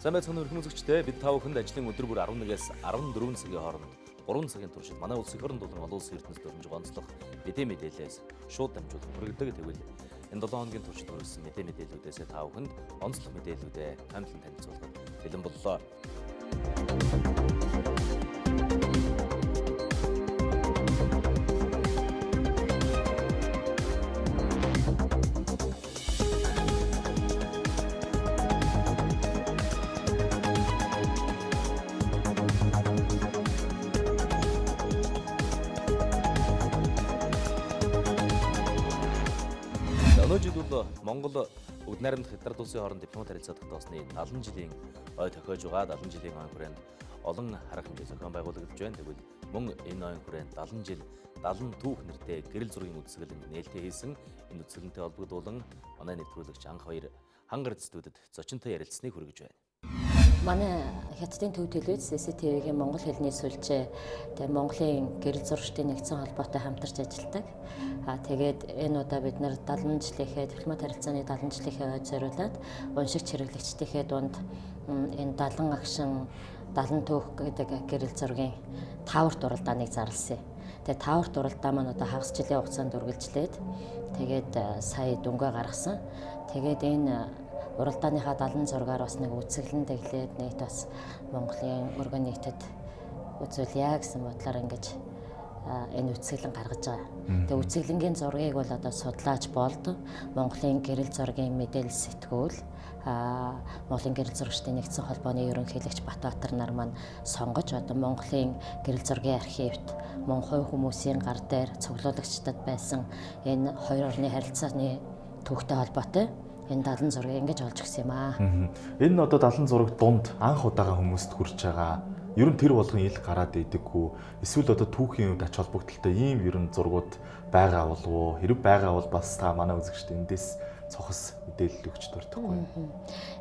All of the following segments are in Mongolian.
Сайн байцгаана өрхөн үзэгчдээ бид та бүхэнд ажлын өдөр бүр 11-ээс 14 цагийн хооронд 3 цагийн туршид манай улсын орон дулаан олон улсын эрдэнэс дөрмж онцлох мэдээ мэдээлэлээс шууд дамжуулан хүргэдэг. Тэгвэл энэ 7 хоногийн туршид хүргэсэн мэдээ мэдээллүүдээс та бүхэнд онцлох мэдээллүүдээ хамтлан танилцуулахад бэлэн боллоо. Өнөө жил бол Монгол бүгд найрамдах хятад улсын хооронд дипломат харилцаа тогтоосны 70 жилийн ой тохиож байгаа. 70 жилийн ой хүрээнд олон арга хэмжээ зохион байгуулагдж байна. Тэгвэл мөн энэ ой хүрээнд 70 жил 70 түүх нэртэй гэрэл зургийн үзэсгэлэн нээлттэй хийсэн. Энэ үзэсгэлэнтэй холбогдуулан манай нэвтрүүлэгч анх хоёр хангар эцэстүүдэд зочинтой ярилцсныг хүргэж байна. Манай хятадын төв төлөөс ССТV-гийн монгол хэлний сүлжээ тэгээ Монголын гэрэл зурагчдын нэгдсэн холбоотой хамтарч ажилладаг. Тэгээд энэ удаа бид нар 70 жилийнхээ дипломат харилцааны 70 жилийнхээ ой зориулаад уншигч хэрэглэгчдийнхээ дунд энэ 70 агшин 70 түүх гэдэг гэрэл зургийн таавар дуралдааныг зарласан. Тэгээ таавар дуралдаа маань одоо хагас жилийн хугацаанд үргэлжлээд тэгээд сая дүнгээ гаргасан. Тэгээд энэ уралдааныхаа 70 зургаар бас нэг үзэсгэлэн тэглээд нийт бас Монголын өргөн нийтэд үзүүлье гэсэн бодлоор ингэж энэ үзэсгэлэн гаргаж байгаа. Тэгээ үзэсгэлэнгийн зургийг бол одоо судлааж болд Монголын гэрэл зургийн мэдээлэл сэтгүүл Монголын гэрэл зурагчдын нэгдсэн холбооны ерөнхийлөгч Батбаатар нар маань сонгож одоо Монголын гэрэл зургийн архивт мөн хувь хүмүүсийн гар дээр цуглуулагчдад байсан энэ хоёр орны харилцааны түүхтэй холбоотой энэ 70 зургийг ингэж олж өгсөн юм аа. Энэ одоо 70 зураг дунд анх удаага хүмүүст хүрч байгаа. Ер нь тэр болгон ил гараад идэггүй. Эсвэл одоо түүхийн үед ач холбогдолтой ийм ер нь зургууд байгаа болов уу? Хэрэг байгаа бол бас та манай үзэгчд эндээс цохос мэдээлэл өгч дурдахгүй.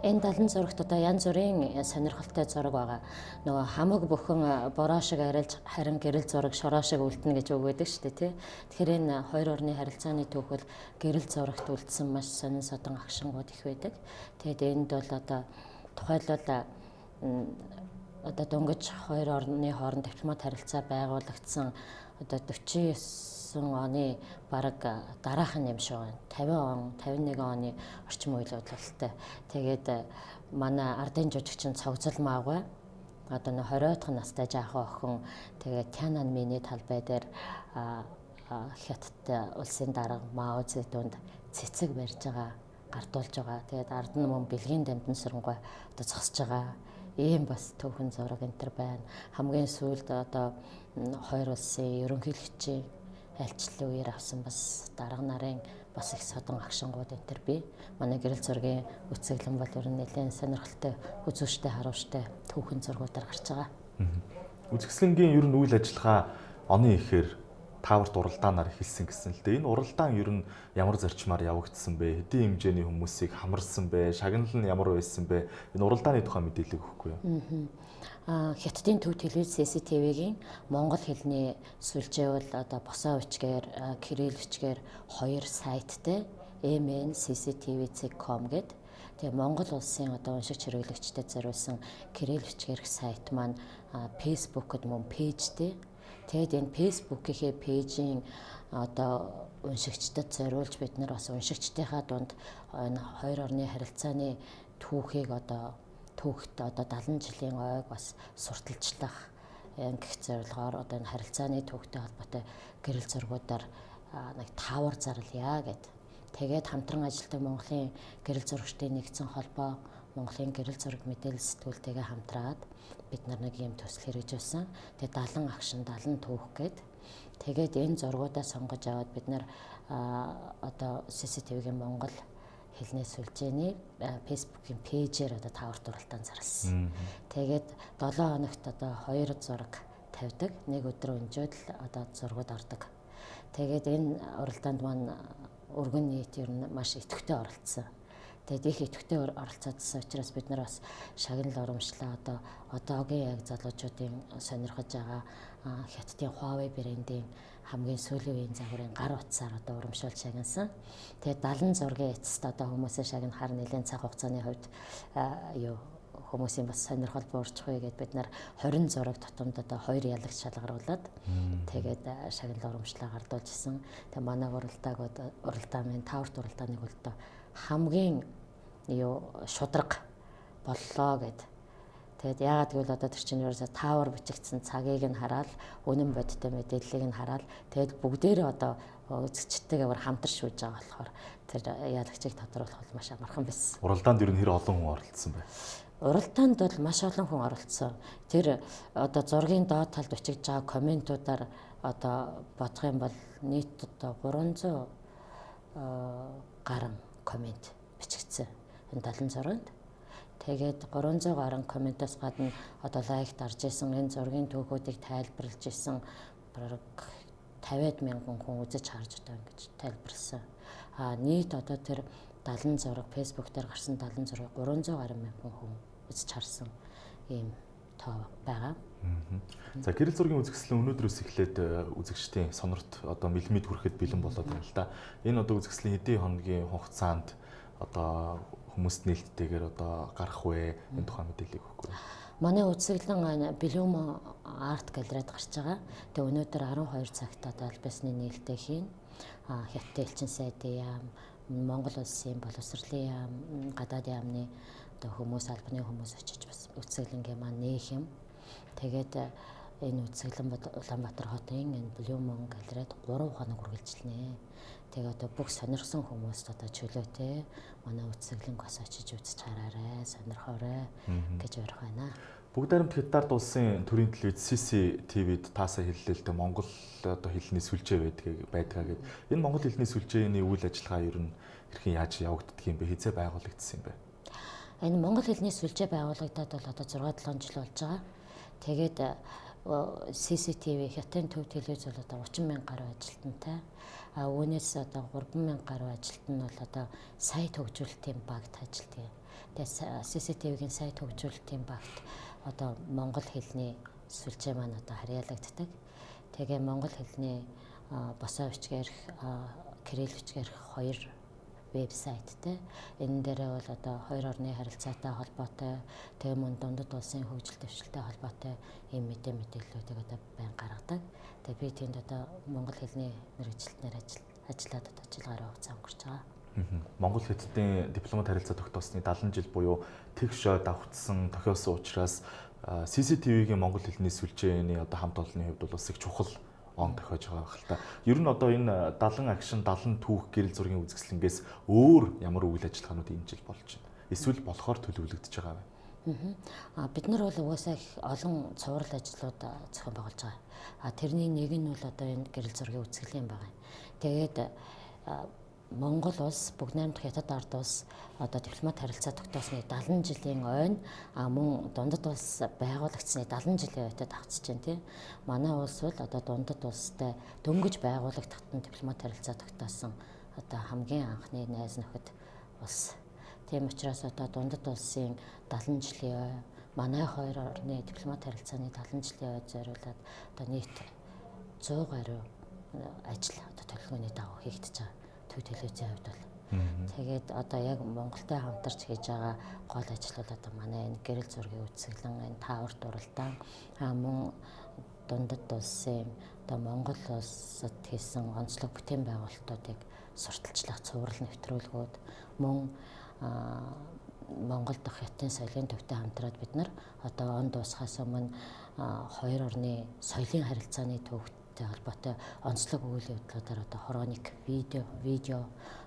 Энэ 70 зурагт одоо янз бүрийн сонирхолтой зураг байгаа. Нөгөө хамаг бүхэн бороо шиг арилж харин гэрэл зураг шороо шиг үлдэнэ гэж үг байдаг шүү дээ, тий. Тэгэхээр энэ хоёр орны харилцааны түүх бол гэрэл зурагт үлдсэн маш сонин содон агшингууд их байдаг. Тэгээд энд бол одоо тухайлбал одоо дөнгөж хоёр орны хооронд дипломат харилцаа байгуулагдсан одоо 49 оны бараг дараахан юм шиг байна. 50 он, 51 оны орчим үйл явдлалтай. Тэгээд манай ардын жүжигчин цогцол маавга одоо 20-р настай жаахан охин тэгээд Тянан миний талбай дээр хятад улсын дарга Мао Цзэдунд цэцэг барьж байгаа, гардуулж байгаа. Тэгээд ард нь мөн бэлгийн дамжин сүрэнгүй одоо зогсож байгаа. Ийм бас түүхэн зураг энэ төр байна. Хамгийн сүүлд одоо хоёр улсын ерөнхийлөгчийн айлчлалын үеэр авсан бас дарга нарын бас их содон агшингууд энэ төр бий. Манай гэрэл зургийн үзэсгэлэн бол ер нь нэлээд сонирхолтой, үзүүштэй, харуулжтай түүхэн зургуудаар гарч байгаа. Үзэсгэлэнгийн ер нь үйл ажиллагаа оны ихээр таавар уралдаанаар эхэлсэн гэсэн л дээ. Энэ уралдаан ер нь ямар зарчмаар явагдсан бэ? Хэдийн хэмжээний хүмүүсийг хамарсан бэ? Шагнал нь ямар байсан бэ? Энэ уралдааны тухай мэдээлэл өгөхгүй юу? Хятадын төв телевиз ССТV-гийн монгол хэлний сүлжээ бол одоо босоо бичгээр, кирилл бичгээр хоёр сайттай mncctv.com гэдэг. Тэгээ Монгол улсын одоо уншигч хэрэглэгчдэд зориулсан кирилл бичгээр сайт маань Facebook-д мөн пэйжтэй. Тэгээд энэ Facebook-ийнхээ пэйжийн одоо уншигчдад зориулж бид нар бас уншигчдынхаа дунд энэ хоёр орны харилцааны түүхийг одоо түүхт одоо 70 жилийн ойг бас сурталчлах гэх зорилгоор одоо энэ харилцааны түүхтэй холбоотой гэрэл зургуудаар нэг таавар зарлая гэд. Тэгээд хамтран ажилладаг Монголын гэрэл зурагчдын нэгдсэн холбоо Монголын гэрэл зураг мэдээлэл сэтгүүлтэйгээ хамтраад бид нар нэг юм төсөл хэрэгжүүлсэн. Тэгээд 70 агшин 70 түүх гэд. Тэгээд энэ зургуудаа сонгож аваад бид нар одоо ССТV-гийн Монгол хэлний сүлжээний Facebook-ийн пэйжээр одоо таавар дуралдаан зарласан. Тэгээд 7 хоногт одоо 2 зураг тавьдаг. Нэг өдөр өнжөөд л одоо зургууд ордог. Тэгээд энэ уралдаанд маань өргөн нийт ер нь маш идэвхтэй оролцсон. Тэгээд их идэвхтэй оролцоодсон учраас бид нар бас шагнал урамшлаа одоо одоогийн яг залуучуудын сонирхож байгаа хятадын Huawei брендийн хамгийн сүүлийн үеийн загварын гар утсаар одоо урамшуул шагнасан. Тэгээд 70 зургийн эцэст одоо хүмүүсийн шагнахаар нэлээд цаг хугацааны хувьд хүмүүсийн бас сонирхол буурчих вэ гэдээ бид нар 20 зураг тутамд одоо 2 ялагч шалгаруулад тэгээд шагнал урамшлаа гардуулж исэн. Тэгээ манай уралдаа минь тааварт уралдааныг бол хамгийн шудраг боллоо гэд. Тэгээд яагаад гэвэл одоо тэр чинь ерөөсө таавар бичигдсэн цагийг нь хараад үнэн бодтой мэдээллийг нь хараад тэгээд бүгдээрээ одоо үзэгчтэйгээ хамтарч шүүж байгаа болохоор тэр ялагчийг тодруулах бол маш амархан байсан. Уралдаанд ер нь хэр олон хүн оролцсон бэ? Уралдаанд бол маш олон хүн оролцсон. Тэр одоо зургийн доод талд бичигдж байгаа комментуудаар одоо бодох юм бол нийт одоо 300 гаруй коммент бичигдсэн. Энэ 76-нд. Тэгээд 300 гаруй комментоос гадна одоо лайк дарж исэн, энэ зургийн түүхүүдийг тайлбарлаж исэн 50-д мянган хүн үзэж харж одоо ингэж тайлбарласан. Нийт одоо тэр 70 зураг Facebook дээр гарсан 70 зургийг 300 гаруй мянган хүн үзэж харсан ийм тоо байгаа. За гэрэл зургийн үзэсгэлэн өнөөдрөөс эхлээд үзэгчдийн сонорт одоо мэлмид хүрэхэд бэлэн болоод байна л да. Энэ одоо үзэсгэлэн хэдийн хоногийн хугацаанд одоо хүмүүст нээлттэйгээр одоо гарах вэ? Энэ тухай мэдээлэл өгөхгүй. Манай үзэсгэлэн МЮОНРТ галерейд гарч байгаа. Тэгээ өнөөдөр 12 цагт одоо аль биесны нээлттэй хийн. Хятад элчин сайдын яам, Монгол улсын боловсролын яам, гадаадын яамны одоо хүмүүс, албаны хүмүүс очиж бас үзэсгэлэнгээ маань нээх юм. Тэгээд энэ үзэсгэлэн Улаанбаатар хотын энэ МЮОН галерейд 3 хоног үргэлжилнэ. Тэгээ одоо бүх сонирхсан хүмүүст одоо чөлөөтэй манай үзэсгэлэнг бас очиж үзэж хараарай, сонирхоорой гэж урих байна. Бүгд найрамд Хятад улсын төрийн телевиз CCTV-д таасаа хэллээ л дээ Монгол одоо хэлний сүлжээ байдгаа гэд. Энэ Монгол хэлний сүлжээний үйл ажиллагаа ер нь хэрхэн яаж явагддаг юм бэ? Хизээ байгуулагдсан юм бэ? Энэ Монгол хэлний сүлжээ байгуулагдаад бол одоо 6-7 жил болж байгаа. Тэгээд CCTV Хятадын төв телевиз бол одоо 30,000 гаруй ажилтнтай. Үүнээс одоо 3,000 гаруй ажилтан нь бол одоо сайт хөгжүүлэлтийн багт ажилладаг. Тэгээд CCTV-гийн сайт хөгжүүлэлтийн багт одоо монгол хэлний сүлжээ маань одоо харьяалагддаг. Тэгээ монгол хэлний босоо бичгээр кирилл бичгээр 2 вебсайттэй. Энэ дээрээ бол одоо 2 орны харилцаатай холбоотой, тэгээ мөн дундад улсын хөгжил дэвшилтэй холбоотой ийм мэдээллүүдийг одоо байн гаргадаг. Тэгээ би тэнд одоо монгол хэлний мэргэжилтнээр ажиллаад одоо ажиллагаа хугацаа өнгөрч байгаа. Монгол Хятадын дипломат харилцаа тогтоосны 70 жил буюу тэгш давхцсан тохиосон учраас CCTV-гийн монгол хэлний сүлжээний одоо хамт олонны хувьд бол бас их чухал он тохиож байгаа байх л та. Ер нь одоо энэ 70 агшин 70 түүх гэрэл зургийн үзэсгэлэнгээс өөр ямар үйл ажиллагаанууд энэ жил болж байна? Эсвэл болохоор төлөвлөгдөж байгаа вэ? Бид нар бол угаасаа их олон цуврал ажлууд зохион байгуулж байгаа. Тэрний нэг нь бол одоо энэ гэрэл зургийн үзэсгэлэн байгаа. Тэгээд Монгол улс, бүгд найрамдах Хятад ард улс одоо дипломат харилцаа тогтоосны 70 жилийн ойн мөн дундад улс байгуулагдсны 70 жилийн ойд давцж байна тийм. Манай улс бол одоо дундад улстай дөнгөж байгуулагдахад дипломат харилцаа тогтоосон одоо хамгийн анхны найз нөхөд улс. Тийм учраас одоо дундад улсын 70 жилийн ой манай хоёр орны дипломат харилцааны 70 жилийн ойд зориулаад одоо нийт 100 гаруй ажил одоо төлөвлөгөөний дагуу хийгдэж байгаа. Телевизийн хувьд бол. Тэгээд одоо яг Монголтой хамтарч хийж байгаа гол ажил бол одоо манай энэ гэрэл зургийн үзэсгэлэн, энэ тааварт уралдаан, мөн дундад улсын одоо Монгол улсад хийсэн онцлог бүтээн байгуулалтуудыг сурталчлах цуврал нэвтрүүлгүүд, мөн Монгол дахь Хятадын соёлын төвтэй хамтраад бид нар одоо он дуусахаас өмнө 2 орны соёлын харилцааны төвд холбоотой онцлог үйл явдлуудаар одоо хроник, видео,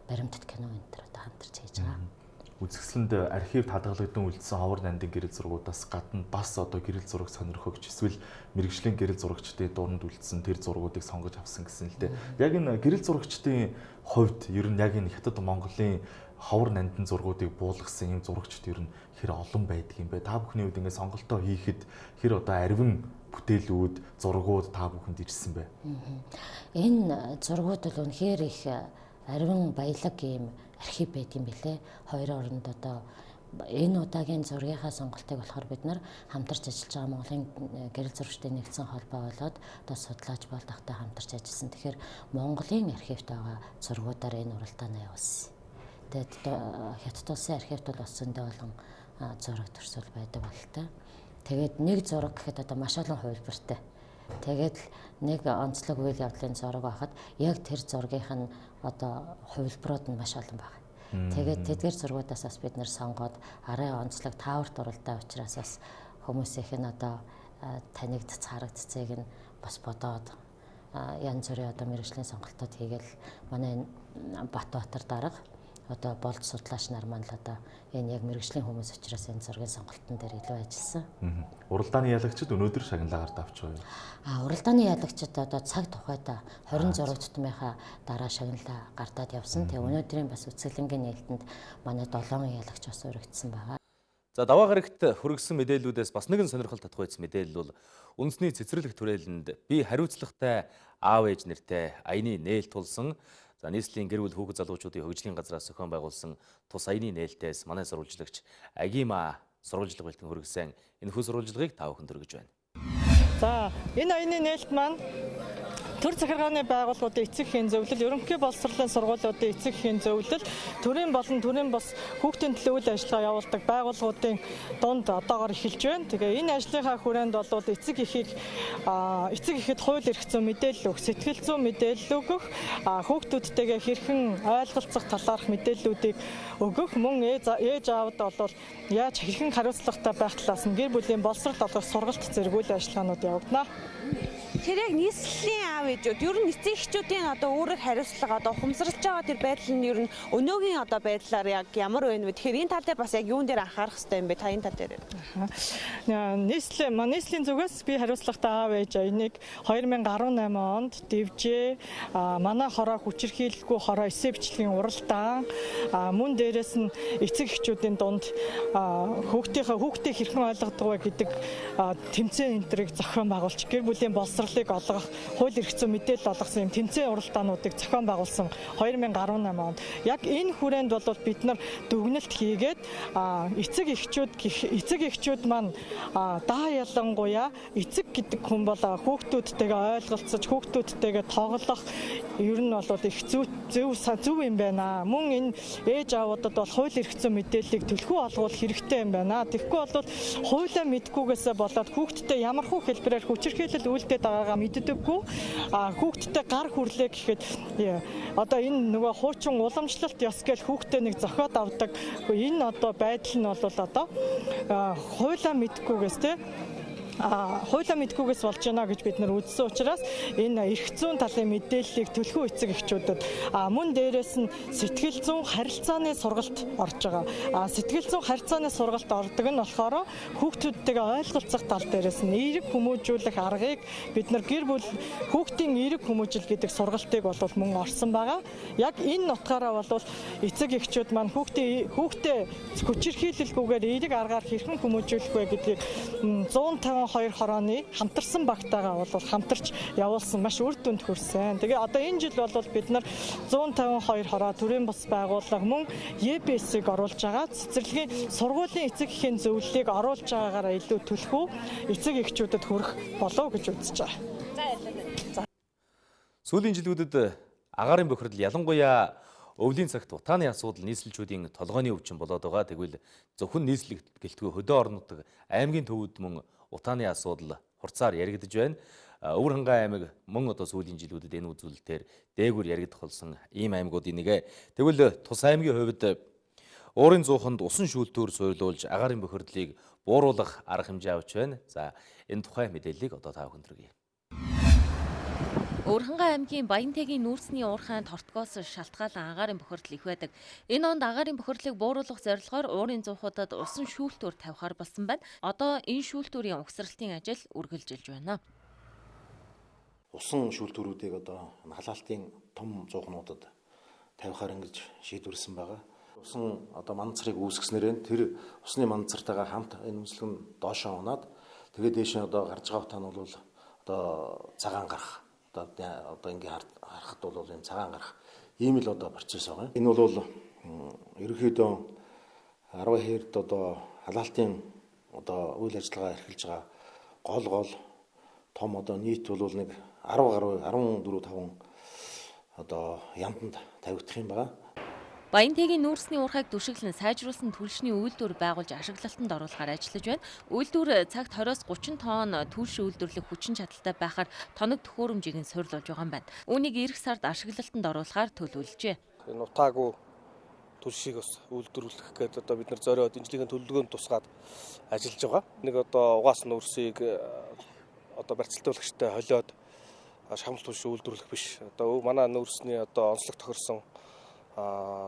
баримтат кино энэ төр одоо хамтарч хийж байгаа. Үзэсгэлэнд архивд хадгалагдсан үлдсэн ховор нандин гэрэл зургуудаас гадна бас одоо гэрэл зураг сонирхогч эсвэл мэргэжлийн гэрэл зурагчдын дунд үлдсэн тэр зургуудыг сонгож авсан гэсэн л дээ. Яг энэ гэрэл зурагчдын хувьд ер нь яг энэ Хятад Монголын ховор нандин зургуудыг буулгасан юм зурагчд ер нь хэр олон байдаг юм бэ? Та бүхний хувьд ингээд сонголтоо хийхэд хэр одоо арвин бүтээлүүд, зургууд та бүхэнд ирсэн бэ? Энэ зургууд бол үнэхээр их арвин баялаг ийм архив байт юм билээ. Хоёр оронд одоо энэ удаагийн зургийнхаа сонголтыг болохоор бид нар хамтарч ажиллаж байгаа Монголын гэрэл зурагчдын нэгдсэн холбоо болоод одоо судлаач болдохтой хамтарч ажилласан. Тэгэхээр Монголын архивт байгаа зургуудаар энэ уралдаанаа явуулсан. Тэгээд Хятад улсын архивт бол бас зөндөө олон зураг төрсөл байдаг болтой. Тэгээд нэг зураг гэхэд одоо маш олон хувилбартай. Тэгээд нэг онцлог үйл явдлын зураг байхад яг тэр зургийнх нь одоо хувилбарууд нь маш олон байна. Тэгээд тэдгээр зургуудаас бас бид нэр сонгоод арай онцлог тааварт уралдаан учраас бас хүмүүсийнх нь одоо танигдц харагдцыг нь бас бодоод янз бүрийн одоо мэргэжлийн сонголтууд хийгээл манай Батбаатар дарга одоо болд судлаач нар маань л одоо энэ яг мэргэжлийн хүмүүс учраас энэ зургийн сонголтын дээр илүү ажилласан. Уралдааны ялагчид өнөөдөр шагналаагаар давч байгаа юу? Уралдааны ялагчид одоо цаг тухайдаа 26 тутмынхаа дараа шагналаа гардаад явсан. Тэгээ өнөөдрийн бас үцгэлэнгийн нээлтэнд манай долоон ялагч бас өргөцсөн байгаа. За даваа гарагт хүргэсэн мэдээллүүдээс бас нэгэн сонирхол татах байсан мэдээлэл бол үндэсний цэцэрлэг түрээлэнд би хариуцлагатай аав ээж нэртэй аяны нээл тулсан. За нийслэлийн гэр бүл хүүхэд залуучуудын хөгжлийн газраас зохион байгуулсан тус аяны нээлтээс манай сурвалжлагч Агима сурвалжлага бэлтгэн хүргэсэн энэхүү сурвалжлагыг та бүхэнд хүргэж байна. За энэ аяны нээлт маань төр захиргааны байгууллагуудын эцэг эхийн зөвлөл, ерөнхий боловсролын сургуулиудын эцэг эхийн зөвлөл, төрийн болон төрийн бус хүүхдийн төлөө үйл ажиллагаа явуулдаг байгууллагуудын дунд одоогоор эхэлж байна. Тэгээ энэ ажлынхаа хүрээнд бол эцэг эхэд хууль эрх зүйн мэдээлэл өгөх, сэтгэл зүйн мэдээлэл өгөх, хүүхдүүдтэйгээ хэрхэн ойлголцох талаарх мэдээллүүдийг өгөх, мөн ээж аавд бол яаж хэрхэн хариуцлагатай байх талаас нь гэр бүлийн боловсрол олгох сургалт зэрэг үйл ажиллагаанууд явагдана. Тэр яг нийслэлийн аав ээжүүд ер нь эцэг эхчүүдийн одоо өөрөөр хариуцлага одоо ухамсарлаж байгаа тэр байдал нь ер нь өнөөгийн одоо байдлаар яг ямар байна вэ? Тэгэхээр энэ тал дээр бас яг юун дээр анхаарах хэрэгтэй юм бэ? Та энэ тал дээр. Нийслэлийн зүгээс би хариуцлагатай аав ээж аяныг 2018 онд дивжээ. Манай хороо хүчирхийлэлгүй хороо эсэ бичлэгийн уралдаан мөн дээрээс нь эцэг эхчүүдийн дунд хүүхдийг хэрхэн ойлгодог вэ гэдэг тэмцээн энтрийг зохион байгуулж гэр бүлийн боловсролыг олгох, хууль эрх зүйн мэдээлэл олгосон юм тэмцээн уралдаануудыг зохион байгуулсан 2018 онд. Яг энэ хүрээнд бол бид нар дүгнэлт хийгээд эцэг эхчүүд маань даа ялангуяа эцэг гэдэг хүн бол хүүхдүүдтэйгээ ойлголцож, хүүхдүүдтэйгээ тоглох ер нь бол их зөв юм байна. Мөн энэ ээж аавуудад бол хууль эрх зүйн мэдээллийг төлхөө олгох хэрэгтэй юм байна. Тэгэхгүй бол хуулиа мэдгүйгээсээ болоод хүүхдтэй ямар хуу хэлбэрээр хүчирхийлэл үйлдээд байгаагаа мэддэггүй. Хүүхдтэй гар хүрлээ гэхэд одоо энэ нөгөө хуучин уламжлалт ёс гэж хүүхдээ нэг зохиод авдаг. Энэ одоо байдал нь бол одоо хуулиа мэдгүйгээс хуулиа мэдгүйгээс болж байна гэж бид нар үзсэн учраас энэ эрх зүйн талын мэдээллийг төлхөө эцэг эхчүүдэд мөн дээрээс нь сэтгэл зүйн харилцааны сургалт орж байгаа. Сэтгэл зүйн харилцааны сургалт ордог нь болохоор хүүхдүүдтэйгээ ойлголцох тал дээрээс нь эерэг хүмүүжүүлэх аргыг бид нар гэр бүл хүүхдийн эерэг хүмүүжил гэдэг сургалтыг бол мөн орсон байгаа. Яг энэ нутгаараа бол эцэг эхчүүд маань хүүхдээ хүчирхийлэлгүйгээр эерэг аргаар хэрхэн хүмүүжүүлэх вэ гэдгийг 152 хорооны хамтарсан багтаагаа бол хамтарч явуулсан маш үр дүнд хүрсэн. Тэгээ одоо энэ жил бол бид нар 152 хороо төрийн бус байгууллага мөн ЕБС-ийг оруулж байгаа. Цэцэрлэгийн сургуулийн эцэг эхийн зөвлөлийг оруулж байгаагаараа илүү төлхөө эцэг эхчүүдэд хүрэх болов гэж үзэж байгаа. Сүүлийн жилүүдэд агаарын бохирдол ялангуяа өвлийн цагт утааны асуудал нийслэлчүүдийн толгойн өвчин болоод байгаа. Тэгвэл зөвхөн нийслэл гэлтгүй хөдөө орнууд аймгийн төвүүд мөн утааны асуудал хурцаар яригдж байна. Өвөр хангай аймаг мөн одоо сүүлийн жилүүдэд энэ үзүүлэлтээр дээгүүр яригдах болсон ийм аймагуудын нэг. Тэгвэл тус аймгийн хувьд уурын зууханд усан шүүлтүүр суйрлуулж агаарын бохирдлыг бууруулах арга хэмжээ авч байна. За энэ тухай мэдээллийг одоо та бүхэнд хүргэе. Өвөрхангай аймгийн Баянтайгийн нүүрсний уурхайн тортгоос шалтгаалan агаарын бохирдол их байдаг. Энэ онд агаарын бохирдлыг бууруулах зорилгоор уурын зуухуудад усан шүүлтүүр тавихаар болсон байна. Одоо энэ шүүлтүүрийн угсралтын ажил үргэлжилж байна. Усан шүүлтүүрүүдийг одоо халаалтын том зуухнуудад тавихаар ингэж шийдвэрлсэн байгаа. Усан одоо мандцрыг үүсгэснээр тэр усны мандцартайгаа хамт энэ үнслэг нь доошоо унаад тэгээд дээшээ одоо гарч байгаа утаа нь бол одоо цагаан гарах одоо ингээ харахад бол энэ цагаан гарах ийм л одоо процесс байгаа. Энэ бол ерөнхийдөө 10 хэрд одоо халаалтын одоо үйл ажиллагаа эрхэлж байгаа гол том одоо нийт бол нэг 10 гаруй 14-5 одоо ямтанд тавигдах юм байна. Баянтайгийн нүүрсний уурхайг түшиглэн сайжруулсан түлшний үйлдвэр байгуулж ашиглалтанд оруулахаар ажиллаж байна. Үйлдвэр цагт 20-30 тонн түлш үйлдвэрлэх хүчин чадалтай байхаар тоног төхөөрөмжийг нь суйрлуулж байгаа юм байна. Үүнийг эх сард ашиглалтанд оруулахаар төлөвлөжээ. Нутаагүй түлшийг бас үйлдвэрлэх гэдэг одоо бид нар зориод инженерийн төлөвлөгөөнд тусгаад ажиллаж байгаа. Нэг одоо угаас нүүрсийг одоо барьцалтуулагчтай холиод шамлт түлш үйлдвэрлэх биш. Одоо манай нүүрсний одоо онцлох тохирсон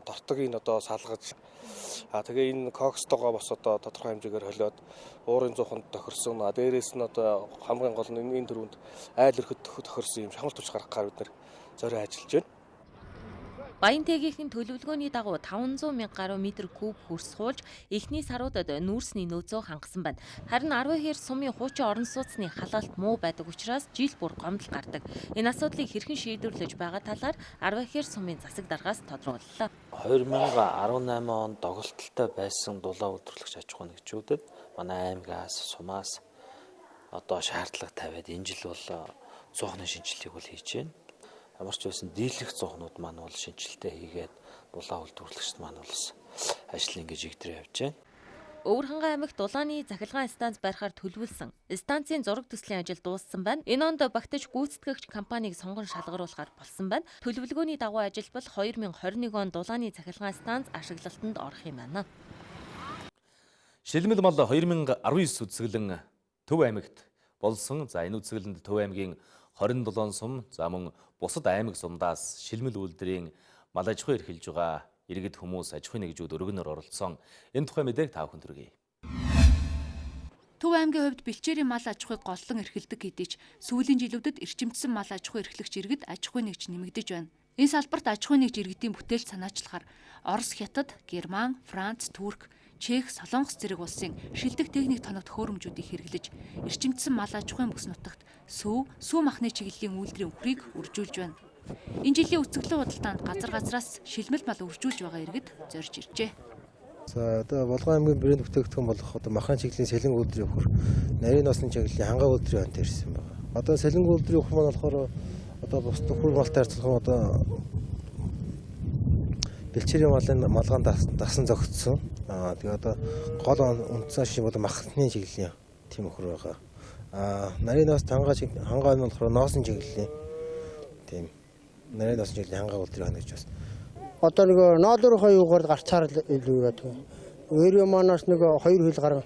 тортогийг одоо салгаж тэгээ энэ кокстойгоо бас одоо тодорхой хэмжээгээр холиод уурын зууханд тохирсон дээрээс нь одоо хамгийн гол нь энэ дөрөнд айл өрхөд тохирсон юм шамлт түлш гаргахаар бид нар зорио ажиллаж байна. Баянтайгийн төлөвлөгөөний дагуу 500 мянга гаруй метр куб хөрс хуулж эхний саруудад нүүрсний нөөцөө хангасан байна. Харин 12 сумын хуучин орон сууцны халаалт муу байдаг учраас жил бүр гомдол гардаг. Энэ асуудлыг хэрхэн шийдвэрлэж байгаа талаар 12 сумын засаг даргаас тодрууллаа. 2018 онд доголдолтой байсан дулаа үйлдвэрлэгч аж ахуй нэгжүүдэд манай аймгаас сумаас одоо шаардлага тавиад энэ жил бол цуухны шинжилгээг бол хийж байна. Ямар ч байсан дийлэх цуухнууд маань бол шинжилгээ хийгээд дулаа үйлдвэрлэгчд маань бол ажил ингэж игдрээ явж байна. Өвөрхангай аймагт дулааны цахилгаан станц барихаар төлөвлөсөн. Станцын зураг төслийн ажил дууссан байна. Энэ онд багтаж гүйцэтгэгч компанийг сонгон шалгаруулахаар болсон байна. Төлөвлөгөөний дагуу ажилбал 2021 он дулааны цахилгаан станц ашиглалтанд орох юм байна. Шилмэл мал 2019 үзэсгэлэн Төв аймагт болсон. За энэ үзэсгэлэнд Төв аймгийн 27 сум, за мөн бусад аймаг сумдаас шилмэл үйлдвэрийн мал аж ахуй эрхэлж байгаа иргэд хүмүүс аж ахуй нэгжүүд өргөнөөр оролцсон. Энэ тухай мэдээг та бүхэнд хүргэе. Төв аймгийн хувьд бэлчээрийн мал аж ахуйг голлон эрхэлдэг хэдий ч сүүлийн жилүүдэд эрчимдсэн мал аж ахуй эрхлэгч иргэд аж ахуй нэгж нэмэгдэж байна. Энэ салбарт аж ахуй нэгж иргэдийн бүтээлч санаачлахаар Орос, Хятад, Герман, Франц, Турк, Чех, Солонгос зэрэг улсын шилдэг техник тоног төхөөрөмжүүдийг хэрэглэж эрчимдсэн мал аж ахуйн бүс нутагт сүү махны чиглэлийн үйлдвэрийн үхрийг үржүүлж байна. Энэ жилийн үцэглэн худалдаанд газраас шилмэл мал үржүүлж байгаа иргэд зорж иржээ. За одоо Болгон аймгийн брэнд бүтээгдэхүүн болох одоо махны чиглэлийн сэлэн үйлдвэрийн үхэр, нарийн носны чиглэлийн хангаа үйлдвэрийн онт ирсэн байна. Одоо сэлэн үйлдвэрийн үхэр маань болохоор одоо бус нөхөр малтай харьцуулах одоо бэлчээрийн малын малгаан дасан зогтсон. Тэгээ одоо гол үндсэн шиг одоо махны чиглэлийн тийм өхөр байгаа. Нарийн ноос хангаа нь болохоор ноосны чиглэлийн тийм нарийн ноосны чиглэлийн хангаа үйлдвэрийн гэж байна. Одоо нэг ноолрын юугаар гарцаар илүү байдаг. Өөр юманаас нэг 2 хил гарна.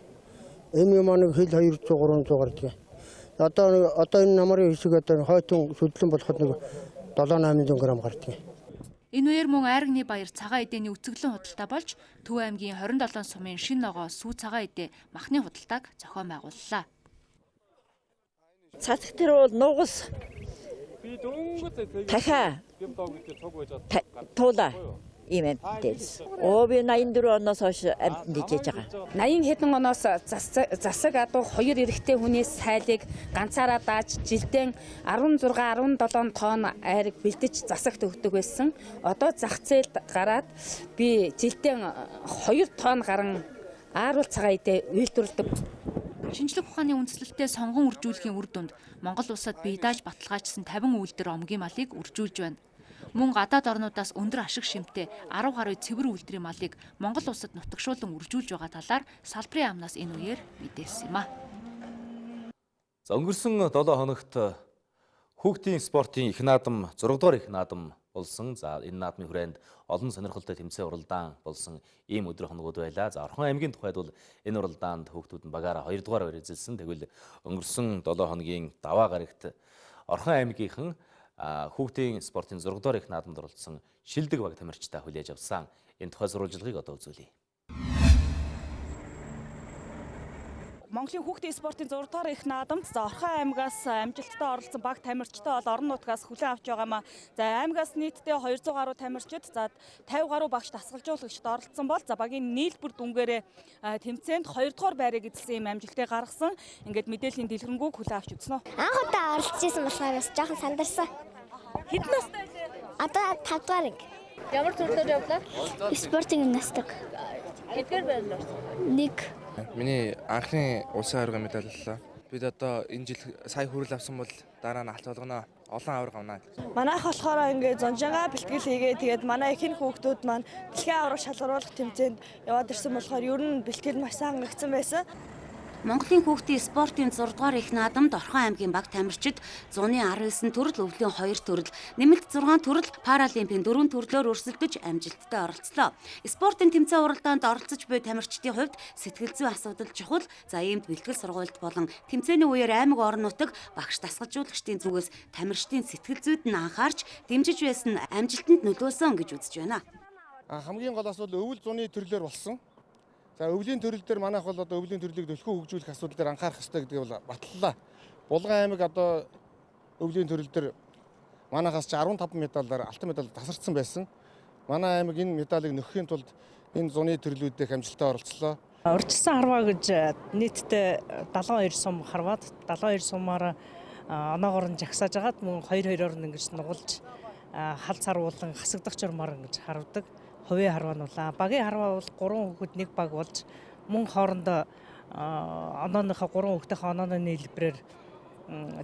Энэ юм нэг хил 200 300 гардаг. Одоо энэ намарын хэсэг одоо хойтон сүдлэн болоход нэг 7-800 г гардаг. Энэ үеэр мөн айрагны баяр цагаан эдээний үцэглэн худалдаа болж Төв аймгийн 27 сумын шин ногоо сүү цагаан эдээ махны худалдааг зохион байгууллаа. Цацх тэр бол нугас дахиа туулаа ийм амтдээс. Би 84 оноос хойш амтнд ижиж байгаа. 80 хэдэн оноос засаг адуу 2 эрэгтэй хүнээс сайлыг ганцаараа дааж жилдээ 16-17 тонн айраг бэлдэж засагт өгдөг байсан. Одоо зах зээлд гараад би жилдээ 2 тонн гарan ааруул цагаан эдээ үйлдвэрлэдэг. Шинжлэх ухааны үндэслэлтэд сонгон үржүүлэхийн үр дүнд Монгол улсад бие дааж баталгаажсан 50 үйлдвэр омгийн малыг үржүүлж байна. Мөн гадаад орнуудаас өндөр ашиг шимтэй 10 гаруй цэвэр үйлдвэрийн малыг Монгол улсад нутагшуулан үржүүлж байгаа талаар салбарын амнаас энэ үеэр мэдээлсэн юм а. За өнгөрсөн 7 хоногт хүүхдийн спортын их наадам 6 дугаар их наадам болсон. За энэ наадмын хүрээнд олон сонирхолтой тэмцээн уралдаан болсон ийм өдөр хоногуд байлаа. За Орхон аймгийн тухайд бол энэ уралдаанд хүүхдүүд нь багаараа 2 дугаар барьцэлсэн. Тэгвэл өнгөрсөн 7 хоногийн даваа гарагт Орхон аймгийнхан хүүхдийн спортын 6 дугаар их наадамд оролцсон шилдэг баг тамирчтай хүлээж авсан. Энэ тухай сурвалжилгыг одоо үзүүлье. Монголын хүүхдийн спортын 6 дугаар их наадамд Орхон аймгаас амжилттай оролцсон баг тамирчтай бол орон нутгаас хүлээн авч байгаа маа. За аймгаас нийтдээ 200 гаруй тамирчид, за 50 гаруй багш дасгалжуулагчид оролцсон бол за багийн нийлбэр дүнгээрээ тэмцээнд 2 дугаар байрыг эзэлсэн юм амжилтыг гаргасан. Ингээд мэдээллийн дэлгэрэнгүй хүлээн авч үзсэн үү? Анх удаа оролцож байсан болохоор бас жоохон сандарсан. Хэдэн настай вэ? Одоо 5 дугаар анги. Ямар төрлөөр явлаа? Спортын гимнастик. Хэдгээр байрлал орсон? 1. Миний анхны улсын аварга медаль боллоо. бид одоо энэ жил сая хүрэл авсан бол дараа нь алт болгоно олон авраг авна. Манайх болохоор ингээд зонжингаа бэлтгэл хийгээ тэгээд манай ихэнх хүүхдүүд маань дэлхийн авраг шалгаруулах тэмцээнд яваад ирсэн болохоор ер нь бэлтгэл маш сайн хангагдсан байсан. Монголын хүүхдийн спортын 6 дугаар их наадамд Орхон аймгийн баг тамирчид зуны 19 төрөл, өвлийн 2 төрөл, нэмэлт 6 төрөл, паралимпийн 4 төрлөөр өрсөлдөж амжилттай оролцлоо. Спортын тэмцээн уралдаанд оролцож буй тамирчдын хувьд сэтгэл зүйн асуудал чухал. За иймд бэлтгэл сургуульд болон тэмцээний үеэр аймаг орон нутаг багш дасгалжуулагчдын зүгээс тамирчдын сэтгэл зүйд нь анхаарч дэмжиж байсан нь амжилтанд нөлөөсөн гэж үзэж байна. Хамгийн гол асуудал өвөл зуны төрлөөр болсон. За өвлийн төрөл дээр манайх бол одоо өвлийн төрлийг төлхөө хөгжүүлэх асуудал дээр анхаарах хэрэгтэй гэдгийг бол батллаа. Булган аймаг одоо өвлийн төрөл дээр манайхаас ч 15 медалаар алтан медаль тасарсан байсан. Манай аймаг энэ медалийг нөхөхийн тулд энэ зуны төрлүүдийн амжилттай оролцлоо. Урьдчилсан харваа гэж нийтдээ 72 сум харваад 72 сумаар оноогоор нь жагсааж агаад мөн 2-2-оор нь ингэж нугалж хал царуулан хасагдах журмаар ингэж харвдаг. Хувийн харваа нь багийн харваа бол 3 хүүхэд нэг баг болж мөн хоорондоо онооныхоо 3 хүүхдийн онооны нийлбэрээр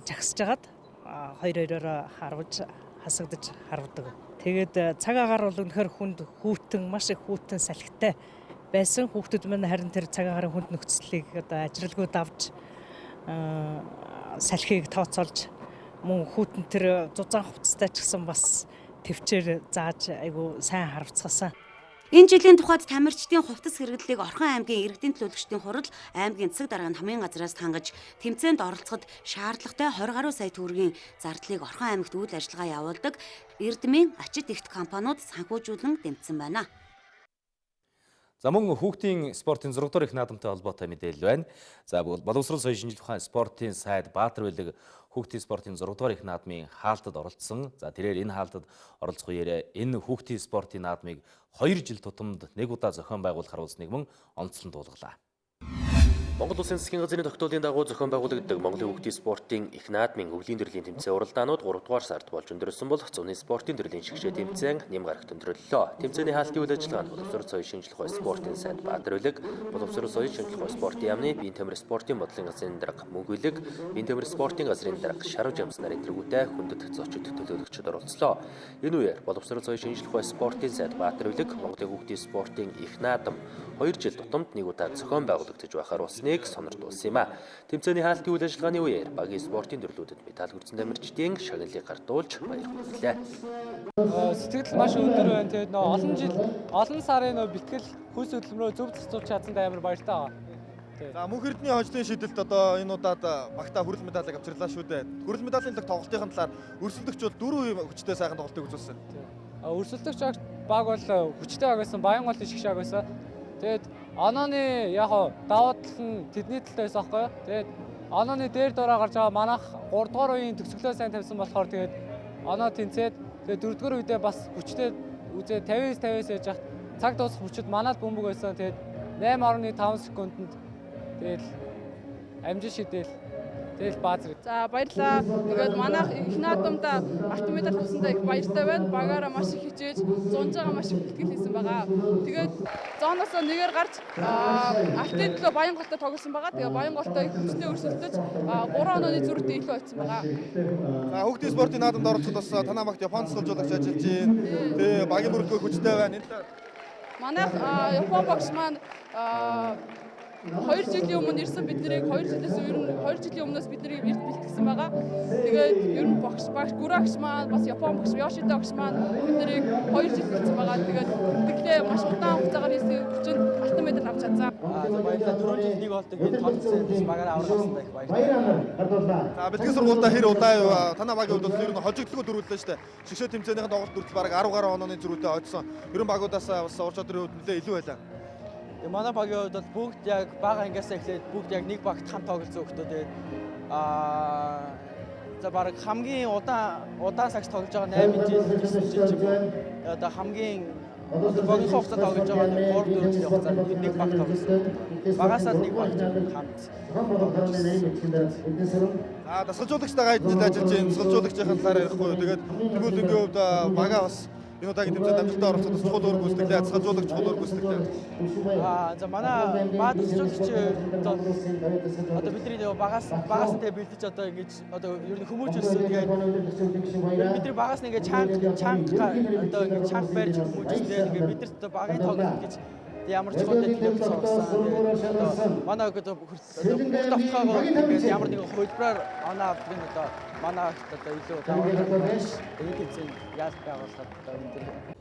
жагсаж агаад 2-2-оор харваж хасагдаж харвдаг. Тэгээд цаг агаар бол үнэхээр хүнд хүүтэн маш их хүүтэн салхитай байсан. Хүүхдүүд маань харин тэр цаг агарын хүнд нөхцөлийг одоо ажралгууд авч салхийг тооцоолж мөн хүүтэн тэр зузаан хувцастай ч гэсэн бас төвчээр зааж айгу сайн харавцгаасан. Энэ жилийн тухайд тамирчдын хувцас хэрэглэлийг Орхон аймгийн иргэдийн төлөөлөгчдийн хурал аймгийн засаг дарга нь хамгийн газраас хангаж тэмцээнд оролцоход шаардлагатай 20 гаруй сая төгрөгийн зардлыг Орхон аймагт үйл ажиллагаа явуулдаг эрдмийн ачит ихт компаниуд санхүүжүүлэн дэмжсэн байна. За мөн хүүхдийн спортын 6 дугаар их наадамтай холбоотой мэдээлэл байна. За боловсрол соёлын шинжилгээ ухаан спортын сайд Баатар байлаг хүүхдийн спортын 6 дугаар их наадмын хаалтад оролцсон. За тэрээр энэ хаалтад оролцох үеэр энэ хүүхдийн спортын наадмыг 2 жил тутамд нэг удаа зохион байгуулахар улсныг мөн онцлон дуулгалаа. Монгол Улсын засгийн газрын тогтоолын дагуу зохион байгуулагддаг Монголын хүүхдийн спортын их наадмын өвлийн төрлийн тэмцээн уралдаанууд 3 дугаар сард болж өндөрлсөн бол зуны спортын төрлийн шигшээ тэмцээн нэм гарагт өндөрлөлөө. Тэмцээний хаалтын үйл ажиллагаанд боловсрол соёлын шинжилгээ ухаан спортын сайд Баатар байлаг, боловсрол соёлын шинжилгээ ухаан спортын яамны, биеийн тамир спортын бодлогын газрын дарга Мөнгө байлаг, биеийн тамир спортын газрын дарга Шарав Жамс нарын тэргүүтэй хүндэт зочид төлөөлөгчид оролцлоо. Энэ үеэр боловсрол соёлын шинжилгээ ухаан спортын сайд Баатар байлаг Монголын хүүхдийн спортын их наадам 2 жил тутамд нэг удаа зохион байгуулагдаж байхаар болсныг сонирдуулсан юм а. Тэмцээний хаалтын үйл ажиллагааны үеэр багийн спортын төрлүүдэд медаль хүртсэн тамирчдын шагналыг гартуулж баяр хүргэлээ. Сэтгэл маш өндөр байна. Тэгээд олон сарын бэлтгэл хөлс хөдөлмөрөө зөв засаж чадсанд амар баяртай байгаа. За мөнх эрдэнэ хождын шийдэлт одоо энэ удаад багтаа хүрэл медалийг авчирлаа шүү дээ. Хүрэл медалийн тоглолтын талаар өрсөлдөгч бол 4 хүчтэй сайхан тоглолтыг үзүүлсэн. Өрсөлдөгч баг бол хүчтэй баг байсан, баян голын шиг шаг байсан. Тэгээд онооны давуу тал нь тэдний талтай байсан байхгүй юу? Тэгээд онооны дээр дураа гарч байгаа манайх 3 дугаар үеийн төгсгөлөө сайн тавьсан болохоор тэгээд оноо тэнцээд тэгээд 4 дугаар үедээ бас хүчтэй үзээ 50-50-аас яж хат цаг дуусах хүчит манад бөмбөг байсан. Тэгээд 8.5 секундэд тэгээд амжилт шидээл тэгэл баазар. За баярлалаа. Тэгээд манайх их наадамд алтан медаль авсандаа их баяртай байна. Багаараа маш их хичээж, зунжаага маш их бэлтгэл хийсэн байгаа. Тэгээд зооноос нэгээр гарч алтын төлөө баян голтой тоглосон байгаа. Тэгээд баян голтой хүчтэй өрсөлдөж 3 онооны зүрхтэй илүү очсон байгаа. За хүүхдийн спортын наадамд оролцоход бас танаа багт Японд суулжуулагч ажиллаж байна. Тэгээ багийн бүрэлдэхүүн хүчтэй байна. Манайх Япон багш маань 2 жилийн өмнө ирсэн биднийг 2 жилийн өмнөөс биднийг эрт бэлтгэсэн байгаа. Тэгээд ер нь багш гүрагч маань бас Япон багш Йошида багш маань биднийг 2 жил бэлтгэсэн байгаа. Тэгээд бэлтгэлээ маш удаан хугацаагаар хийсэн хүчин алтан медаль авч чадсан. Баярлалаа. 4 жил нэг болдог энэ тооцсон багаараа аврагсандаа их баярлалаа. За бэлтгэл сургуультай хэр удаа юу танаа багийн хувьд бол ер нь хожигдлого дөрвөллөө шүү дээ. Шигшээ тэмцээнийхэн тоглолт хүртэл бараг 10 гаруй онооны зүрхтэй очсон. Ер нь багуудаас бас ур чадрын хувьд нэлээ илүү байлаа. Манай багийн хувьд бол бүгд яг бага ангиасаа эхлээд бүгд яг нэг багт хамт тоглосон хүмүүс. Тэгээд за бараг хамгийн удаан сагс тоглож байгаа 8 жил 9 жил ч юм уу. Одоо хамгийн багийн хугацаанд тоглож байгаа 3-4 жилийн хугацаанд нэг баг тоглосон. Багасаа нэг баг хамт тоглож байсан. Дасгалжуулагчтайгаа ажиллаж байна. Дасгалжуулагчийн талаар ярихгүй юу. Тэгээд тэгвэл ингээ хувьд бага бас энэ удаагийн тэмцээнд амжилттай оролцоход чухал үүрэг гүйцэтгэлээ, цэцгэлжүүлэх чухал үүрэг гүйцэтгэлээ. За манай баатгалжуулагч одоо бидний багаас тэгээ бэлдэж одоо ингэж одоо ер нь хүмүүжүүлсэн. Тэгээд бидний багаас нь ингэж чанга одоо ингэж чанга барьж хүмүүжүүлсэн. Тэгээд бид нар багын тоглолт гэж ямар ч хоног тэгээд сурсан. Тэгээд манай одоо бүх давтахаагаар тэгээд ямар нэгэн хөтөлбөрөөр оноо авдаг нь одоо манай одоо илүү даваад энэ тэмцээнд яаж байгуулахад одоо энэ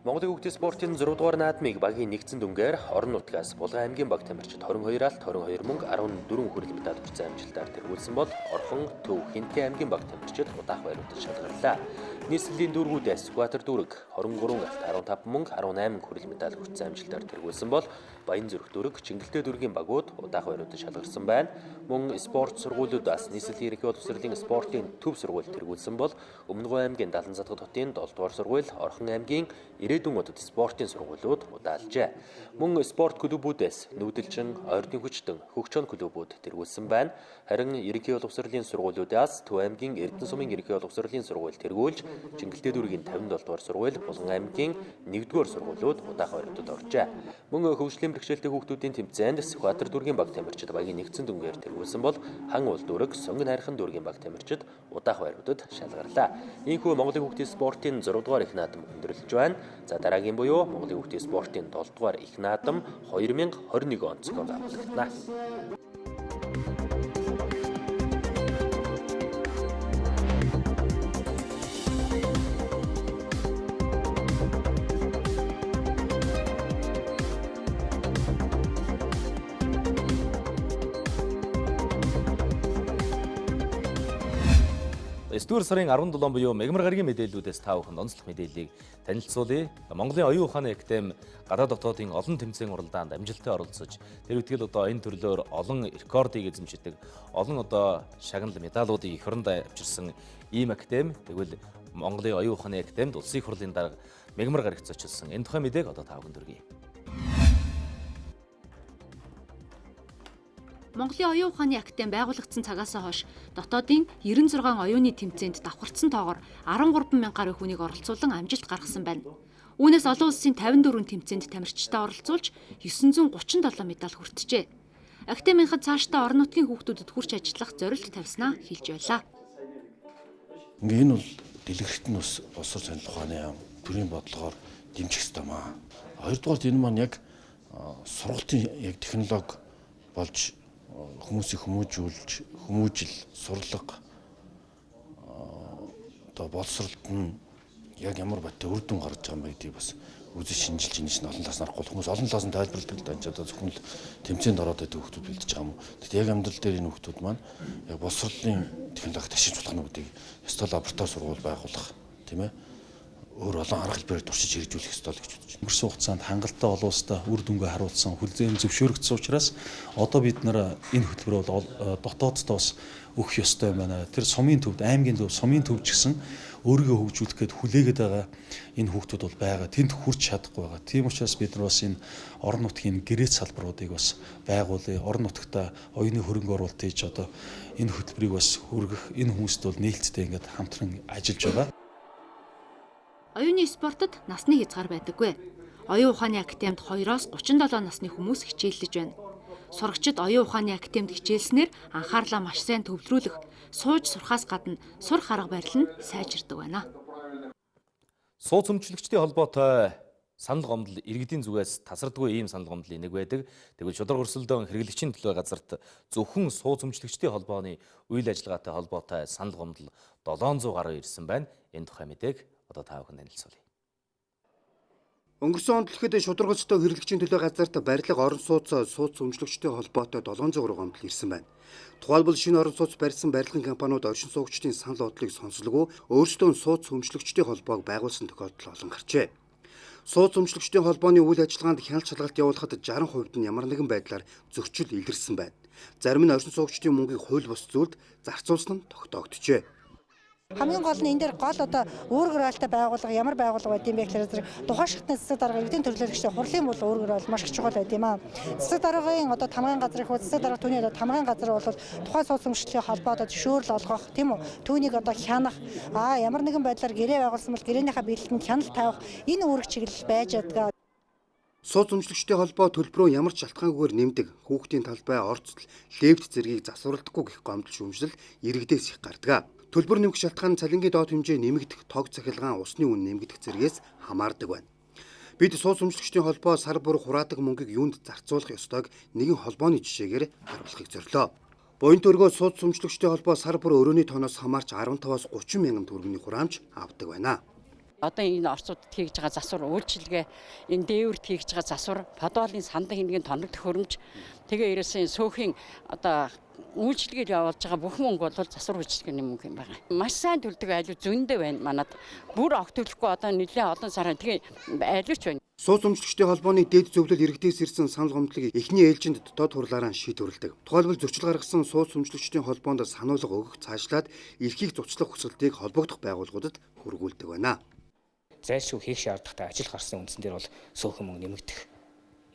Монголын хүүхдийн спортын 6 дугаар наадмыг багийн нэгдсэн дүнгээр орон нутгаас Булган аймгийн баг тамирчид 22 алт 22 мөнгө 14 хүрэл медаль хүртсэн амжилтаар тэргүүлсэн бол Орхон, Төв, Хинтээ аймгийн баг тамирчид удаах байруудад шалгарлаа. Нийслэлийн дүүргүүдээс скватер дүүрэг 23 алт 15 мөнгө 18 хүрэл медаль хүртсэн амжилтаар тэргүүлсэн бол Баян зүрх дүүрэг, Чингэлтэй дүүргийн багууд удаах байруудад шалгарсан байна. Мөн спорт сургуулиудаас нийслэлийн ерөнхий боловсролын спортын төв сургууль тэргүүлсэн бол Өмнөгов аймгийн Далан задгад хотын 7 дугаар сургууль, Орхон аймгийн Ирээдүйн удад спортын сургуулиуд удаалжээ. Мөн спорт клубүүдээс Нүүдэлчин, Ойрдын хүчтэн, Хөгчөөн клубүүд тэргүүлсэн байна. Харин ерөнхий боловсролын сургуулиудаас Төв аймгийн Эрдэнэ сумын ерөнхий боловсролын сургууль тэргүүлж, Чингэлтэй дүүргийн 57 дугаар сургууль, Булган аймгийн 1-р сургуулиуд удаах байруудад оржээ. Мөн хөгжлийн бэрхшээлтэй хүүхдүүдийн тэмцээнд скватер дүүргийн баг тамирчид багийн нэгдсэн дүнгээр тэргүүлсэн бол Хан уул дүүрэг, Сонгон хайрхан дүүргийн баг тамирчид удаах байруудад шалгарлаа. Ийхүү Монголын хүүхдийн спортын 6 дугаар их наадам өндөрлөж байна. За дараагийн буюу Монголын хүүхдийн спортын 7 дугаар их наадам 2021 он зохион байгуулагдана. Есдүгээр сарын 17 буюу мегмар гарагийн мэдээллүүдээс та бүхэнд онцлох мэдээллийг танилцуулъя. Монголын оюун ухааны академи гадаад дотоодын олон тэмцээн уралдаанд амжилттай оролцож, тэр үтгэл одоо энэ төрлөөр олон рекордыг эзэмшдэг, олон одоо шагнал медалуудыг эх оронд авчирсан ийм академи. Тэгвэл Монголын оюун ухааны академид улсын их хурлын дарга мегмар гарагт зочилсон. Энэ тухай мэдээг одоо та бүхэнд хүргэе. Монголын оюун ухааны академи байгуулагдсан цагаас хойш дотоодын 96 оюуны тэмцээнд давхарцсан тоогоор 13 мянга гаруй хүнийг оролцуулан амжилт гаргасан байна. Үүнээс олон улсын 54 тэмцээнд тамирчдаа оролцуулж 937 медаль хүртжээ. Академийнхад цаашдаа орон нутгийн хүүхдүүдэд хүрч ажиллах зорилт тавьснаа хэлж байлаа. Энэ бол дэлгэрэлт нь бас босор сонирхол ухааны төрийн бодлогоор дэмжих ёстой маа. Хоёрдугаарт энэ маань яг сургалтын яг технологи болж хүмүүсийг хүмүүжил, сурлага одоо боловсролт нь яг ямар баттай үр дүн гаргаж байгаа юм бэ гэдгийг бас үзэж шинжилж ийнэ чинь олон талаас нарахгүй хүмүүс олон талаас нь тайлбарладаг л данч одоо зөвхөн л тэмцээнд ороод байдаг хүмүүс бэлдэж байгаа юм. Тэгэхдээ яг амьдрал дээр энэ хүмүүс маань яг боловсролын технологи ташиж болох нүдийг ёстой лаборатори сургууль байгуулах тийм ээ өөр олон арга хэлбэрээр туршиж хэрэгжүүлэх ёстой л гэж бодож байна. Өнгөрсөн хугацаанд хангалттай олон улстай үр дүнгээ харуулсан хүлээн зөвшөөрөгдсөн учраас одоо бид нар энэ хөтөлбөр бол дотооддоо бас өгөх ёстой юм байна. Тэр сумын төвд, аймгийн төв, сумын төв ч гэсэн өөрийгөө хөгжүүлэх гээд хүлээгээд байгаа энэ хүүхдүүд бол байгаа. Тэнд хүрч чадахгүй байгаа. Тийм учраас бид нар бас энэ орон нутгийн гэрээт салбаруудыг бас байгуулъя. Орон нутгата оюуны хөрөнгө оруулалт хийж одоо энэ хөтөлбөрийг бас хүргэх, энэ хүмүүст бол нээлттэй ингээд хамтран ажиллаж байгаа. Оюуны спортод насны хязгаар байдаггүй. Оюун ухааны академид 2-оос 37 насны хүмүүс хичээллэж байна. Сурагчид оюун ухааны академид хичээлснээр анхаарлаа маш сайн төвлөрүүлэх, сууж сурахаас гадна сурах арга барил нь сайжирдаг байна. Сууц өмчлөгчдийн холбоотой санал гомдол иргэдийн зүгээс тасардгүй ийм санал гомдлын нэг байдаг. Тэгвэл шударга өрсөлдөөн хэрэглэгчийн төлөө газарт зөвхөн сууц өмчлөгчдийн холбооны үйл ажиллагаатай холбоотой санал гомдол 700 гаруй ирсэн байна. Энэ тухай мэдээг одоо та бүхэнд танилцуулъя. Өнгөрсөн онд дэлхийд шударга өрсөлдөөн хэрэглэгчийн төлөө газарт барилга орон сууц өмчлөгчдийн холбоотой 700 гаруй гомдол ирсэн байна. Тухайлбал шинэ орон сууц барьсан барилгын компаниуд оршин суугчдын санал бодлыг сонсолгүй өөрсдөө сууц өмчлөгчдийн холбоог байгуулсан тохиолдол олон гарчээ. Сууц өмчлөгчдийн холбооны үйл ажиллагаанд хяналт шалгалт явуулахад 60% нь ямар нэгэн байдлаар зөрчил илэрсэн байна. Зарим нь оршин суугчдын мөнгийг хууль бус зүйлд зарцуулсан нь тогтоогдчихэ. Хамгийн гол нь энэ дээр гол одоо үүрэг гэрээлтэй байгууллага ямар байгууллага байд юм бэ гэхээр тухайн шатны засаг дарга эдийн төрлөөлөгчтэй хурлын бол үүрэг гэрэл маш их чухал байд юм аа. Засаг даргын одоо тамгын газрын хүү засаг дарга түүний одоо тамгын газар бол тухайн сууц өмчлөлийн холбоо одоо зөвшөөрөл олгох тийм үү. Түүнийг одоо хянах ямар нэгэн байдлаар гэрээ байгуулсан бол гэрээнийхээ биелэлтэнд хяналт тавих энэ үүрэг чиглэл байж байгаа. Сууц өмчлөгчтэй холбоо төлбөрөө ямар ч шалтгаангүйгээр нэмдэг, хүүхдийн талбай, орцол, лефт зэргийг засварлахгүй гэх гомдол шүүмжлэл иргэдээс их гардаг. Төлбөр нэмэх шалтгаан цалингийн доод хэмжээ нэмэгдэх, тог цахилгаан, усны үн нэмэгдэх зэргээс хамаардаг байна. Бид сууц өмчлөгчдийн холбоо сар бүр хураадаг мөнгийг юунд зарцуулах ёстойг нэгэн холбооны жишээгээр харуулахыг зорилоо. Буянт өргөө сууц өмчлөгчдийн холбоо сар бүр өрөөний тооноос хамаарч 15-аас 30 мянган төгрөгийн хураамж авдаг байна. Одоо энэ орцуудад хийж байгаа засвар үйлчилгээ, энэ дээвэрт хийж байгаа засвар, подвалын сандан хэмнэгийн тоног төхөөрөмж, тэгээ ерөөсөн сөөхийн одоо үйлчилгээд явуулж байгаа бүх мөнгө бол засвар үйлчилгээний мөнгө юм байна. Маш сайн төлдөг айлуу зөндөө байна манад. Бүр огт төлөхгүй одоо нэлээд олон сарын тэгээ айлууч байна. Сууц өмчлөгчдийн холбооны дэд зөвлөл иргэдээс ирсэн санал гомдлыг эхний ээлжинд дотоод хурлаараа шийдвэрлэдэг. Тухайлбал зөрчил гаргасан сууц өмчлөгчдийн холбоонд сануулга өгөх, цаашлаад эрхийг зуцлах хүсэлтийг холбогдох байгууллагуудад хүргүүлдэг байна. Зайлшгүй хийх шаардлагатай ажил гарсан үндсэн дээр бол сөөхэн мөнгө нэмэгдэх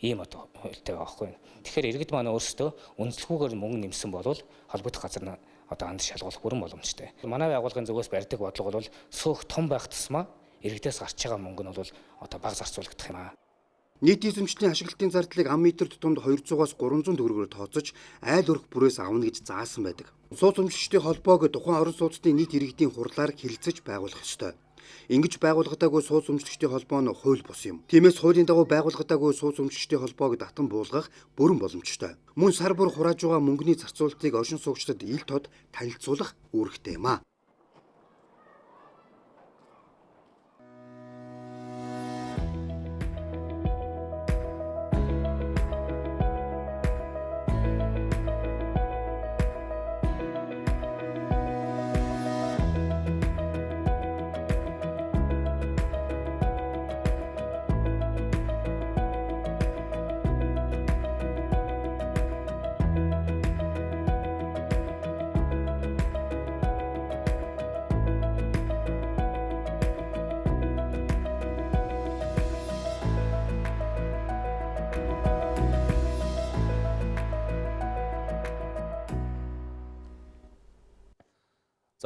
ийм одоо хуультай байгаа байхгүй. Тэгэхээр иргэд маань өөрсдөө үнэлэхгүйгээр мөнгө нэмсэн бол холбогдох газар нь одоо ханд шалгуулах бүрэн боломжтой. Манай байгууллагын зүгээс барьдаг бодлого бол сөөх том байх тусмаа иргэдээс гарч байгаа мөнгө нь бол одоо бага зарцуулагдах юм аа. Нийт эзэмшлийн ашиглалтын зардлыг ам метр тутамд 200-аас 300 төгрөгөөр тооцож айл өрх бүрээс авна гэж заасан байдаг. Сууц өмчлөгчдийн холбоог тухайн орон сууцны нийт иргэдийн хурлаар хэлэлцэж байгуулах ёстой. Ингэж байгуулагдаагүй сууц өмчлөгчдийн холбоо нь хууль бус юм. Тиймээс хуулийн дагуу байгуулагдаагүй сууц өмчлөгчдийн холбоог татан буулгах бүрэн боломжтой. Мөн сар бүр хурааж байгаа мөнгөний зарцуулалтыг оршин суугчдад ил тод танилцуулах үүрэгтэй юм аа.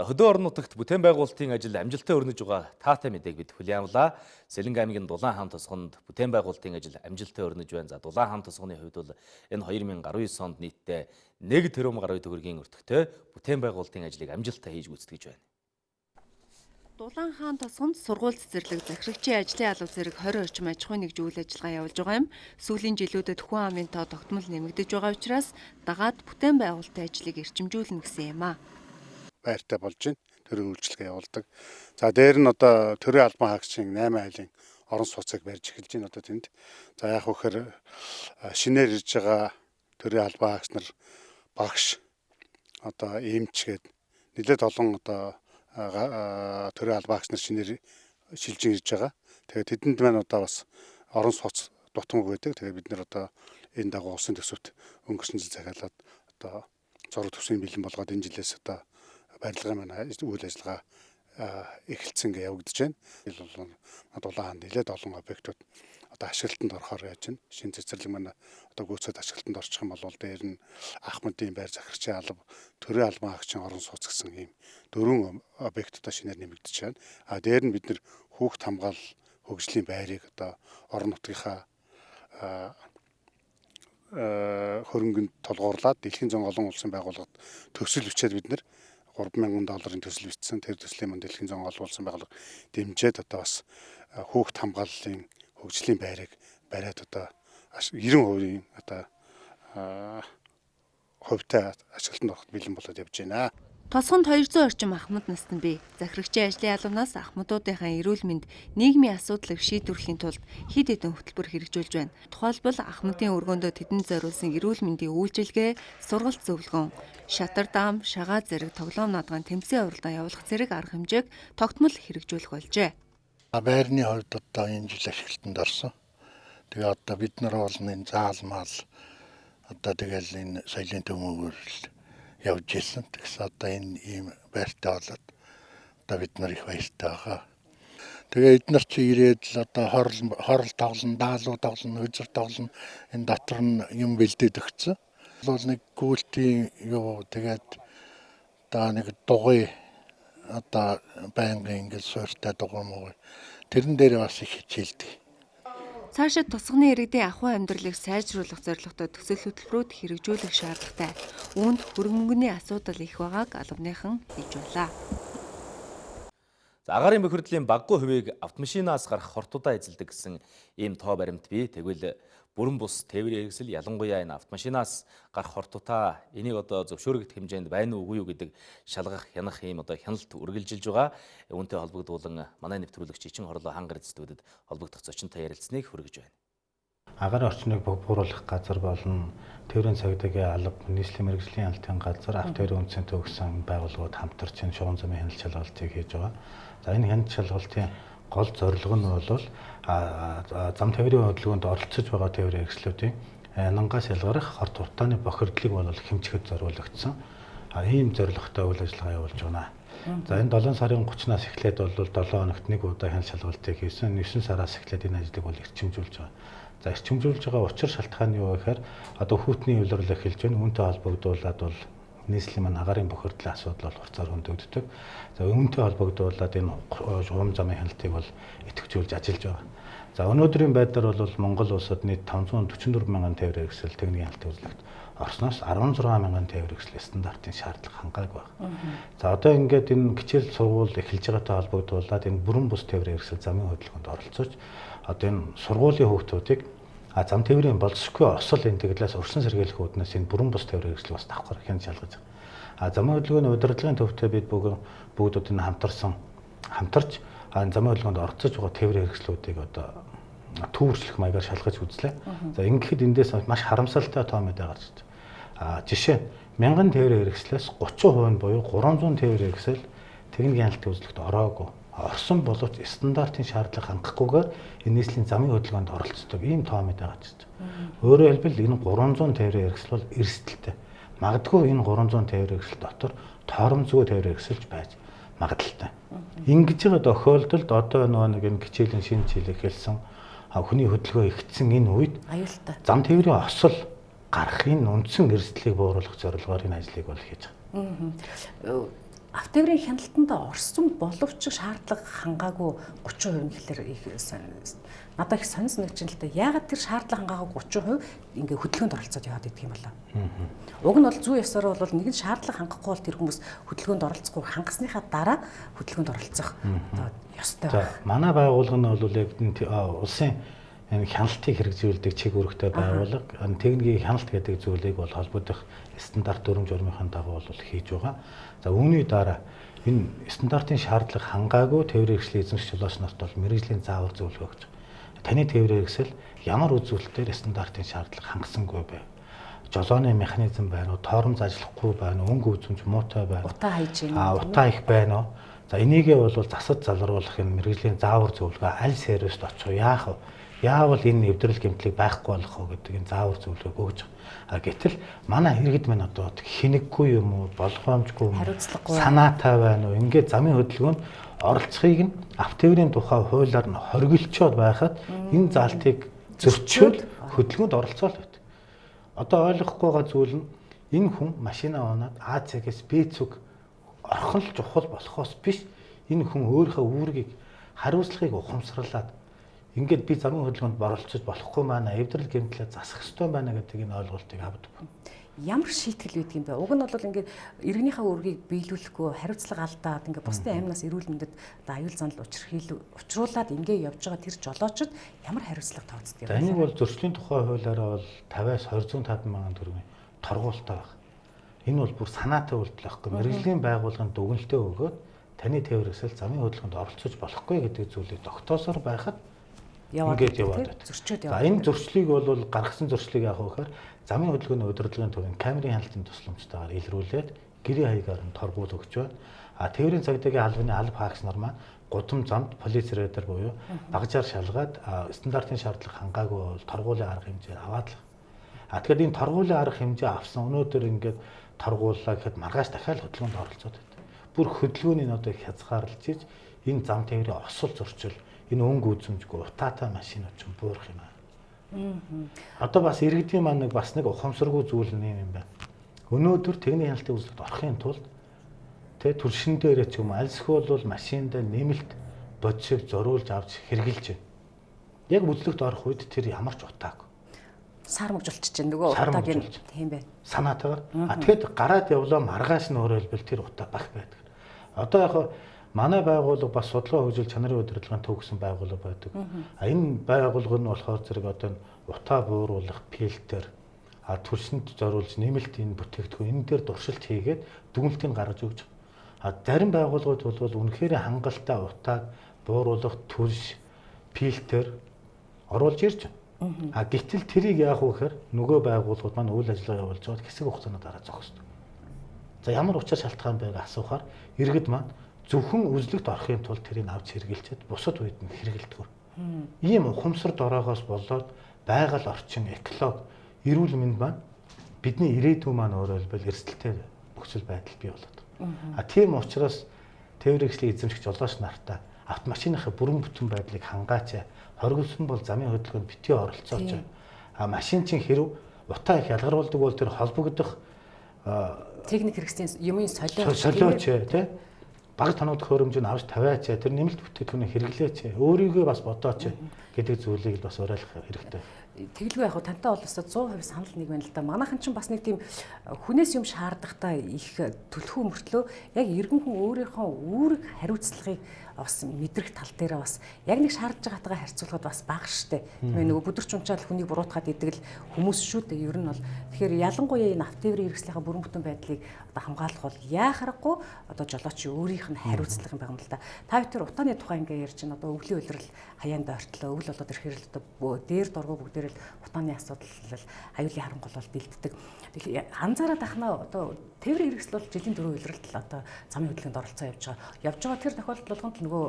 За хөдөө орон нутагт бүтээн байгуулалтын ажил амжилттай өрнөж байгаа таатай мэдээг бид хүлээн авлаа. Сэлэнг аймгийн Дулаан хаан тосгонд бүтээн байгуулалтын ажил амжилттай өрнөж байна. За Дулаан хаан тосгоны хувьд бол энэ 2019 онд нийтдээ 1 тэрбум гаруй төгрөгийн өртөгтэй бүтээн байгуулалтын ажлыг амжилттай хийж гүйцэтгэж байна. Дулаан хаан тосгонд сургууль цэцэрлэг, захирагчийн ажлын алба зэрэг 20 орчим аж ахуйн нэгж үйл ажиллагаа явуулж байгаа юм. Сүүлийн жилүүдэд хүн амын тоо тогтмол нэмэгдэж байгаа учраас дагаад бүтээн байгуулалтын ажлыг эрчимжүүлнэ гэсэн юм аа. Байртай болж байна. Төрийн үйлчилгээ явуулдаг. За дээр нь одоо төрийн албан хаагчийн 8 айлын орон сууцыг барьж эхэлж байна одоо тэнд. За яг вөхөр шинээр ирж байгаа төрийн албан хаагч нар багш одоо эмчгээд нэлээд олон одоо төрийн албан хаагч нар шинээр шилжин ирж байгаа. Тэгээд тэдэнд маань одоо бас орон сууц дутмаг байдаг. Тэгээд бид нар одоо энэ дагуу улсын төсөвт өнгөрсөн жил захиалаад одоо зураг төсвийн бэлэн болгоод энэ жилээс одоо барилгын маань үйл ажиллагаа эхэлсэн гэж явагдаж байна. Энэ бол Дулаан хаан нэлээд олон объектууд одоо ашиглалтанд орохоор яаж байна. Шинэ цэцэрлэг маань одоо гүйцэд ашиглалтанд орчих юм бол дээр нь Ахмадын байр, захирагчийн алба, төрийн албан хаагчийн орон сууц гэсэн ийм 4 объектуудаа шинээр нэмэгдэж байна. А дээр нь бид нэр хүүхд хамгаал хөгжлийн байрыг одоо орон нутгийнхаа хөрөнгөнд толгуурлаад дэлхийн зан олон улсын байгууллагад төсөл бичээд бид нэр $3,000 төсөл бичсэн. Тэр төслийн мөн дэлхийн зан олон улсын байгууллага дэмжиж одоо бас хүүхд хамгааллын хөгжлийн байрыг бариад одоо 90% одоо хувьтай ашиглалтанд ороход бэлэн болоод явж байна. Тосгонд 200 орчим ахмад настай бий. Захирагчийн ажлын албанаас ахмадуудынхаа эрүүл мэнд, нийгмийн асуудлыг шийдвэрлэхийн тулд хэд хэдэн хөтөлбөр хэрэгжүүлж байна. Тухайлбал ахмадын өргөөндөө тэдэнд зориулсан эрүүл мэндийн үйлчилгээ, сургалт зөвлөгөөн, шатар даам, шагаа зэрэг тоглоом наадгын тэмцээн уралдаан явуулах зэрэг арга хэмжээг тогтмол хэрэгжүүлэх болжээ. Байрны хувьд одоо энэ жил ашиглалтанд орсон. Тэгээ одоо бид нар бол энэ заалмал одоо тэгэл энэ соёлын төмөөгөр явж ирсэн. Тэгээс одоо энэ ийм байртай болоод одоо бид нар их баяртай байгаа. Тэгээ эдгээр чи ирээд л одоо хорл тоглоно, даалуу тоглоно, үзэр тоглоно. Энэ дотор нь юм бэлдээд өгсөн. Бол нэг гүйлтийн юу тэгээд одоо нэг дугуй одоо байнгын ингээд суурьтай дугуй муу. Тэрэн дээр бас их хичээлдэг. Цаашид тусганы иргэдийн ахуй амьдралыг сайжруулах зорилготой төсөл хөтөлбөрүүд хэрэгжүүлэх шаардлагатай. Үүнд хөрөнгөний асуудал их байгааг албаныхан хэлж байлаа. За агаарын бохирдлын баггүй хувийг автомашинаас гарах хортуудаа эзэлдэг гэсэн ийм тоо баримт бий. Тэгвэл бүрэн бус тээврийн хэрэгсэл ялангуяа энэ автомашинаас гарах хортуудаа энийг одоо зөвшөөрөгдөх хэмжээнд байна уу үгүй юу гэдэг шалгах хянах ийм одоо хяналт үргэлжилж байгаа. Үүнтэй холбогдуулан манай нэвтрүүлэгч Ичин хорлоо хангар эзэдүүдэд холбогдох зочинтой ярилцсныг хүргэж байна. Агаар орчныг бууруулах газар болон тээврийн цагдаагийн алба, нийслэлийн мэргэжлийн хяналтын газар, автоэрийн үнцэнтэй өгсөн байгууллагууд хамтарч энэ шугам замын хяналт шалгалтыг хийж байгаа. За энэ хяналт шалгалтын гол зорилго нь бол зам тээврийн хөдөлгөөнд оролцож байгаа тээврийн хэрэгслүүдийн нангаас ялгарах хорт уртааны бохирдлыг бол хэмжихэд зориулагдсан. Ийм зорилготой үйл ажиллагаа явуулж байна. За энэ 7 сарын 30-наас эхлээд бол 7 хоногт нэг удаа хяналт шалгалтыг хийсэн. 9 сараас эхлээд энэ ажлыг бол эрчимжүүлж байгаа. За эрчимжүүлж байгаа учир шалтгаан нь юу гэхээр одоо хүүтний хөвлөрөл эхэлж байна. Үүнтэй холбогдуулаад бол нийслэлийн маань агаарын бохирдлын асуудал бол хурцаар хөндөгддөг. За үүнтэй холбогдуулаад энэ шугам замын хяналтыг бол идэвхжүүлж ажиллаж байгаа. За өнөөдрийн байдлаар бол Монгол улсад нийт 544 мянган тээврийн хэрэгсэл техникийн хяналтын үзлэгт орсноос 16 мянган тээврийн хэрэгсэл стандартын шаардлага хангаагүй байна. За одоо ингээд энэ хичээл сургууль эхэлж байгаатай холбогдуулаад энэ бүрэн бус тээврийн хэрэгсэл замын хөдөлгөөнд оролцож одоо энэ сургуулийн хүүхдүүдийг зам тээврийн боловсгүй осол интеглээс урьсан сэргийлэх үүднээс энэ бүрэн бус тээврийн хэрэгсэл бас давхар хяналт шалгаж байгаа. Замын хөдөлгөөний удирдлагын төвтэй бид бүгд энэ хамтарч замын хөдөлгөөнд оролцож байгаа тээврийн хэрэгслүүдийг одоо төвөрчлөх маягаар шалгаж үзлээ. За ингэхэд эндээс маш харамсалтай тоо мэдээ гарч ирж. Жишээ нь 1000 тээврийн хэрэгслээс 30% нь буюу 300 тээврийн хэрэгсэл техникийн хяналтын үзлэгт ороогүй. Орсон боловч стандартын шаардлага хангахгүйгээр энэ нийслэлийн замын хөдөлгөөнд оролцдог ийм тоо мэдээ гарч ирж. Өөрөөр хэлбэл энэ 300 тээврийн хэрэгсэл бол эрсдэлтэй. Магадгүй энэ 300 тээврийн хэрэгсэл дотор тооромцгүй тээврийн хэрэгсэлж байж магадaltaй. Ингэж байгаа тохиолдолд одоо нэг энэ хичээлийн шинэ жил эхэлсэн хүний хөдөлгөөн ихсэн энэ үед зам тээврийн осол гарах энэ үндсэн эрсдлийг бууруулах зорилгоор энэ ажлыг бол хийж байгаа. Автоэрийн хяналтанд орсон боловч шаардлага хангаагүй 30% гэхэлэр надад их сонь санагдаж байна л да. Яагаад тэр шаардлага хангаагүй 30% ингээ хөдөлгөөнд оролцоод яваад идэх юм болоо. Уг нь бол зүй ёсоор бол нэгэн шаардлага хангахгүй бол тэр хүмүүс хөдөлгөөнд оролцохгүй хангасныхаа дараа хөдөлгөөнд оролцох ёстой байна. Манай байгууллага нь бол яг улсын хяналтыг хэрэгжүүлдэг чиг үүрэгтэй байгууллага техникийн хяналт гэдэг зүйлийг бол холбогдох стандарт дүрм журмынхаа дагуу бол хийж байгаа. За үүний дараа энэ стандартын шаардлага хангаагүй тээврийн хэрэгслийн эзэмшигч чулууч нарт бол мэргэжлийн заавар зөвлөгөө өгч байгаа. Таны тээврийн хэрэгсэл ямар үзүүлэлтээр стандартын шаардлага хангасангүй бэ? Жолооны механизм байна уу? Тооромж ажиллахгүй байна уу? Өнгө үзэмж муутай байна уу? Утаа хайж байна уу? Утаа их байна уу? За энийгээ бол засаж залруулах энэ мэргэжлийн заавар зөвлөгөө аль сервист очих яах вэ? Яавал энэ нэвтрэл гэмтлийг байхгүй болох уу гэдэг энэ заавар зөвлөгөө өгж байгаа. Гэтэл манай иргэд минь одоо хинэггүй юм уу, болгоомжгүй юм уу, санаатай байна уу? Ингээд замын хөдөлгөөнд оролцохыг нь автоэрийн тухай хуулиар нь хоригдолцоод байхад энэ заалтыг зөрчөөд хөдөлгөөнд оролцоол байт. Одоо ойлгохгүй байгаа зүйл нь энэ хүн машина унаад А цэгээс Б цэг орхон л чухал болохоос биш энэ хүн өөрийнхөө үүргийг хариуцлагыг ухамсарлаад ингээд би замын хөдөлгөөнд оролцож болохгүй маань эвдрэл гэмтлээ засах ёстой байна гэдэг энэ ойлголтыг авдаг. Ямар шийтгэл үйдэг юм бэ? Уг нь бол ингээд иргэнийхээ үүргийг биелүүлэхгүй хариуцлага алдаад ингээд бусдын амнаас эрүүл мэндэд аюул занал учруулад ингээд явж байгаа тэр жолоочд ямар хариуцлага тооцдог юм бэ? Энийг бол зөрчлийн тухай хуулиараа бол 50-аас 250 мянган төгрөгийн торгуултай байна. Энэ бол бүр санаатай үйлдэл байхгүй. Мэргэжлийн байгууллагын дүгнэлтээ өгөөд таны тээврийн хэрэгсэл замын хөдөлгөөнд оролцож болохгүй гэдэг зүйлийг тогтоосоор байхад ингээд яваад байна. За энэ зөрчлийг бол гаргасан зөрчлийг яах вэ гэхээр замын хөдөлгөөний удирдлагын төвийн камерын хяналтын тусламжтайгаар илрүүлээд гэрээ хаягаар нь торгуул өгч байна. Тээврийн цагдаагийн албаны алба хаагч нар маань гудам замд полиц рейдер буюу багажаар шалгаад стандартын шаардлага хангаагүй бол торгуулийн арга хэмжээ аваад л. Тэгэхээр энэ торгуулийн арга хэмжээ авсан өнөөдөр ингээд торгууллаа гэхэд маргааш дахиад хөдөлгөөнд оролцоод байна. бүр хөдөлгөөний одоо их хязгаарлаж иж энэ зам тээврийн осол зөрчил энэ өнгө үзэмжгүй утаатай машинууд ч буурах юм аа. Одоо бас иргэдийн маань бас нэг ухамсаргүй зүйл нэм юм байна. Өнөөдөр техникийн хяналтын үзлэгт орохын тулд түлшин дээрээ ч юм альсгүй бол машинд нэмэлт бодисыг зориулж авч хэрглэж байна. Яг үзлэгт орох үед тэр ямар ч утаагүй. Сар мөгжүүлчих чинь нөгөө утаагийн тийм байна. Санаатайгаар. Тэгэхэд гараад явлаа маргааш нь өөрөө хэлбэл тэр утаа бах байдаг. Одоо яг манай байгууллага бас судалгаа хөгжил чанарын удирдлагын төв гэсэн байгууллага байдаг. Энэ байгууллага нь болохоор зэрэг одоо утаа бууруулах фильтр түлшинд зориулж нэмэлт энэ бүтээгдэхүүн энэ дээр дуршилт хийгээд дүгнэлтийг гаргаж өгч. Зарим байгууллагууд бол үнэхээр хангалттай утааг бууруулах түлш фильтр оруулж ирж байна. Гэтэл тэрийг яах вэ гэхээр нөгөө байгууллагууд маань үйл ажиллагаа явуулж байгаа хэсэг хугацааны дараа зогсдог. За ямар учир шалтгаан байг асуухаар иргэд маань зөвхөн үзлэгт орохын тулд тэрийг авч хэрглэжээд бусад үед нь хэргэлдэг. Ийм ухамсар дороогоос болоод байгаль орчин, экологи, эрүүл мэнд маань бидний ирээдүйн маань өөрөө л эрсдэлтэй нөхцөл байдал бий болоод. Тийм учраас тээврийн хэрэгслийн эзэмшигч жолооч нартаа автомашиныхаа бүрэн бүтэн байдлыг хангаач. Хоригдсон бол замын хөдөлгөөнд битгий оролцооч. Машин чинь хэрв утаа их ялгаруулдаг бол тэр холбогдох техник хэрэгслийн юмын солиоч тий баг тоногдох хөрөмжөнд авч тавиач тэр нэмэлт бүтээгдэхүүнийг хэрэглээч өөрийгөө бас бодооч гэдэг зүйлийг бас уриалах хэрэгтэй. Тэгэлгүй яг тантай бол 100% санал нэг байна л да. Манайхан ч бас нэг тийм хүнээс юм шаардахтаа их төлхөө мөртлөө яг иргэн хүн өөрийнхөө үүрэг хариуцлагыг бас мэдрэх тал дээр бас яг нэг шаардж байгаагаа харьцуулахад бас бага штэ. Тийм нөгөө бүдэрч унчаал хүнийг буруутгаад идэг л хүмүүс шүү дээ. Ер нь бол тэгэхээр ялангуяа энэ автотээврийн хэрэгслийнхаа бүрэн бүтэн байдлыг одоо хамгаалах бол яа харахгүй одоо жолоочийн өөрийнх нь хариуцлага юм байна л да. Та бүхэн утааны тухай ингээ ярьж байна. Одоо өвлийн улирал хаяанд ойртлоо. Өвөл болоод ирэхээр л одоо дээр дургу бүгдээр л утааны асуудал аюулын харангуул бол бэлддэг. Тэгэхээр анзаараад ахнаа одоо тээврийн хэрэгсэл бол жилийн 4 улиралд л одоо замын хөдөлгөөнд оролцоо явж байгаа тэр тохиолдолд болгонд нөгөө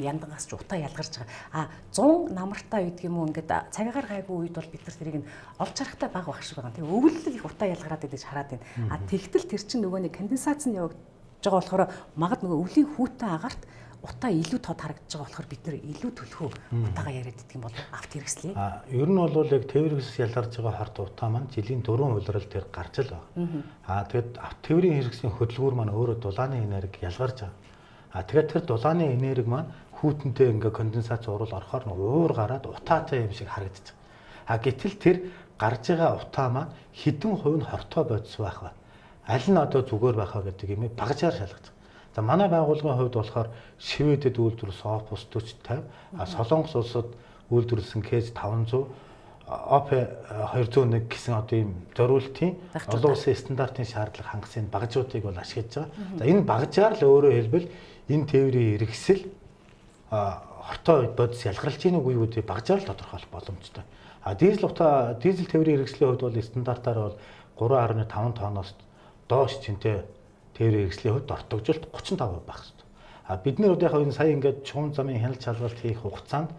яндангаас ч утаа ялгарч байгаа. 100 намартай үйдэг юм уу ингээд цагаагаар гайгүй үед бол бид нар тэрийг нь олж харахтай бага баг шиг байгаа. Тэгээ өвлөл их утаа ялгараад идэж хараад байна. Тэгтэл тэр чинь нөгөө нэг конденсац нь явагдаж байгаа болохоор магад нөгөө өвлийн хүүтэн агарт утаа илүү тод харагдаж байгаа болохоор бид нэр илүү төлхөө утаагаа яриад идэх юм бол авт хэрэгслээ. Ер нь бол яг тээврийн хэрэгсэл ялгарч байгаа харт утаа маань жилийн 4 улирал дээр гарч л байгаа. Тэгээд авт тээврийн хэрэгслийн хөдөлгүүр маань өөрөө дулааны энерги ялгарч байгаа. Тэгээд тэр дулааны энерги маань хүүтэнтэй ингээ конденсац уурал орохоор уур гараад утаатай юм шиг харагдаж байгаа. Гэтэл тэр гарч байгаа утаа маань хэдэн хувь нь хортой бодис байх вэ? Аль нь одоо зүгээр байх вэ гэдэг юм багажаар шалгаж байгаа. За манай байгууллагын хувьд болохоор Шведэд үйлдвэрлэсэн Opus 4050, Солонгос улсад үйлдвэрлэсэн Case 500, OP 201 гэсэн одоо ийм зориултын олон улсын стандартын шаардлага хангасан багажуудыг бол ашиглаж байгаа. За энэ багажаар л өөрөө хэлбэл энэ тээврийн хэрэгсэл хортой бодис ялгарч ийн үгүй юу гэдэг багажаар л тодорхойлох боломжтой. Дизель тээврийн хэрэгслийн хувьд бол стандартаар бол 3.5 тонноос доош чинтэй тээврийн хэрэгслийн хувьд дортогжолт 35% байх хэрэгтэй. Бид нэр одоо яг энэ сая ингээд чухам замын хяналт шалгалт хийх хугацаанд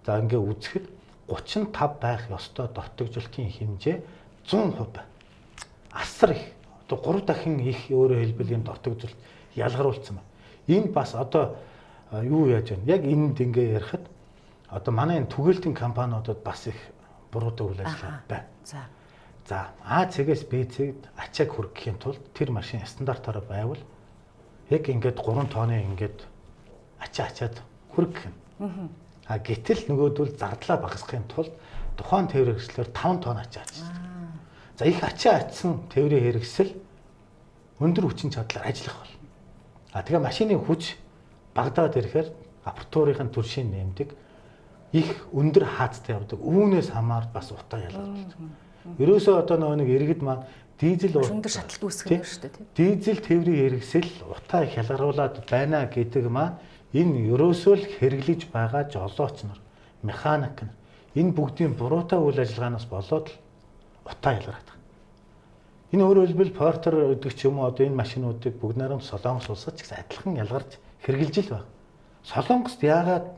за ингээд үзэхэд 35 байх ёстой дортогжолтын хэмжээ 100% байна. Асар их одоо 3 дахин их өөрөөр хэлбэл энэ дортогжолт ялгаруулсан байна. Энэ бас одоо юу яаж байна? Яг энд ингээд ярихад одоо манай энэ түгээлтийн компаниудад бас их буруудаг үйл ажиллагаа байна. За А цэгээс Б цэгт ачааг хүргэхийн тулд тэр машин стандартаараа байвал яг ингээд 3 тонны ингээд ачаад хүргэх юм. Гэтэл нөгөөдөл зардлаа багасгахын тулд тухайн тээврийн хэрэгслээр 5 тонн ачаад байна. За их ачаа атсан тээврийн хэрэгсэл өндөр хүчин чадлаар ажиллах бол. Тэгээ машины хүч багдаад ирэхээр аппаратурын түлшийн нэмдэг их өндөр хаацтай явдаг. Үүнээс хамаар бас утаа ялгардаг. Ерөөсөө одоо нэг иргэд маань дизель өндөр шаталт үүсгэх юм шүү дээ. Дизель тээврийн хэрэгсэл утаа их ялгаруулад байна гэдэг маань энэ ерөөсөө л хэрэглэж байгаа жолооч нар, механик нар энэ бүгдийн буруутай үйл ажиллагаанаас болоод л утаа ялгараад байгаа. Энэ өөрөөр хэлбэл портер гэдэг ч юм уу одоо энэ машинуудыг бүгд найрамд Солонгос улсад ч гэсэн адилхан ялгарч хэрэгжилж л байна. Солонгост яагаад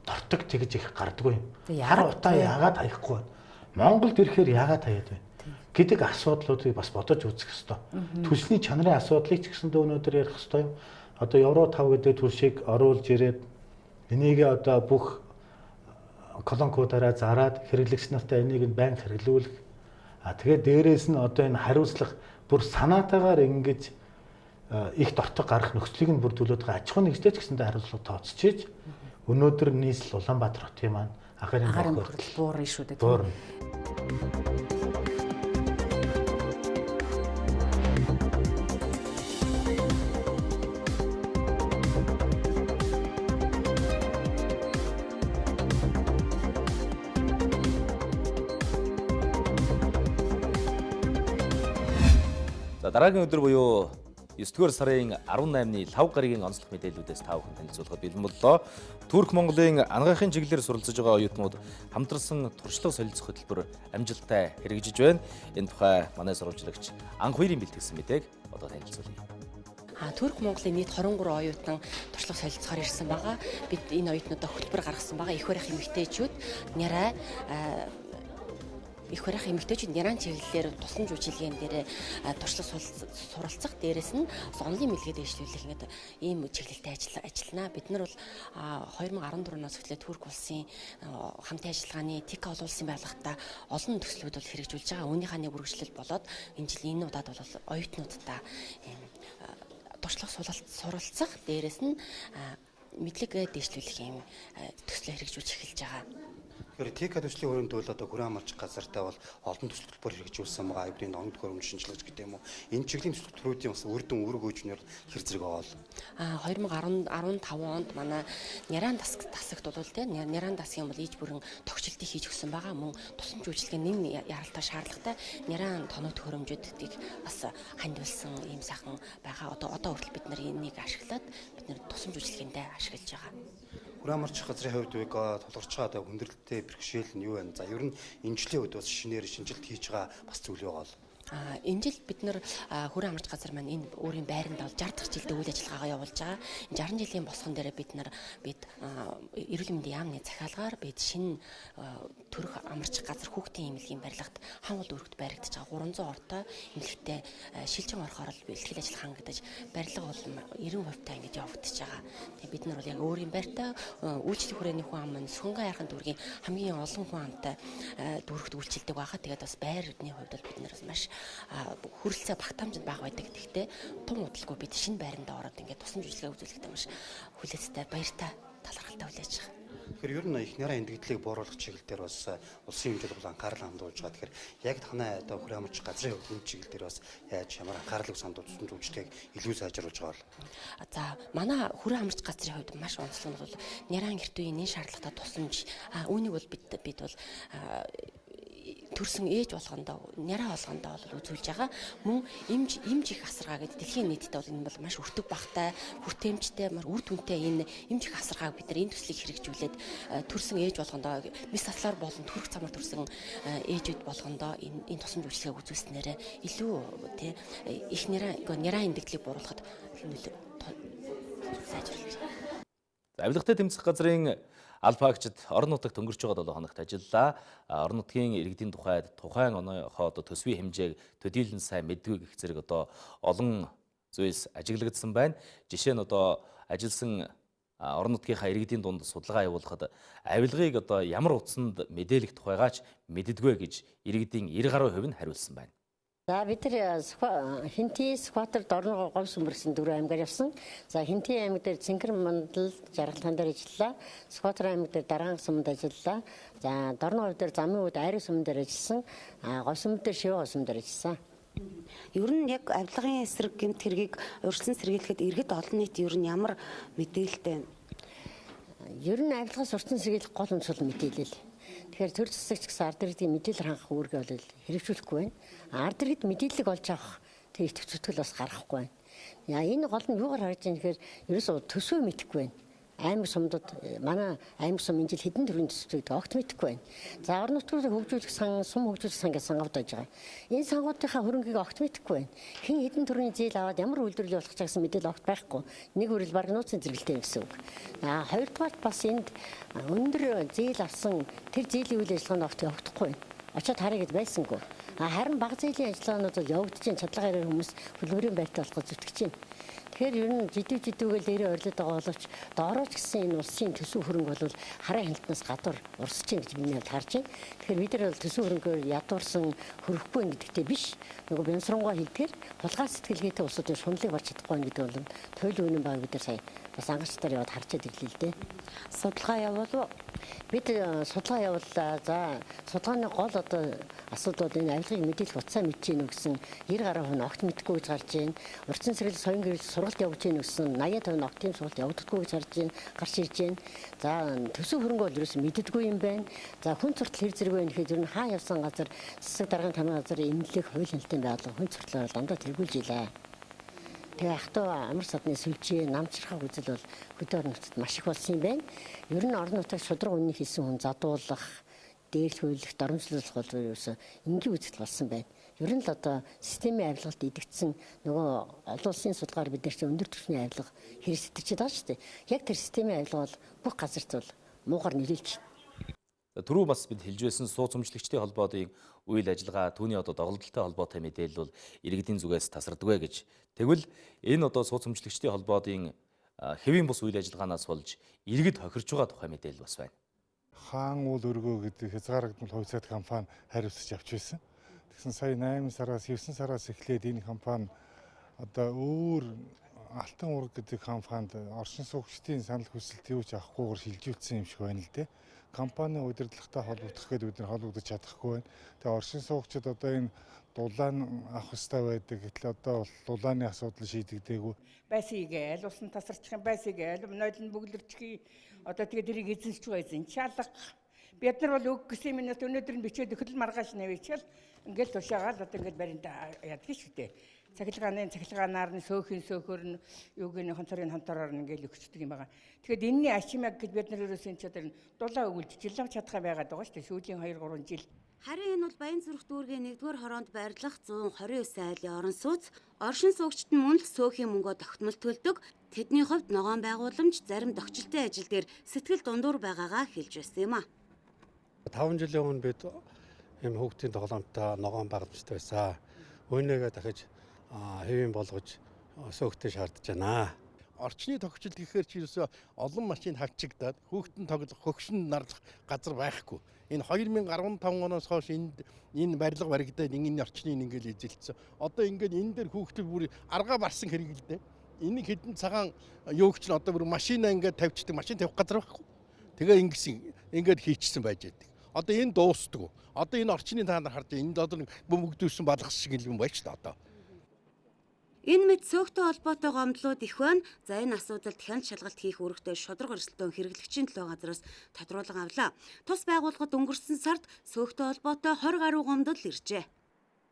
дортог тэгж их гардаггүй юм? Хар утаа яагаад хаяхгүй байна? Монголд ирэхээр яагаад хаяад байна? гэдэг асуудлуудыг бас бодож үзэх ёстой. Төлсний чанарын асуудлыг ч гэсэндээ өнөөдөр ярих ёстой. Одоо Евро 5 гэдэг төлшийг оруулж ирээд энийг одоо бүх колонкуудаараа зараад хэрэглэгч нартай энийг байн хэрэглүүлэх. Тэгээд дээрээс нь одоо энэ хариуцлага бүр санаатаагаар ингэж их дортог гарах нөхцөлийг нь бүрдүүлээд байгаа аж ахуйн нэгжтэй ч гэсэндээ хариуцлага тооцчихж өнөөдөр нийслэл Улаанбаатар хотын маань агарын хүртэл буурна шүү дээ. Буурна. Дараагийн өдөр буюу 9-р сарын 18-ны 5 гаригийн онцлох мэдээллүүдээс та бүхэн танилцуулахад бэлэн боллоо. Турк Монголын ангаахын чиглэлээр суралцж байгаа оюутнууд хамтарсан туршлага солилцох хөтөлбөр амжилттай хэрэгжиж байна. Энэ тухай манай сурвалжлагч анх хоёрын бэлтгэсэн мэдээг одоо танилцуулъя. Турк Монголын нийт 23 оюутан туршлага солилцохоор ирсэн байгаа. Бид энэ оюутнуудаа хөтөлбөр гаргасан байгаа. Их барих эмэгтэйчүүд нярай их барих эмэгтэйчүүд няран чиглэлээр тусламж үйлчилгээнд дээр туршлага суралцах, дээрээс нь онлын мэлгээ дэвшлүүлэх ингээд ийм чиглэлтэй ажиллана. Бид нар бол 2014 оноос эхлээд Турк улсын хамтын ажиллагааны ТИК олон улсын байгууллагатай олон төслүүд бол хэрэгжүүлж байгаа. Үүнийхээ нэг үргэлжлэл болоод энэ жил энэ удаад бол оюутнуудтай туршлага суралцах, дээрээс нь мэдлэгээ дэвшлүүлэх ийм төслөө хэрэгжүүлж эхэлж байгаа. Тэгэхээр ТК төслийн өрөөнд бол одоо хүрээ амарч газартай бол олон төсөл төлбөр хэрэгжүүлсэн байгаа айбрийн онгод хөрөмж шинжилгэж гэдэг юм уу. Энэ чиглэлийн төсөл төлбөрүүдийн бас үр дүн үүрэг хөгжмөр хэр зэрэг байгаа бол 2015 онд манай Няран тасагт бол тийм Няран тасгийн бол иж бүрэн тогтчлтыг хийж өгсөн байгаа. Мөн тусламж үйлчилгээний нэм яралтай шаардлагатай Няран тоног хөрөмжүүдийг бас хандуулсан ийм сайхан байгаа. Одоо хүртэл бид нар энийг ашиглаад бид нар тусламж үйлчилгээндээ ашиглаж байгаа. Хүрээ амарч газрын хувьд үг толгорч байгаа хүндрэлтэй бэрхшээл нь юу байна? За ер нь энэ жилийн үед бас шинээр шинжилт хийж байгаа бас зүйл байгаа бол энэ жил бид нар хүрээ амарч газар маань энэ өөрийн байранд бол 60 дахь жилдээ үйл ажиллагаагаа явуулж байгаа. 60 жилийн босгон дээр бид эрүүл мэндийн яамны захиалгаар бид шинэ төрөх амарч газар хүүхдийн эмнэлгийн барилгад хангал дүүрэгт баригдаж байгаа 300 ортой эмнэлэгтэй шилжин орохоор л бэлтгэл ажил хангагдаж барилга бол 90% та ингэж явагдаж байгаа. Тэгээ бид нар бол яг өөрийн байртаа үйлчлэх хүрээний хүн ам маань сүнгээ хайрхан дүүргийн хамгийн олон хүн амтай дүүрэгт үйлчилдэг байгаа. Тэгээд бас байрны хувьд бол бид нар маш хүрэлцээ багтаамжинд бага байдаг. Гэхдээ тун удалгүй бид шинэ байранда ороод ингээд тусламж үйлчилгээ үзүүлэхдээ маш хүлээцтэй баяртай талархалтай хүлээж байгаа. Тэгэхээр ер нь их няраа эндэгдлийг бууруулах чиглэл дээр бас улсын хэмжээнд бол анхаарал хандуулж байгаа. Тэгэхээр яг танай одоо хүрээ амарч газрын хувьд чиглэл дээр бас яаж ямар анхаарлыг сандуулж тусламж үйлчилгээг илүү сайжруулж байгаа бол. За манай хүрээ амарч газрын хувьд маш онцлог нь бол Няран гэрт үеийн шаардлагатай тусламж үүнийг бол бид бол төрсөн ээж болгондоо няраа болгондоо бол үзүүлж байгаа. Мөн имж их асаргаа гэдэг дэлхийн нийтэд бол энэ бол маш өртөг багтай, хүртээмжтэй, үр дүнтэй энэ имж их асаргааг бид нар энэ төслийг хэрэгжүүлээд төрсөн ээж болгондоо мис таслаар болон төрөх цамаар төрсөн ээжүүд болгондоо энэ тусламж үйлчилгээг үзүүлснээрээ илүү тий их няраа эндэгдлийг бууруулахад сайжруулж байна. Авилгатай тэмцэх газрын албаагчид орон нутагт өнгөрч байгаа 7 хоногт ажиллаа. Орон нутгийн иргэдийн тухайд тухайн оныхоо төсвийн хэмжээг төдийлөн сайн мэдгүй гэх зэрэг олон зүйлс ажиглагдсан байна. Жишээ нь ажилласан орон нутгийнхаа иргэдийн дунд судалгаа явуулахад авилгыг ямар утсанд мэдээлэх тухайгаач мэддэггүй гэж иргэдийн 90% нь хариулсан байна. За бид нар Хинтийн Скваторд орон говьс өмөрсөн 4 аймгаар явсан. За Хинтийн аймаг дээр Цэнгэр мандал жаргалтан дээр ажиллаа. Скватор аймаг дээр Дараан сумд ажиллаа. За Дорн говь дээр Замын үед Айрын сумд дээр ажилласан. Говьс өмөр дээр Шивэ говьс өмөр дээр ажилласан. Ер нь яг авилгын эсрэг гэмт хэргийг урьдчилан сэргийлэхэд иргэд олон нийт ер нь ямар мэдээлэлтэй? Ер нь авилгаас урьдчилан сэргийлэх гол онцлог мэдээлэл. Тэгэхээр төр засагч гэсэн ард иргэдийн мэдээлэл хангах үүргээ бол хэрэгжүүлэхгүй байна. Ард иргэд мэдээлэл олж авах тэг итгэх зүтгэл бас гаргахгүй байна. Энэ гол нь юугаар харж байгаа нөхөр ерөөсөө төсвөө мэдэхгүй байна. Аймаг сумдууд манай аймаг сум энэ жил хэдэн төрлийн төсвийг огт мэдэхгүй байна. За орон нутгийг хөгжүүлэх сан, сум хөгжүүлэх сан гэж сангууд байж байгаа. Энэ сангуудынхаа хөрөнгийг огт мэдэхгүй байна. Хэн хэдэн төрлийн зээл аваад ямар үйлдвэрлэл болох ч гэсэн мэдээлэл огт байхгүй. Нэг хүрэл баг нууцын зэрэгэлтэй гэсэн үг. Хоёрдугаар бас энд өндөр зээл авсан тэр зээлийн үйл ажиллагаанд огт явагдахгүй байна. Очоод харъя гэж байсангүй. Харин бага зээлийн ажиллагаанууд бол явагдаж байна. Чадлагаараа хүмүүс хөлбөрийн байртаа болох зүтгэж байна. Тэгэхээр ер нь жидүүгээл дээрээ орилоод байгаа боловч доорооч гэсэн энэ улсын төсөв хөрөнгө бол хараа хяналтнаас гадуур урсж байна гэж миний харж байна. Тэгэхээр бид нар бол төсөв хөрөнгөөр ядуурсан хөрөхгүй гэдэгтээ биш. Нөгөө бямсрангуй хийдгээр хулгай сэтгэлгээтэй улсуудын шунлыг барч чадахгүй байна гэдэг бол туйл үнэн баг бид нар сая бас анхаарчдаар яваад харчаад ирлээ л дээ. Судалгаа явуулав. Бид судалгаа явууллаа. За судалгааны гол одоо асуудал бол энэ авилгыг мэдээлэх утсаа мэдж гин гэсэн 90 гаруй хүн огт мэдгүй гэж гарч байна. Урьдчилан сэрэл соён гэрэл сургалт явуулж гин гэсэн 80% огтын сургалт явагддаггүй гэж гарч ирж байна. За төсөв хөрөнгө бол ерөөс мэддэггүй юм байна. За хүн суртал хэр зэрэг вэ гэхэд ер нь хаа явсан газар засаг даргын тамийн газар эмнэлэг хууль хяналтын байгууллага хүн суртлаар дандаа тэргүүлж илаа. Тэгээ ахтуу амар садны сүлжээ намчрахаг үзэл бол хөдөө орон нутгад маш их болсон юм байна. Ер нь орон нутагт шудраг үнийн хийсэн хүн задуулах, дээрлхүүлэх, доромжлуулах бол ерөөсөө энгийн үзэл болсон байна. Ер нь л одоо системийн авилгалд идэгдсэн нөгөө олон улсын судалгаар бид нар чинь өндөр түвшний авилга хэрэгсэтэрчээд байгаа шүү дээ. Яг тэр системийн авилга бол бүх газарт бол муугар нөлөөлж байна. Түрүү бас бид хэлж байсан сууц өмчлөгчдийн холбоодын үйл ажиллагаа түүний одоо доголдолтой холбоотой мэдээлэл бол иргэдийн зүгээс тасардаггүй гэж. Тэгвэл энэ одоо сууц өмчлөгчдийн холбоодын хэвийн бус үйл ажиллагаанаас болж иргэд хохирч байгаа тухай мэдээлэл бас байна. Хаан уул өргөө гэдэг хязгаарагдмал хувьцаат компани хариуцж авч байсан. Тэгсэн сая 8 сараас 9 сараас эхлээд энэ компани одоо өөр Алтан ураг гэдэг компанид оршин суугчдын санал хүсэлт юу ч авахгүйгээр шилжүүлсэн юм шиг байна л дээ. Компани удирдлагатай холбогдох гэдэг бид нар холбогдож чадахгүй байна. Тэгээ оршин суугчид одоо энэ дулаан авах хэрэгтэй байдаг. Гэтэл одоо бол дулааны асуудал шийдэгдээгүй. Байсыгээл усан тасарчих юм байсыгээл нойлн бүглэрчих. Одоо тэгээ дэрийг эзэнсч байгаа эзэн чалга. Бид нар бол үг гэсэн минут өнөөдөр нь бичээд өгөл маргааш нэвчэл ингээл тушаагаал одоо ингээл баримтаа яддаг шүү дээ. Цахилгаанаар нь сөөхөр нь юугийн хонтороор ингээл өгчдөг юм байгаа. Тэгэхэд энэний ачимаг гэж бид нар ерөөсөн ч одоо дулаа өгүүлж жилав чадхаа байгаад байгаа шүү дээ. Сүүлийн 2-3 жил. Харин энэ бол Баянзүрх дүүргийн 1-р хороонд байрлах 129 айлын орон сууц, оршин суугчид нь мөн л сөөхийн мөнгөө тогтмол төлдөг. Тэдний хувьд ногоон байгууламж зарим дохжилтын ажил дээр сэтгэл дундуур байгаагаа хэлж байсан юм а. 5 жилийн өмнө бид юм хүүхдийн тоглоомтой ногоон байгууламжтай байсан. Өөнийгөө дахиж хэвийн болгож сөөхтэй шаардж байна. Орчны тогтчлт гэхээр чи ерөөсөө олон машин хавчигдаад хүүхдэн тоглох, хөгшин нарлах газар байхгүй. Энэ 2015 оноос хойш энэ барилга баригдаад энэ орчныг ингээл эзэлсэн. Одоо ингээд энэ дээр хүүхдүүд бүр аргаа барсан хэрэг л дээ. Энийг хэдэн цагаан юугч нь одоо бүр машина ингээд тавьчихдаг, машин тавих газар байхгүй. Тэгээ ингээд хийчихсэн байж байдаг. Одоо энэ дуустдаг. Одоо энэ орчны та нар харж энд одоо бөмбөгдүүлсэн балгас шиг юм байж та одоо. Энэ мэд сөөхтэй холбоотой гомдлууд их байна. За энэ асуудалд хяналт шалгалт хийх үүрэгтэй шудраг өрсөлдөөн хэрэглэгчийн төлөө газраас тодруулан авлаа. Тус байгууллагад өнгөрсөн сард сөөхтэй холбоотой 20 гаруй гомдол иржээ.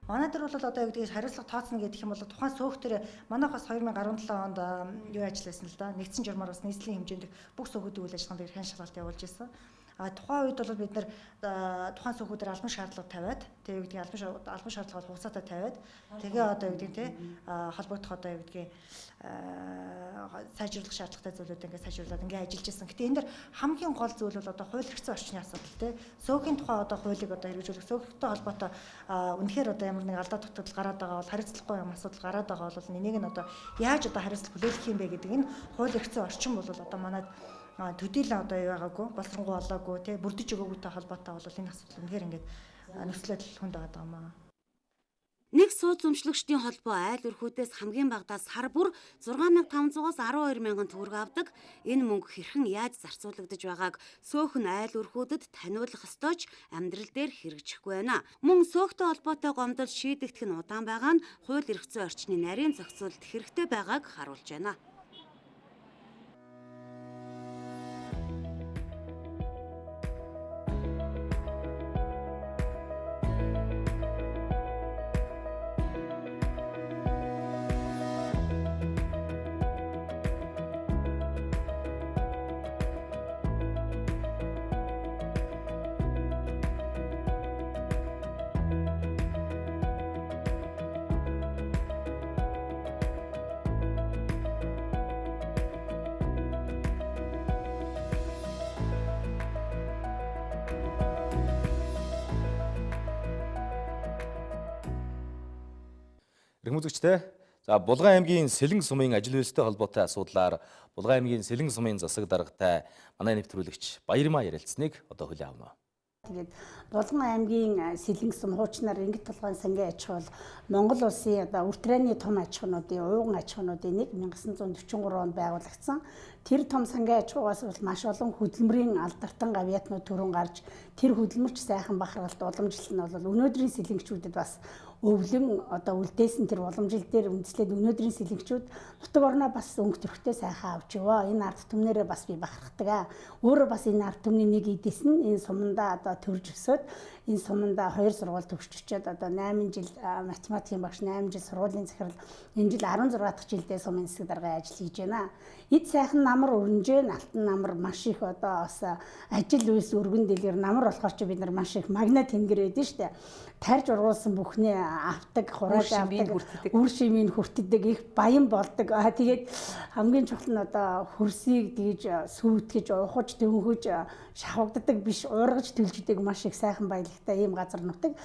Манай дээр бол одоо юу гэдгийг хариуцлага тооцно гэдэг юм бол тухайн сөөх төр манайх бас 2017 онд юу ажилласан л да. Нэгдсэн журмаар бас нийслэлийн хэмжээнд бүх сөөхөд үйл ажиллагаанд хяналт шалгалт явуулж байсан. Тухайн үед бол бид нар тухайн сөөхүүдээр албан шаардлага тавиад тэгээ юу гэдгийг албан шаардлага хугацаатай тавиад тэгээ одоо юу гэдэг те холбогдох одоо юу гэдгийг сайжруулах шаардлагатай зүйлүүд ингээд сайжруулад ингээд ажиллаж ирсэн. Гэтэ энэ дэр хамгийн гол зүйл бол одоо хууль хэрэгцээ орчны асуудал те сөөхийн тухай одоо хуулийг одоо хэрэгжүүлэх сөөхтэй холбоотой үнэхээр одоо ямар нэг алдаа дутагдал гараад байгаа бол хариуцлагагүй юм асуудал гараад байгаа бол энийг нь одоо яаж одоо хариуцлага хүлээх юм бэ гэдэг энэ хууль хэрэгцээ орчин бол одоо манайд төдийлөн одоо юу байгаагүй боловсронгуй болоогүй тий бүрдэж өгөөгүйтэй холбоотой бол энэ асуудал үнэхээр ингээд нөхцөлөд хүнд байгаа юм аа. Нэг сууц өмчлөгчдийн холбоо айл өрхүүдээс хамгийн багадаа сар бүр 6500-аас 12000 төгрөг авдаг. Энэ мөнгө хэрхэн яаж зарцуулагдаж байгааг сөөхн айл өрхүүдэд таниулах ёстойч амьдрал дээр хэрэгжихгүй байна. Мөн сөөхтэй холбоотой гомдол шийдэгдэх нь удаан байгаа нь хууль эрхцээ орчны нарийн зохицуулалт хэрэгтэй байгааг харуулж байна. Хэрхэн үзэгчтэй. За Булган аймгийн Сэлэн сумын ажил үйлстэй холбоотой асуудлаар Булган аймгийн Сэлэн сумын засаг даргатай манай нэвтрүүлэгч Баярмаа ярилцсныг одоо хүлээн авна. Тэгээд Булган аймгийн Сэлэн сум хуучнаар Ингэт толгойн сангийн аж ахуй бол Монгол улсын одоо уртраны том аж ахуйнуудын ууган аж ахуйнуудын нэг 1943 онд байгуулагдсан. Тэр том сангийн аж ахуйгаас бол маш олон хөтөлбөрийн алдартай гавьяатнууд төрөн гарч тэр хөдөлмөрч сайхан бахаргалт уламжлал нь бол өнөөдрийн сэлэнгчүүдэд бас өвлөн одоо үлдээсэн тэр уламжлал дээр үндэслээд өнөөдрийн сэлэнгчүүд нутаг орноо бас өнгө төрхтэй сайхан авч яваа. Энэ ард түмнэрээ бас би бахархдаг. Өөрөө бас энэ ард түмний нэг эдэс нь энэ сумандаа одоо төрж өсөөд энэ сумандаа 2 сургууль төгсч очиод одоо 8 жил математикийн багш 8 жил сургуулийн захирал энэ жил 16 дахь жилдээ сумын засаг даргын ажил хийж байна. Эд сайхан намар өрнжээ, алтан намар маш их одоо бас ажил үйлс өргөн дэлгэр намар болохоор ч бид нар маш их магна тэнгэр байдэн штэ. Тарж ургуулсан бүхнээ авдаг, хурааж авдаг, үр шимийн хүртдэг, их баян болдог. Тэгээд хамгийн чухал нь одоо хөрсийг дийж сүйтгэж, ухаж, дөнгөж, шавагддаг биш, уургаж төлждөг маш их сайхан баялагтай ийм газар нутаг.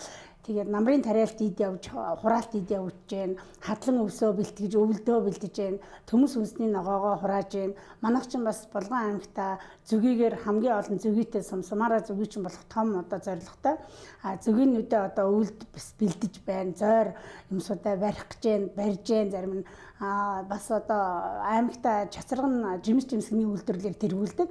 Тэгээд намрын тариалт ид явж, хураалт ид явж гэн, хадлан өвсөө бэлтгэж, өвөлдөө бэлдэж гэн, төмөс үнсний ногоогоо хурааж гэн. Манайх ч бас Булган аймагта зүгийгээр хамгийн олон зүгийтэй сумаараа зүгий ч болох том одоо зорилготой. Зүгийнүүдээ одоо өвөлд бэлдэж байна, зойр юмсуудаа барих гэж гэн, барьж гэн, зарим нь бас одоо аймагта чацарган жимс жимсгний үйлдвэрлэлээр тэргүүлдэг.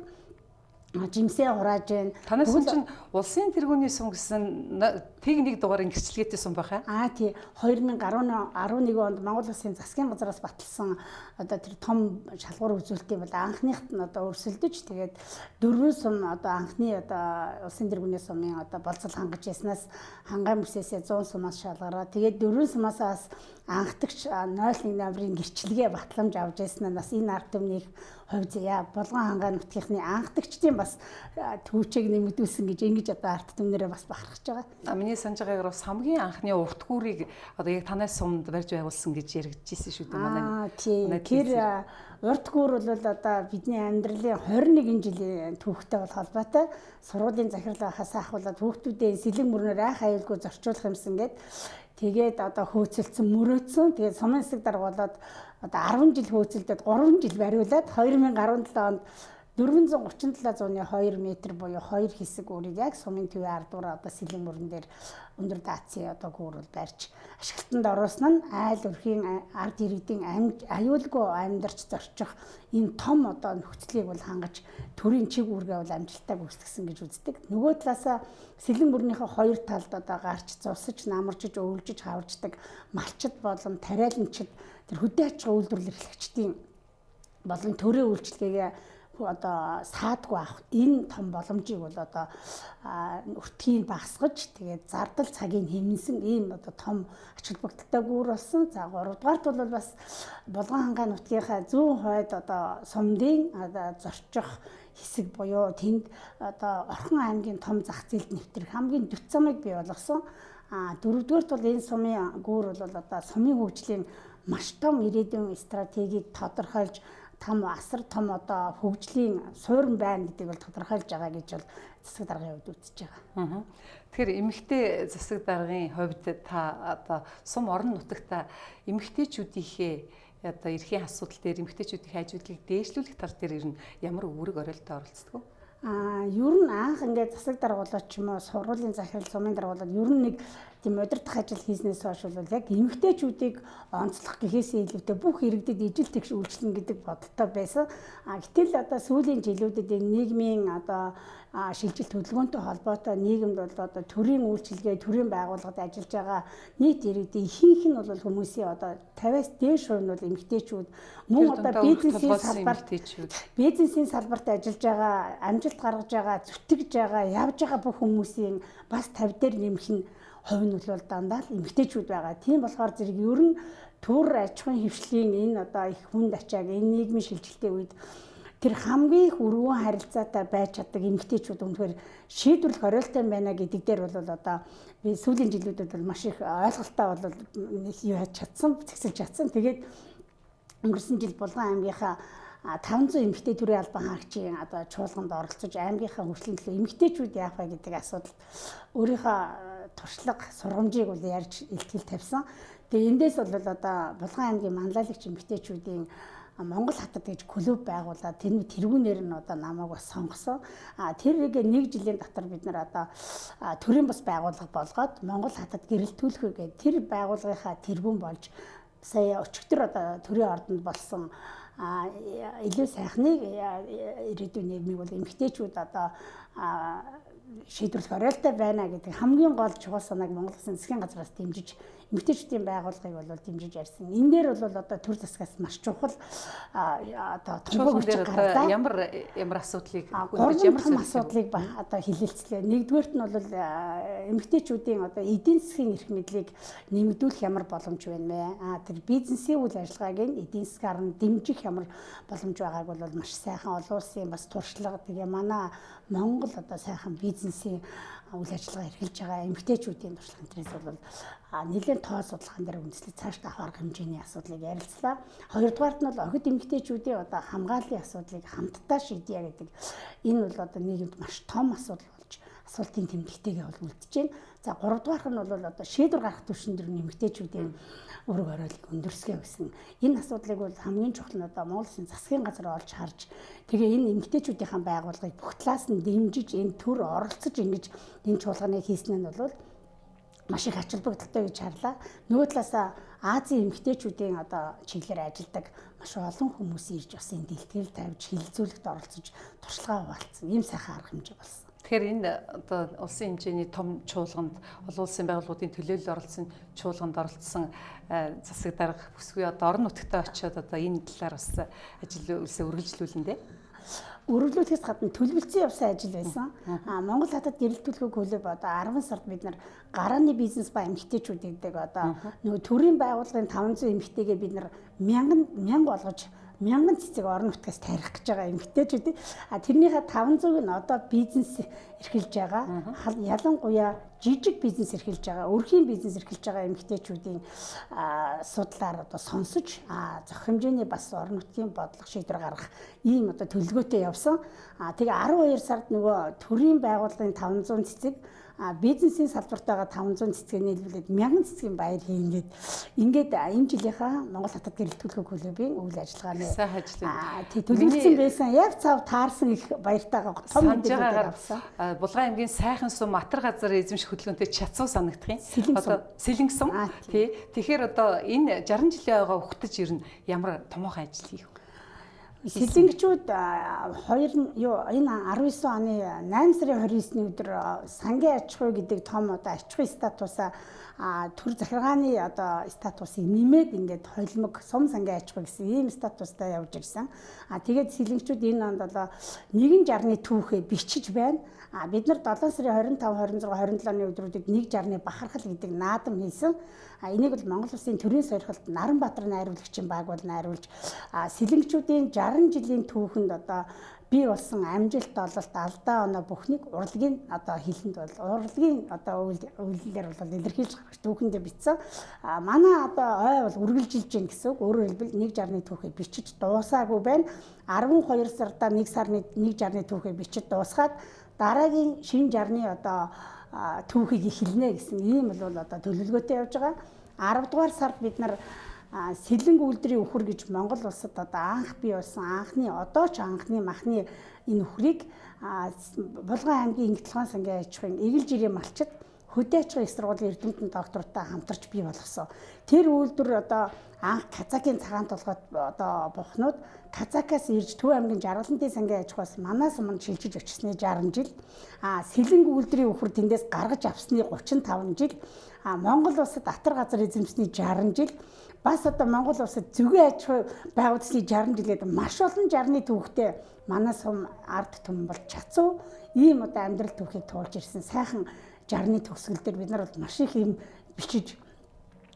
Жимсээ хурааж гэн. Танаас чинь улсын тэргүүний сум гэсэн тэг нэг дугаарын гэрчлэгээтэй сум байх аа? Тий. 2011 онд Монгол Улсын засгийн газраас баталсан одоо тэр том шалгуур үзүүлэлтийн бол анхныхт нь одоо өрсөлдөж тэгээд 4 сум одоо анхны одоо улсын тэргүүний сумын одоо болцол хангаж яснаас хангаан бүсээсээ 100 сумаас шалгараа. Тэгээд 4 сумаасаас анхдагч 0.1 намрын гэрчлэгээ батламж авч яснаас энэ ард түмнийг хувь заяа Булган хангаан нутгийнхны анхдагчдын бас төвчийг нэмэгдүүлсэн гэж ингэж одоо ард түмнэрээ бас бахархаж байгаа. Миний санаж байгаагаар бас хамгийн анхны уртгүүрийг одоо яг танаас сумд барьж байгуулсан гэж яригдчихсэн шүү дээ манай. Тийм. Тэр уртгүүр бол одоо бидний амьдралын 21 жилийн түүхтэй бол холбоотой. Сургуулийн захирал байхаас ахуулаад хүүхдүүдээ сэлэн мөрнөр айх аюулгүй зорчуулах юмсан гээд тэгээд одоо хөөцөлдсөн мөрөөдсөн. Тэгээд сумын засаг дарга болоод одоо 10 жил хөөцөлдөд 3 жил бариулаад 2017 онд 437.2 метр буюу 2 хэсэг үрийг яг сумын төвийн ардуур одоо сэлэн мөрөн дээр өндөр даацын одоо гүүрэл барьж ашиглалтанд оруулсан нь айл өрхийн ард иргэдийн аюулгүй амьдарч зорчих энэ том одоо нөхцөлийг бол хангаж төрийн чиг үүргээ бол амжилттай гүйцэтгсэн гэж үздэг. Нөгөө талаасаа сэлэн мөрнийхөө хоёр талд одоо гарч зусаж намарчж өвлжж хавждаг малчд болон тариаланчд тэр хөдөө аж ахуйн үйлдвэрлэл эрхлэгчдийн болон төрийн үйлчлэгээ одоо саадгүй авах энэ том боломжийг бол одоо өртгийг багасгаж тэгээд зардал цагийг хэмнэсэн ийм одоо том ач холбогдолтой гүүр болсон. За 3 дугаарт бол бас Булган хангаан нутгийнхаа зүүн хойд одоо сумдын одоо зорчих хэсэг буюу тэнд одоо Орхон аймгийн том зах зээлд нэвтрэх хамгийн дөт замыг бий болгосон. 4-р бол энэ сумын гүүр бол одоо сумын хөгжлийн маш том ирээдүйн стратегийг тодорхойлж том асар том одоо хөгжлийн суурин байна гэдэг бол тодорхойлж байгаа гэж бол засаг даргын хувьд үзэж байгаа. Тэгэхээр эмэгтэй засаг даргын хувьд та одоо сум орон нутагта эмэгтэйчүүдийнхээ одоо эрхийн асуудал дээр эмэгтэйчүүдийн ажиглалыг дээшлүүлэх тал дээр ер нь ямар үүрэг оролттой оролцдог вэ? Ер нь анх ингээд засаг дарга болоод ч юм уу сургуулийн захирал сумын дарга болоод ер нь нэг тийм удирдах ажил хийснээс хойш бол яг эмэгтэйчүүдийг онцлох гэхээс илүүтэй бүх иргэдэд ижил тэгш үйлчлэн гэдэг бодолтой байсан. Гэтэл одоо сүүлийн жилүүдэд нийгмийн одоо шилжилт хөдөлгөөнтэй холбоотой нийгэмд бол одоо төрийн үйлчилгээ, төрийн байгууллагад ажиллаж байгаа нийт иргэдийн ихэнх нь бол хүмүүсийн одоо 50-аас дээш хувь нь бол эмэгтэйчүүд мөн одоо бизнесийн салбарт ажиллаж байгаа, амжилт гаргаж байгаа, зүтгэж байгаа, явж байгаа бүх хүмүүсийн бас 50 дээр нэмэх нь хувь нь бол дандаа л эмэгтэйчүүд байгаа. Тийм болохоор зэрэг ер нь төр аж ахуйн хвшлийн энэ одоо их хүнд ачааг энэ нийгмийн шилжилтийн үед тэр хамгийн их өргөн харилцаатай байж чаддаг эмэгтэйчүүд үнэхээр шийдвэрлэх оройтой байна гэдэг дээр бол одоо би сүүлийн жилүүдэд бол маш их ойлголтоо бол юу яаж чадсан, зэгсэлж чадсан. Тэгээд өнгөрсөн жил Булган аймгийнхаа 500 эмэгтэй төрийн албан хаагчийн одоо чуулганд оролцож аймгийнхаа хөгжлийн төлөө эмэгтэйчүүд яах вэ гэдэг асуудал өөрийнхөө туршлага сургамжийг бол ярьж илтгэл тавьсан. Тэгээ эндээс бол одоо Булган аймгийн манлайлагч эмэгтэйчүүдийн Монгол хатад гэж клуб байгуулаад тэрүүнээр нь одоо намайг бас сонгосон. Тэрийг 1 жилийн дотор бид нар одоо төрийн бас байгууллага болгоод Монгол хатад гэрэлтүүлэх гэдэг тэр байгууллагынхаа тэргүүн болж сая өчигдөр одоо төрийн ордонд болсон илүү сайхныг ирээдүйн нийгмийг бол эмэгтэйчүүд одоо шийдвэрлэх оройтой байна гэдэг хамгийн гол чухал санааг Монгол Улсын засгийн газраас дэмжиж эмэгтэйчүүдийн байгууллагыг бол дэмжиж ярьсан. Энэ дээр бол одоо төр засгаас маш чухал одоо томгоо хүч гаргалаа. Ямар асуудлыг ямар асуудлыг одоо хилэлцлээ. Нэгдүгээрт нь бол эмэгтэйчүүдийн одоо эдийн засгийн эрх мэдлийг нэмэгдүүлэх ямар боломж байна вэ? Тэр бизнесийн үйл ажиллагааг эдийн засгаар нь дэмжих ямар боломж байгааг бол маш сайхан олон улсын бас туршлага тэгээ манай Монгол одоо сайхан бизнесийн үйл ажиллагаа эрхэлж байгаа эмэгтэйчүүдийн туршлага энэс бол нэлээд тоо судалгаан дээр үндэслэж цааш та авах хэмжээний асуудлыг ярилцлаа. Хоёрдугаарт нь бол охид эмэгтэйчүүдийн одоо хамгааллын асуудлыг хамтдаа шийдье гэдэг энэ бол одоо нийгэмд маш том асуудал болж асуултын тэмдэгтэйгээ бол үлдэж байна. За гуравдугаарх нь бол одоо шийдвэр гаргах түвшин дээр эмэгтэйчүүдийн өрөг оройлыг өндөрсгөө гэсэн. Энэ асуудлыг бол хамгийн чухал нь одоо Монгол Улсын засгийн газар олж харж тэгээ энэ эмэгтэйчүүдийн байгууллагыг бүх талаас нь дэмжиж энэ төр оролцож ингэж энэ чуулганыг хийсэн нь бол маш их ач холбогдолтой гэж харлаа. Нөгөө талаас Азийн эмэгтэйчүүдийн одоо чиглэлээр ажилладаг маш олон хүмүүс ирж бас энэ дэлтгэл тавьж хилцүүлэгт оролцож туршлагаа хуваалцсан. Ийм сайхан арга хэмжээ болсон. Тэгэхээр энэ одоо улсын хэмжээний том чуулганд олон улсын байгууллагуудын төлөөлөл оролцсон чуулганд оролцсон засаг дарга бүсгүй одоо орон нутагтаа очиод одоо энэ талаар бас ажил үйлсээ үргэлжлүүлэн дээ. Өргөлүүлэхээс гадна төлөвлөсөн явсан ажил байсан. Монгол хатад гэрэлтүүлэх клуб одоо 10 сард бид нар гарааны бизнес ба эмэгтэйчүүд гэдэг одоо нөгөө төрийн байгууллагын 500 эмэгтэйгээ бид нар 1000 болгож 1000 цэцэг орон нутгаас тарих гэж байгаа эмэгтэйчүүд. Тэрнийхээ 500-ыг нь одоо бизнес эрхэлж байгаа. Ялангуяа жижиг бизнес эрхэлж байгаа, өрхийн бизнес эрхэлж байгаа эмэгтэйчүүдийн судлаар одоо сонсож зохих хэмжээний бас орон нутгийн бодлого шийдвэр гаргах ийм одоо төлөвлөгөөтэй явсан. Тэгээ 12 сард нөгөө төрийн байгууллагын 500 цэцэг бизнесийн салбарт байгаа 500 цэцгээ нийлүүлээд 1000 цэцгийн баяр хийгээд ингээд энэ жилийнхаа Монгол хатад гэрэлтүүлэх клубын үйл ажиллагааны төлөвлөсөн байсан. Яг цав таарсан их баяртайгаа том мэдээлэл авсан. Булган аймгийн сайхан сум Матар газар эзэмших хөтөлбөртэй чацуу санагдах юм. Одоо сэлэн сум. Тий. Тэгэхээр одоо энэ 60 жилийн ойгоо ухтаж ирнэ ямар томоохон ажил хийх вэ? Сэлэнгчүүд энэ 19 оны 8 сарын 29-ний өдөр сангийн аж ахуй гэдэг том одоо аж ахуй статусаа төр захиргааны одоо статусыг нэмээд ингээд холимог сум сангийн аж ахуй гэсэн ийм статустай явж ирсэн. Тэгээд сэлэнгчүүд энэ онд одоо нэгэн жарны түүхээ бичиж байна. Бид нар 7 сарын 25, 26, 27-ны өдрүүдэд нэг жарны бахархал гэдэг наадам хийсэн. Энийг бол Монгол Улсын төрийн сойрхолд Наранбаатар найруулагчийн баг бол найруулж сэлэнгчүүдийн 60 жилийн түүхэнд одоо бий болсон амжилт ололт алдаа оноо бүхнийг урлагийн одоо хэлэнд бол урлагийн одоо үйлдэлээр бол илэрхийлж гаргаж түүхэндээ бичсэн. Манай одоо ой бол үргэлжилж гин гэсэн үг. Өөрөөр хэлбэл нэг жарны түүхээ бичиж дуусаагүй байна. 12 сарда нэг сарны нэг жарны түүхээ бичиж дуусгаад дараагийн шинэ жарны одоо түүхийг эхэлнэ гэсэн ийм бол одоо төлөвлөгөөтэй явж байгаа. 10 дугаар сард бид нар сэлэнг үйлдвэрийн үхэр гэж Монгол улсад одоо анх бий болсон анхны одоо ч анхны махны энэ үхрийг Булган аймгийн Ингэтлгоон сангийн аж ахуйн Эгэл жирийн малчид хөдөө аж ахуйн их сургуулийн эрдэмтэн доктортой хамтарч бий болгосон. Тэр үйлдвэр одоо анх Казакийн цагаан толгойд одоо бухнууд Казакаас ирж Төв аймгийн Жаргалантын сангийн аж ахуйс манай суманд шилжиж очсны 60 жил, сэлэнг үйлдвэрийн үхэр тэндээс гаргаж авсны 35 жил, Монгол улсад атар газар эзэмсний 60 жил, бас одоо Монгол улсад зөвгөн аж ахуй байгуулсны 60 жилээд маш олон жарны түүхтэй манай сум ард түмэн бол чацуу ийм одоо амьдрал түүхийг туулж ирсэн сайхан жарны төгсгөл дээр бид нар бол маш их юм бичиж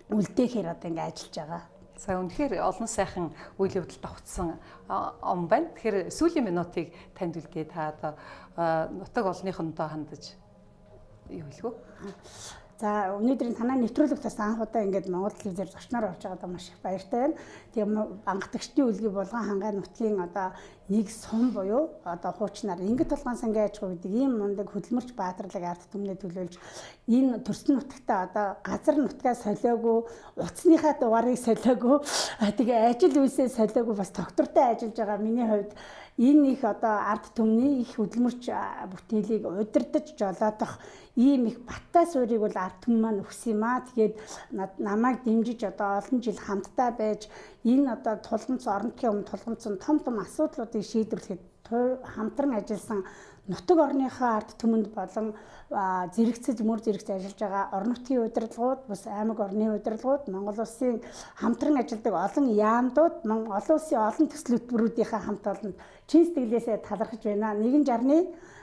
үлдээхээр одоо ингэ ажиллаж байгаа. За үнэхээр олон сайхан үйл явдалд давтсан ом байна. Тэгэхээр сүүлийн минутыг танд үлдээ та одоо нутаг олныхондоо хандаж юу хэлэх вэ? За өнөөдрийн танаа нэвтрүүлэг тас анх удаа ингээд Монгол телевизээр зочноор орж байгаадаа маш их баяртай байна. Тэгээ ангатагчдын үлгий Булган хангаан нутгийн одоо нэг сум буюу одоо хуучнаар Ингэт толгойн сангийн аж ахуй гэдэг ийм мундаг хөдөлмөрч баатарлаг ард түмнээ төлөөлж энэ төрсөн нутагтаа одоо газар нутгаа солиогүй, утасныхаа дугаарыг солиогүй, тэгээ ажил үйлсээ солиогүй бас доктортой ажиллаж байгаа миний хувьд энэ их одоо ард түмний их хөдөлмөрч бүтээлийг удирдах, жолоодох ийм их баттай суурийг бол ард түмэн маань өгсөн юм аа. Тэгээд намайг дэмжиж одоо олон жил хамтдаа байж энэ одоо тулгамц орнотын өмнө тулгамцсан том асуудлуудыг шийдвэрлэхэд хамтран ажилласан нутаг орныхоо ард түмэнд болон зэрэгцэж мөр зэрэгцэж ажиллаж байгаа орон нутгийн удирдлагууд, бас аймаг орны удирдлагууд, Монгол улсын хамтран ажилладаг олон яамдууд, олон улсын олон төслөлтбөрүүдийнхээ хамт олонд чин сэтгэлээсээ талархаж байна. 160-ны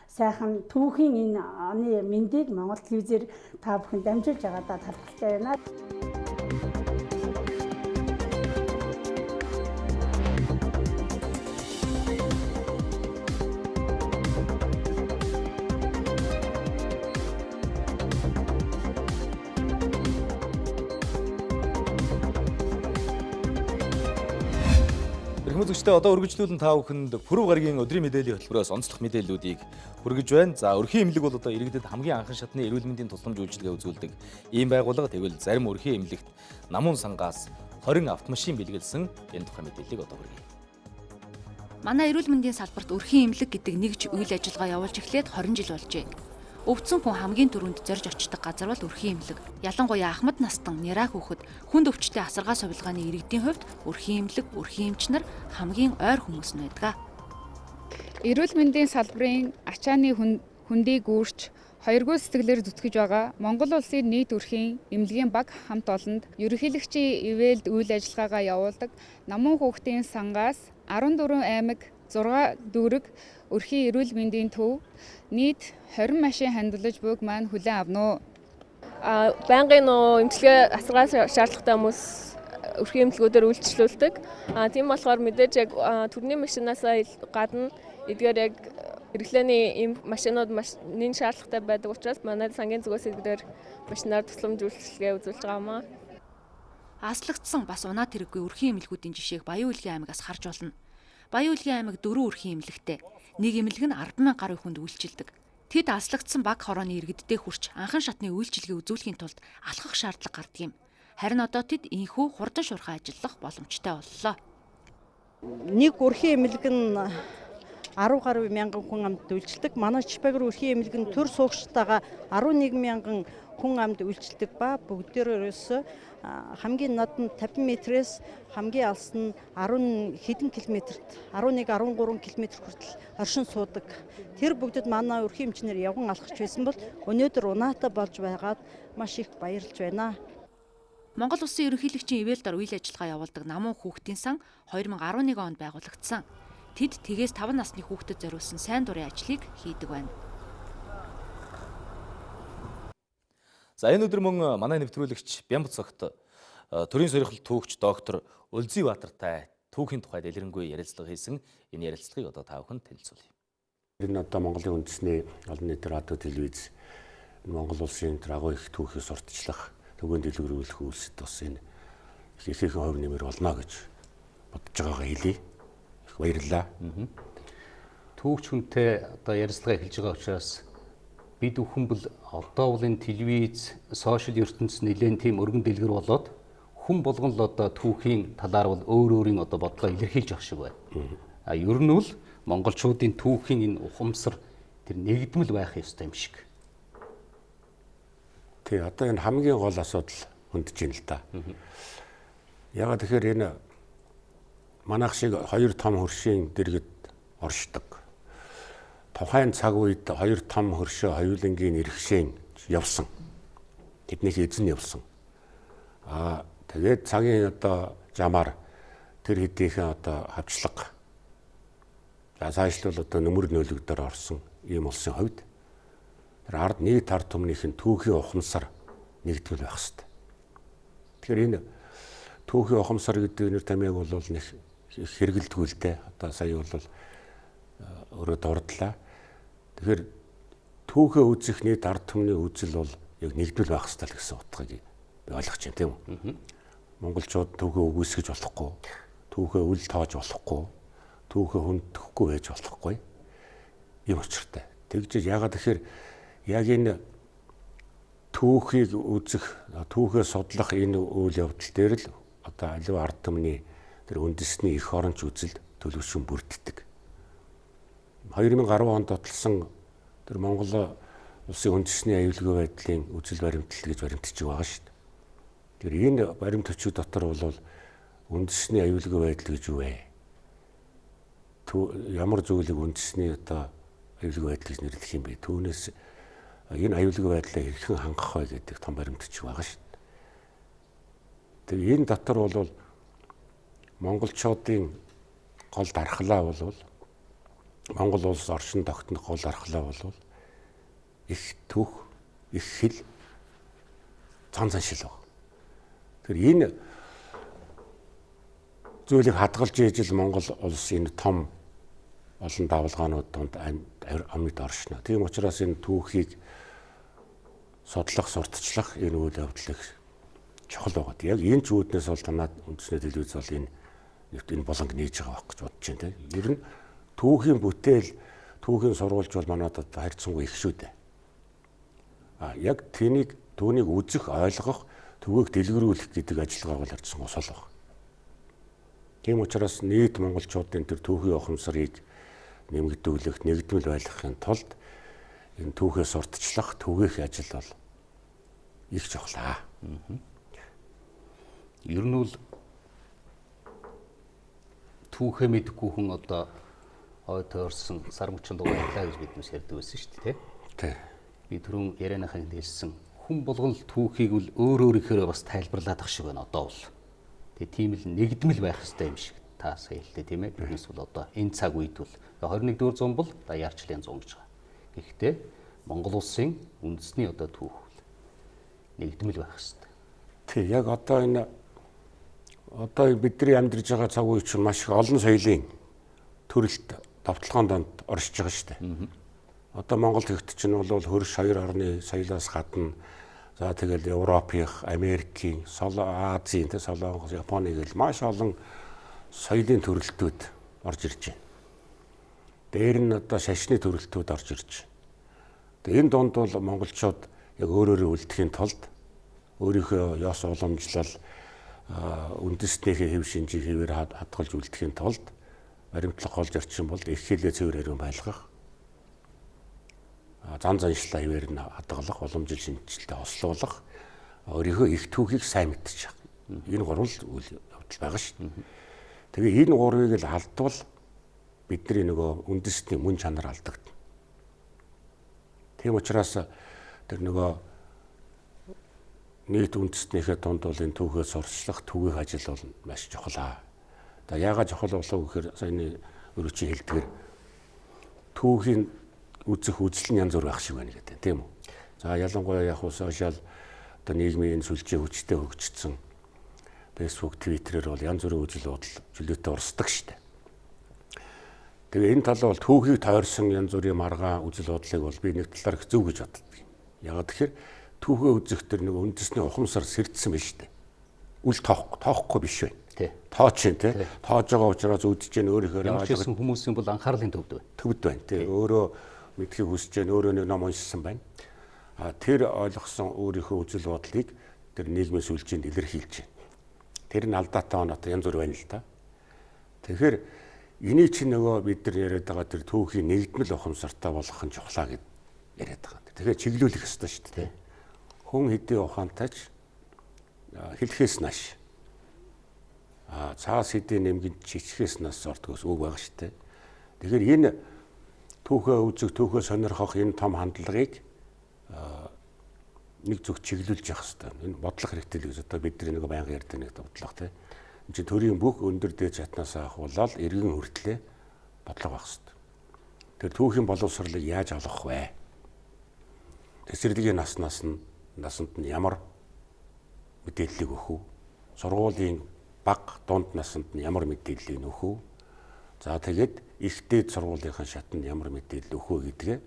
сайхан түүхийн энэ оны мэндийг Монгол телевизээр та бүхэн дамжуулж байгаадаа талархалтай байна. Хүмүүстээ одоо үргэлжлүүлэн та бүхэнд пүрэв гарагийн өдрийн мэдээллийн хөтөлбөрөөс онцлох мэдээллүүдийг хүргэж байна. За өрхийн эмнэлэг бол одоо иргэдэд хамгийн анхан шатны эрүүл мэндийн тусламж үйлчилгээ үзүүлдэг ийм байгууллага. Тэгвэл зарим өрхийн эмнэлэгт намуун сангаас 20 автомашин бэлгэлсэн энэ тухай мэдээллийг одоо хүргэе. Манай эрүүл мэндийн салбарт өрхийн эмнэлэг гэдэг нэгж үйл ажиллагаа явуулж эхлээд 20 жил болжээ. Өвдсөн хүн хамгийн түрүүнд зорж очдог газар бол өрхийн эмнэлэг. Ялангуяа ахмад настан, няраа хүүхэд, хүнд өвчтэй асаргаа сувилгааны иргэдийн хувьд өрхийн эмнэлэг, өрхийн эмч нар хамгийн ойр хүмүүс нь байдаг. Эрүүл мэндийн салбарын ачааны хүндийг үүрч хоёргүй сэтгэлээр зүтгэж байгаа Монгол улсын нийт өрхийн эмнэлгийн баг хамт олонд ерөнхийлөгчийн ивэлд үйл ажиллагаагаа явуулдаг намуун хүүхдийн сангаас 14 аймаг 6 дүүрэг өрхийн эрүүл мэндийн төв нийт 20 машин хандуулж буйг маань хүлээн авна. Байнгын эмчилгээ асаргаа шаардлагатай хүмүүс өрхийн эмнэлгүүдээр үйлчлүүлдэг. Тийм болохоор мэдээж яг төрний машинаас гадна эдгээр яг хэрэглээний машинууд нэн шаардлагатай байдаг учраас манай сангийн зүгээс эдгээр машинаар тусламж үйлчилгээ үзүүлж байгаа юм аа. Аслагдсан бас унаа тэрэггүй өрхийн эмнэлгүүдийн жишээг Баян Улгийн аймагаас харж болно. Баян Улгийн аймаг 4 өрхийн эмнэлэгтэй. Нэг эмнэлэг нь 10,000 гаруй хүнд үйлчилдэг. Тэд аслагдсан баг хорооны иргэддээ хүрч анхан шатны үйлчилгээ үзүүлэхийн тулд алхах шаардлага гардаг юм. Харин одоо тэд инхүү хурдан шуурхай ажиллах боломжтой боллоо. Нэг өрхийн эмнэлэг нь 10 гаруй мянган хүн амд үйлчилдэг. Манай Чипагэр өрхийн эмнэлэг нь төр суугчтайгаа 11 мянган хүн амд үйлчилдэг ба бүгдээрээс хамгийн над нь 50 метрээс хамгийн алс нь 10 хэдэн километрт 11-13 км хүртэл оршин суудаг. Тэр бүгдэд манай өрхийн эмчнэр явган алхаж байсан бол өнөөдөр унаатай болж байгаад маш их баярлж байна. Монгол улсын ерөнхийлөгчийн ивэлдор үйл ажиллагаа явуулдаг намуун хүүхдийн сан 2011 онд байгуулагдсан. Тэд тгээс 5 насны хүүхдэд зориулсан сайн дурын ажлыг хийдэг байна. За энэ өдөр мөн манай нэвтрүүлэгч Бямбцогт төрийн сорилт түүхч доктор Өлзий Баатартай түүхийн тухай дэлгэрэнгүй ярилцлага хийсэн. Энэ ярилцлагыг одоо та бүхэнд танилцуулъя. Энэ одоо Монголын үндэсний олон нийтийн радио телевиз Монгол улсын агуу их түүхийг сурталчлах төгөөнд дэлгэрүүлэх үйлсэд бас энэ ихээхэн хувь нэмэр болно гэж бодож байгаагаа хэлье. Их баярлалаа. Түүхч хүнтэй одоо ярилцлага эхэлж байгаа учраас бид бүхэн бол одоо бол энэ телевиз, сошиал ертөнцид нэлээд тийм өргөн дэлгэр болоод хүн болгон л одоо түүхийн талаар бол өөрийн одоо бодлоо илэрхийлж авах шиг байна. Ер нь бол монголчуудын түүхийн энэ ухамсар тэр нэгдмэл байх ёстой юм шиг. Тий, одоо энэ хамгийн гол асуудал хөндөж байна л да. Ягаад тэгэхээр энэ манайх шиг хоёр том хөршийн дэргэд оршдог. Тухайн цаг үед хоёр том хөршөө хоёулангийн иргэшэн явсан. Тэднийх эзэн явсан. Тэгээд цагийн одоо жамаар тэр хэдийнхэн одоо хавчлага. За цаашлбал одоо нөмөр нөлөгдөр орсон ийм улсын хувьд тэр ард нийт ард түмнийхэн түүхийн ухамсар нэгдвэл байх хэрэгтэй. Тэгэхээр энэ түүхийн ухамсар гэдэг нэр томьёог бол нэг хэрэгэлдэггүй л дээ. Одоо сая бол өөрөө дурдлаа. Тэгэхээр түүхээ үзэх нийт ард түмний үзэл бол яг нэгдвэл байх ёстой л гэсэн утгыг би ойлгож байна тийм үү. Монголчууд түүхээ үгүйсгэж болохгүй, түүхээ үл тоож болохгүй, түүхээ хүндэхгүй байж болохгүй юм учиртай. Тэгж яагаад тэгэхээр яг энэ түүхийг үзэх, түүхээ судлах энэ үйл явдал дээр л одоо аливаа ард түмний тэр үндэсний эх оронч үзэл төлөвшин бүрддэг. 2010 онд баталсан тэр Монгол улсын үндэсний аюулгүй байдлын үзэл баримтлал гэж баримтчих байгаа шүү дээ. Тэр энэ баримт өчиг дотор бол үндэсний аюулгүй байдал гэж юу вэ? Ямар зүйлийг үндэсний одоо аюулгүй байдал гэж нэрлэх юм бэ? Түүнээс энэ аюулгүй байдлаа хэрхэн хангах вэ гэдэг том баримт өчиг байгаа шүү дээ. Тэгээ энэ дотор бол монголчуудын гол дархлаа бол Монгол улс оршин тогтнох гол дархлаа бол их түүх, их хэл, цан заншил баг. Тэр энэ зүйлийг хадгалж ижил Монгол улс энэ том олон давлгаанууд донд амьд оршно. Тийм учраас энэ түүхийг судлах, сурталчлах энэ үйл явдал их чухал байгаа. Яг энэ ч үүднээс бол танаад үндэсний телевиз бол энэ болонг нээж байгаа байх гэж бодож байна. Ер нь түүхийн бүтээл, түүхийн сурвалж бол манайд харьцангуй их шүү дээ. Яг түүнийг үзэх, ойлгох, түгээх, дэлгэрүүлэх гэдэг ажиллагаа бол харьцангуй сул баг. Тийм учраас нийт монголчуудын тэр түүхийн ухамсарыг нэмэгдүүлэх, нэгдмэл байлгахын тулд энэ түүхээ сурталчлах, түгээх ажил бол их чухал. Ер нь бол түүхээ мэдгүй хүн одоо ой тойрсон сар мөчөнд угаалаа гэж биднээс ярьдаг байсан шүү дээ. Тий. Би түрүүн ярианыхаа хэлсэн хүн болгон л түүхийг бол өөрөөрийнхөө бас тайлбарлаад ах шиг байна одоо бол. Тэгээ тийм л нэгдмэл байх хэрэгтэй юм шиг та сая хэллээ тийм ээ. Биднээс бол одоо энэ цаг үед бол 21-р зуун бол даяарчлалын зуун гэж байгаа. Гэхдээ Монгол улсын үндэсний одоо түүх бол нэгдмэл байх хэрэгтэй. Тий, яг одоо бидний амьдарч байгаа цаг үе чинь маш их олон соёлын төрөлт давталгаан донд оршиж байгаа шүү дээ. Одоо Монгол хэгт чинь бол хөрш хоёр орны соёлоос гадна за тэгэл Европын, Америкийн, Азийн, Солонгос, Японы гэл маш олон соёлын төрөлтүүд орж ирж байна. Дээр нь одоо шашны төрөлтүүд орж ирж байна. Тэгээ энэ донд бол монголчууд яг өөрөөрөө үлдэхийн тулд өөрийнхөө ёс уламжлал үндэснийхээ хэв шинжийг хэвээр хадгалж үлдэхийн тулд баримтлах гол зарчим бол их хэлээ цэвэр ариун байлгах, зан заншлаа хэвээр нь хадгалах, уламжил шинжилтээ хослуулах, өөрийнхөө их түүхийг сайн мэдчих. Энэ гурван үйл явдал байгаа шүү дээ. Тэгээ энэ гурвыг л алдвал бидний нөгөө үндэсний мөн чанар алдагдана. Тийм учраас тэр нөгөө нийт үндэснийхээ дунд бол энэ түүхээ сурчлах, түгээх ажил бол маш чухал. За яагаад чухал болов гэхээр саяны өрөөчийн хэлдгээр түүхийн үзэх үзэл нь янз бүр байх шиг байна гэдэг тийм үү. За ялангуяа яг сошиал одоо нийгмийн сүлжээ хүчтэй хөгжсөн Facebook, Twitter-ээр бол янз бүрийн үзэл бодол чөлөөтэй урсдаг шүү дээ. Тэгээ энэ тал бол түүхийг тойрсон янз бүрийн маргаан үзэл бодлыг бол би нэг талаар их зөв гэж боддог. Яагаад тэгэхээр түүхээ үзэх төр нэг үндэсний ухамсар сэрдсэн байна шүү дээ. Үл тоохгүй биш байна. Тооч юм тий. Тоож байгаа учраас үдэж гэн өөрийнхөө ямар ч юм хүмүүсийн бол анхаарлын төвд байна. Төвд байна тий. Өөрөө мэдхийг хүсэж гэн өөрөө нэг ном уншсан байна. Тэр ойлгосон өөрийнхөө үзэл бодлыг тэр нийгмийн сүлжээнд илэрхийлж байна. Тэр нь алдаатай оноотой янз бүр байна л да. Тэгэхээр энийг чинь нөгөө бид нар яриад байгаа тэр түүхийн нэгдмэл ухамсартай болгох нь чухлаа гэд яриад байгаа. Тэгэхээр чиглүүлэх ёстой шүү дээ. Хүн хэдийн ухаантайч хэлэхээс нааш цаас хэдийн нэмгэн чичхээс нас ордгоос үг байгаа шүү дээ. Тэгэхээр энэ түүхээ үзэх, түүхээ сонирхох энэ том хандлагыг нэг зүг чиглүүлж явах хэрэгтэй. Энэ бодлого хэрэгтэй л гэж одоо бидний нэг байнга ярьдаг нэг бодлого тий. Энд чинь төрийн бүх өндөр дээд чатнаас ахуулаад эргэн хүртлээ бодлого байх хэрэгтэй. Тэр түүхийн боловсролыг яаж олгох вэ? Тэсрэлийн насанд нь ямар мэдээллийг өгөх үү? Сургуулийн бага дунд насанд нь ямар мэдээллийг өгөх үү? За тэгээд их дээд сургуулийнхаа шатнд ямар мэдээлэл өгөх вэ гэдгээ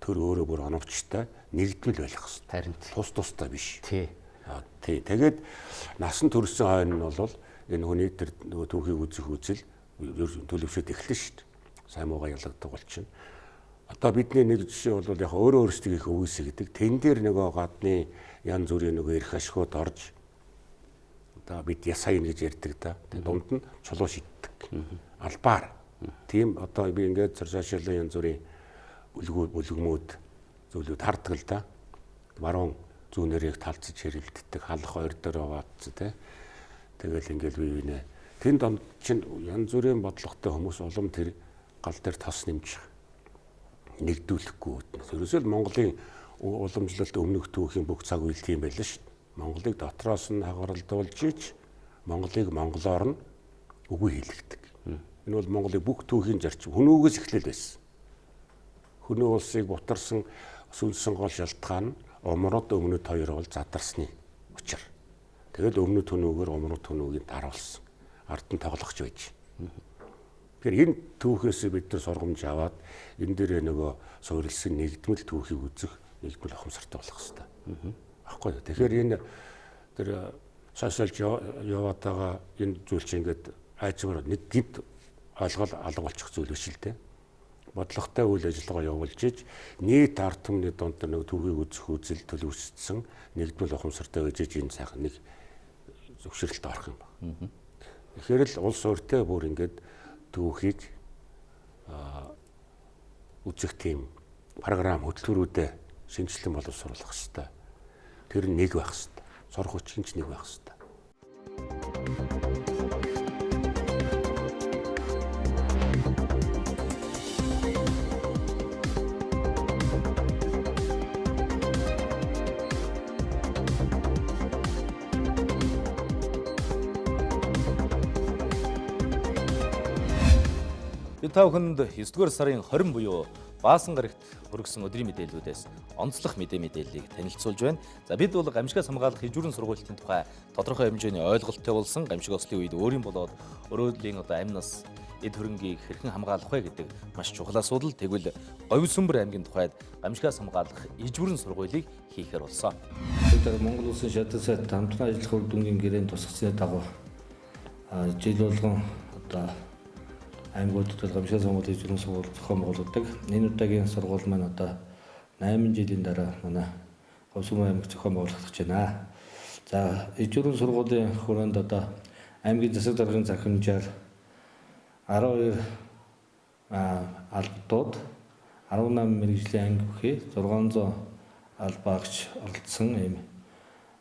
төр өөрөө бүр оновчтой нэгдмэл байх хэрэгтэй. Харин тустай биш. Тий. Тий. Тэгээд насан туршсан хойно нь бол энэ хүний тэр нөгөө түүхийг үзэх үзэл төлөвшөд эхэлнэ шүү дээ. Сайн муугаа ялгаддаг болчихно. Одоо бидний нэг жишээ бол яг өөрөө өөрсдөө их өвөөсгдөг. Тэн дээр нөгөө гадны янз бүрийн нөгөө эрх ашигуд орж одоо бид ясаа ин гэж ярьдаг да. Тэгээд дунд нь чулуу шиддэг. Албаар. Тийм одоо би ингээд царшаашаалын янз бүрийн бүлгмүүд зүйлүүд хардаг л да. Баруун зүүнээрийг талцж хэрэлддэг, халах хоёр дээр аваадц тий. Тэгэл ингээд бие бинэ. Тэнд донд чинь янз бүрийн бодлоготой хүмүүс улам тэр гал дээр тос нэмж нэгдүүлэхгүй үүднэ. Ерөөсөө л Монголын уламжлалт өмнөх түүхийн бүх цаг үйл тийм байлаа шүү дээ. Монголыг дотроос нь хагаралдуулж ич Монголыг монголоор нь үгүй хэлэгдэг. Энэ бол Монголын бүх түүхийн зарчим хөнөөгөөс эхлэл байсан. Хөнөө улсыг бутарсан сүнсэн гол шалтгаан нь умрууд өмнөд хоёр бол задарсны учир. Тэгэл өмнөд хөнөөгөр умрууд хөнөөгийг даруулсан. Ард нь тоглохч байж. Тэгэхээр энэ түүхээс бид нар сургамж аваад энэ дээр нөгөө суурилсан нэгдмэл түүхийг үзэх нэгдмэл ухамсартай болох хэрэгтэй. Баггүй. Тэгэхээр энэ тэр сошиалж яваад байгаа энэ зүйл чинь ингээд айчмаар нэг гинт ойлгол алга болчих зүйл биш л дээ. Бодлоготой үйл ажиллагаа явуулж иж нийт ард түмний донд нөгөө түүхийг үзэх үзэл төлөвшсөн нэгдмэл ухамсартай байж энэ сайхан нэг зөвшөөрөлт орох юм байна. Тэгэхээр л улс ортой бүр ингээд түүхийг үзэх тийм програм хөтөлбөрүүдэд шинжилэн боловсруулах хэрэгтэй. Тэр нь нэг байх хэрэгтэй. Сурах хүчин ч нэг байх хэрэгтэй. Бид та бүхэнд 9-р сарын 20 буюу Баасан гарагт хүргэсэн өдрийн мэдээллүүдээс онцлох мэдээллийг танилцуулж байна. За бид бол гамшигаас хамгаалах хижүүрэн сургуулийн тухай тодорхой хэмжээний ойлголттой болсон. Гамшиг ослын үед өөрийн болоод өрөөдлийн амь нас эд хөрөнгийг хэрхэн хамгаалах вэ гэдэг маш чухал асуудал. Тэгвэл Говьсүмбэр аймгийн тухайд гамшигаас хамгаалах хижүүрэн сургуулийг хийхээр болсон. Бид Монгол улсын шатны сайд хамтран ажиллах үр дүнгийн гэрээнд тусгацны дагуу жил болгон одоо аймагуудад гамшигаас хамгаалах хижүүрэн сургууль зохион байгуулдаг. Энэ удаагийн сургууль маань одоо 8 жилийн дараа манай Говьсүмбэр аймаг зохион байгуулагдаж байна. За хижүүрэн сургуулийн хүрээнд одоо аймгийн засаг даргын захимжаар 12 албадууд 18 мэргэжлийн анги бүхий 600 албаагч оролцсон ийм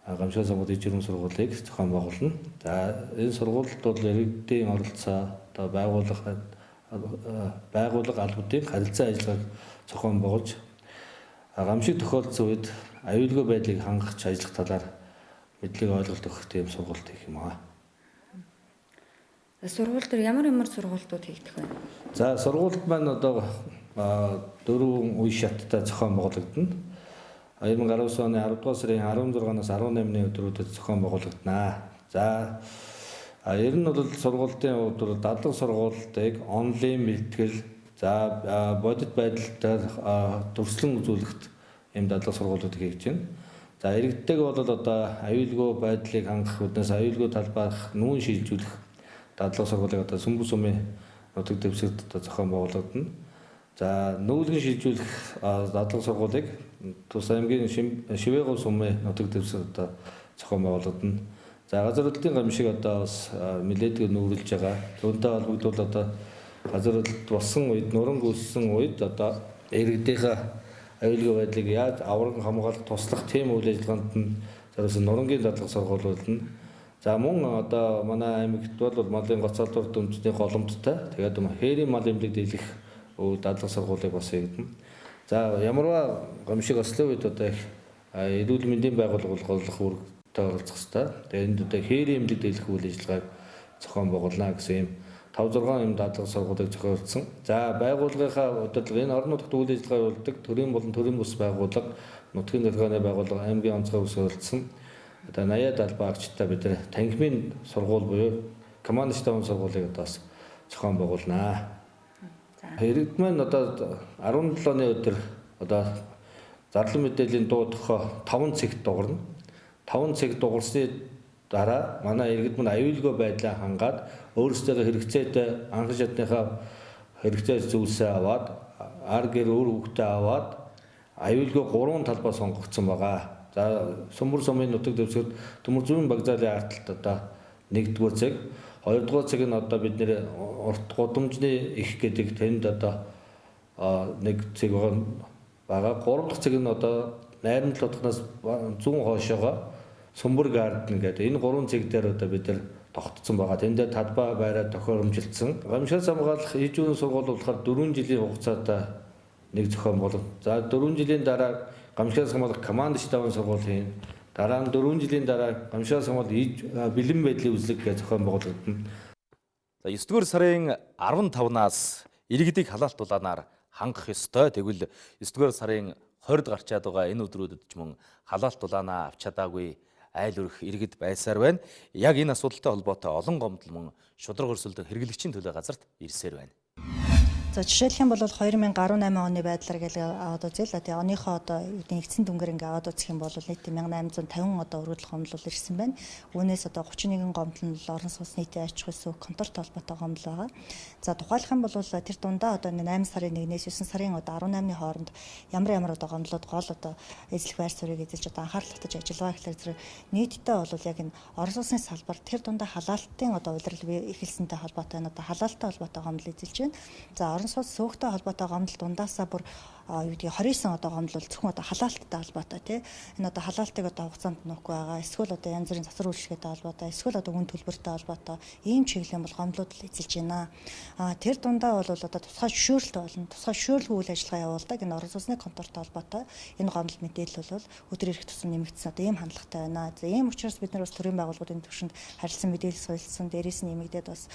гамшигаас хамгаалах хижүүрэн сургуулийг зохион байгуулна. За энэ сургуульд бол иргэдийн оролцоо одоо байгууллага албадын харилцаа ажиллагааг зохион байгуулж гамшиг тохиолдсон үед аюулгүй байдлыг хангах ажиллах талаар мэдлэг ойлголт өгөх тийм сургалт хийх юм аа. Сургууль дээр ямар сургалтууд хийгдэх вэ? За сургуульд маань одоо 4 үе шаттай зохион байгуулагдана. 2019 оны 10 дугаар сарын 16-наас 18-ны өдрүүдэд зохион байгуулагдана. За ер нь бол сургуулийн хувьд дадлаг сургуулийг онлайн бэлтгэл, за бодит байдлаар төрслөн үзүүлэхт ийм дадлаг сургуулиудыг хийж байна. За иргэдтэйг бол одоо аюулгүй байдлыг хангах үднээс аюулгүй талбайх нүүн шилжүүлэх дадлаг сургуулийг одоо Сүмбү сумын нутаг дэвсгэрт одоо зохион байгуулагдана. За нүүлгэн шилжүүлэх дадлаг сургуулийг Тус аймгийн Шивээгов сумын нутаг дэвсгэрт одоо зохион байгуулагдана. За газар хөдлөлтийн гамшиг одоо бас нэлээдгээр нүүрлж байгаа. Түүнтэй холбогдвол одоо газар хөдлөлт болсон үед, нуран гүйсэн үед одоо иргэдийнхээ аюулгүй байдлыг яаж авраг хамгаалах туслах тийм үйл ажиллагаанд нь зориулсан нурангийн дадлаг сургуулиуд нь. За мөн одоо манай аймагт бол малын гоцоолдор дүнжний голомттой. Тэгээд хээрийн мал эмнэлэг дийлэх дадлаг сургуулийг бас хийгдэн. За ямарваа гамшиг ослын үед одоо их эрүүл мэндийн байгууллага үүрэгтэй оролцох хэрэгтэй. Тэгээд энд одоо хээрийн эмнэлэг дийлэх үйл ажиллагааг зохион байгуулна гэсэн юм 5-6 юм дадлаг сургуулийг зохиолсон. За байгууллагынхаа удирдлага энэ орон нутгад үйл ажиллагаа явуулдаг төрийн болон төрийн бус байгууллага, нутгийн захиргааны байгууллага, аймгийн онцгой ус оролцсон. Одоо 80 албаагчтай бид нар танхимын сургууль буюу команд штабын сургуулийг одоо бас зохион байгуулнаа. Иргэд маань одоо 17-ны өдөр одоо зарлан мэдээллийн дуу тохио 5 цэгт дугарна. 5 цэг дугарсны дараа манай иргэд мань аюулгүй байдлаа хангаад өөрсдөө хэрэгцээтэй анх шатныхаа хэрэгцээ зүйлсээ аваад ар гэр өөр хүүхдээ аваад аюулгүй 3 талбай сонгогдсон байгаа. За Сүмбэр сумын нутаг дэвсгэр Төмөр зүүн Багзаалын арталт одоо 1-р цэг, 2-р цэг нь одоо бид нэр урт гудамжны их гэдэг тэнд одоо 1 цэг байгаа. 3 дахь цэг нь одоо найрамд хотхоноос зүүн хойшоогоо Сүмбэр гарден гэдэг энэ 3 цэг дээр одоо бид нар тогтцсон байгаа. Тэндээ талбай байраа тохиромжилсан. Гамшигаас хамгаалах ижүүн сургууль болохоор 4 жилийн хугацаатай нэг зохион болов. За 4 жилийн дараа гамшигаас хамгаалах команд штабын сургууль хийн. Дараа нь 4 жилийн дараа гамшигаас хамгаалах бэлэн байдлын үзлэг гэж зохион байгуулагдана. За 9-р сарын 15-наас иргэдийг халаалт дулаанаар хангах ёстой. Тэгвэл 9-р сарын 20-д гарчаад байгаа энэ өдрүүдэд ч мөн халаалт дулаанаа авч чадаагүй айл өрх иргэд байсаар байна. Яг энэ асуудалтай холбоотой олон гомдол мөн шудраг өрсөлдөн хэрэглэгчийн төлөө газарт ирсээр байна. За жишээлх юм бол 2018 оны байдлаар гээл аваад үзье л. Тэгээ оныхоо одоо нэгдсэн дүнгээр ингээ аваад үзэх юм бол нийт 1850 одоо өргөдөл гомдол ирсэн байна. Үүнээс одоо 31 гомдол нь орон сууц нийтийн аж ахуй сувг конторт холбоотой гомдол байгаа. За тухайлах юм бол тэр дундаа одоо 8 сарын 1-ээс 9 сарын одоо 18-ны хооронд ямар одоо гомдлууд гол одоо эзлэх байр суурийг эзэлж одоо анхаарал татаж ажиллагаа гэхэлэр зэрэг нийтдээ бол яг энэ орон сууцны салбар тэр дундаа халаалтын одоо улирал эхэлсэнтэй холбоотой одоо халаалттай холбоотой гомдол эзэлж байна. За орон сууц сувгтай холбоотой гомдол дундаасаа бүр юу гэдэг 29 одоо гомдол зөвхөн одоо халаалттай холбоотой тий. Энэ одоо халаалтыг одоо хугацаанд нөөхгүй байгаа. Эсвэл одоо янз бүрийн засвар үйлчлэгээтэй холбоотой, эсвэл одоо үн төлбөртэй холбоотой ийм чиглэлийн бол гомдлууд л эзэлж байна. Тэр дундаа бол одоо тусгай зөвшөөрөлт болно. Тусгай зөвшөөрөл үйл ажиллагаа явуулдаг энэ орон сууцны контортой холбоотой энэ гомдол мэдээлэл бол өдөр ирэх тусам нэмэгдсэн одоо ийм хандлагатай байна. За ийм учраас бид нар бас төрийн байгууллагуудын түвшинд харилцан мэдээлэл солилцсон, дээрээс нь нэмэгдээд бас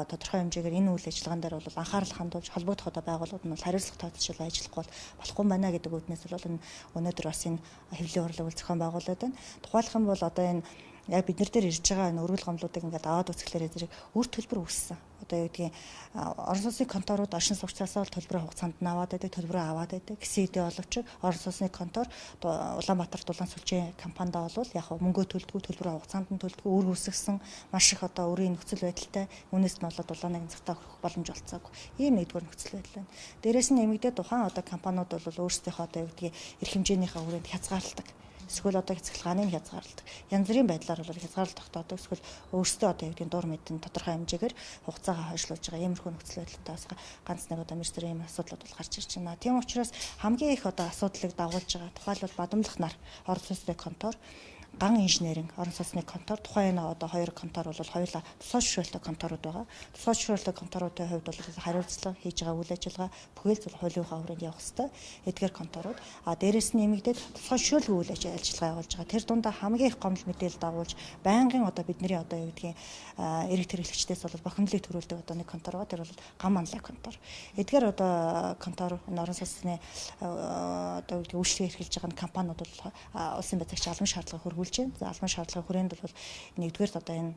тодорхой хэмжээгээр энэ үйл ажиллагаан дээр бол анхаарал хандуулж холбогдох одоо байгууллагууд нь бол хариуцлага тооцоолол ажиллахгүй болохгүй байна гэдэг үднээс бол энэ өнөөдөр бас энэ хэвлэлийн урлаг зохион байгуулад байна. Тухайлах юм бол одоо энэ яг бид нар дээр ирж байгаа энэ өргөл гомдлуудыг ингээд аваад үзэхлээр зэрэг үр төлбөр үүссэн. Одоо юу гэдгийг орон сууцны конторууд оршин суугчаасаа бол төлбөрийн хугацаанд нь аваад байдаг, төлбөрөө аваад байдаг. Гэсэн хэдий боловч орон сууцны контор Улаанбаатар дулаан сүлжээ компанидаа бол яг мөнгөө төлдгүү, төлбөрийн хугацаанд нь төлдгүү, үр үүсгэсэн маш их одоо өрийн нөхцөл байдалтай үүнээс нь болоод дулааныг цагтаа хүрэх боломж олцоогүй. Ийм нэгдүгээр нөхцөл байдал байна. Дээрээс нь нэмэгдээд тухайн одоо компаниуд бол өөрсдийнхөө одоо юу гэдгийг эрх хэмжээнийхээ хүрээнд хязгаарладаг. Эсвэл одоо цэцгэлгааны хязгаарладаг. Янз бүрийн байдлаар бол хязгаарлалт тогтоодог. Эсвэл өөрсдөө одоо юу гэдэг дур мэдэн тодорхой хэмжээгээр хугацаагаа хойшлуулж байгаа иймэрхүү нөхцөл байдалтай бас ганц нэг одоо мэрсэр ийм асуудлууд бол гарч ирж байна. Тийм учраас хамгийн их одоо асуудлыг дагуулж байгаа тухайлбал Бадамлах нар орон сууцны контор, ган инженеринг орон сууцны контор, тухайн одоо хоёр контор бол хоёулаа тусгай зөвшөөрөлтэй конторууд байгаа. Тусгай зөвшөөрөлтэй конторуудын хувьд бол хариуцлага хийж байгаа үйл ажиллагаа бүхэл зүйл хуулийнхаа хүрээнд явах ёстой. Эдгээр конторууд дээрээс нь нэмэгдээд тусгай зөвшөөрөл үйл ажиллагаа явуулж байгаа. Тэр дундаа хамгийн их гомдол мэдээлэл дагуулж байнгын одоо бидний одоо юу гэдгийг эрэг хэрэглэгчдээс бол бохимдлыг төрүүлдэг одоо нэг контор байгаа. Тэр бол гам манлай контор. Эдгээр одоо контор орон сууцны одоо үйлчлэгээ эрхэлж байгаа компаниуд бол улсын байцаагч албан шаардлага хөрвүүлж байна. За албан шаардлагын хүрээнд бол нэгдүгээрт одоо энэ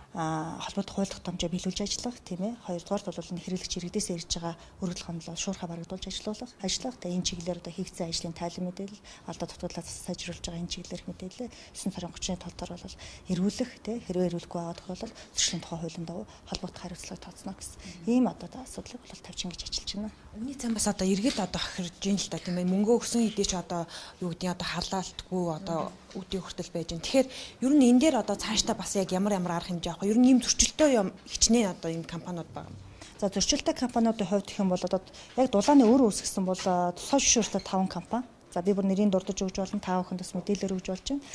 холбоотой хууль тогтоомжоо биелүүлж ажиллах тийм ээ. Хоёрдугаарт бол энэ хэрэглэгч иргэдээс ирж байгаа өргөдөл гомдлоо шуурхаа барагдуулж ажиллах. Энэ чиглэлээр одоо хийгдсэн ажлын тайлан мэдээлэл, алдаа дутагдлаа сайжруулж байгаа энэ чиглэлээр мэдээлэл 9 сарын 30-ны толтоор бол эрүүлэх тийм хэрвээ эрүүлэхгүй байгаа тохиолдолд зөрчлийн тухай хуулийн дагуу холбоотой хариуцлага тооцно гэсэн. Ийм одоо асуудлыг бол тавьж ингэж ажиллаж байна. Үүний цаан бас одоо иргэд одоо хохирж ийн л та тийм ээ. Мөнгөө өгсөн хэдий ч одоо юу гэдгийг одоо халаалтгүй одоо үдийн хүртэл байж байна. Тэгэхээр ер нь энэ дээр одоо цаашдаа бас яг ямар арга хэмжээ авах. Ер нь ийм зөрчилтэй юм хичнээн одоо энэ компаниуд байгаа. За зөрчилтэй компаниудын хувьд гэх юм бол одоо яг дулааны өөр үүсгэсэн бол тусгай зөвшөөрөлтэй 5 компани. За би бүр нэрийг дурдж өгж болно. 5 хүнд бас мэдээлэл өгж болж байна.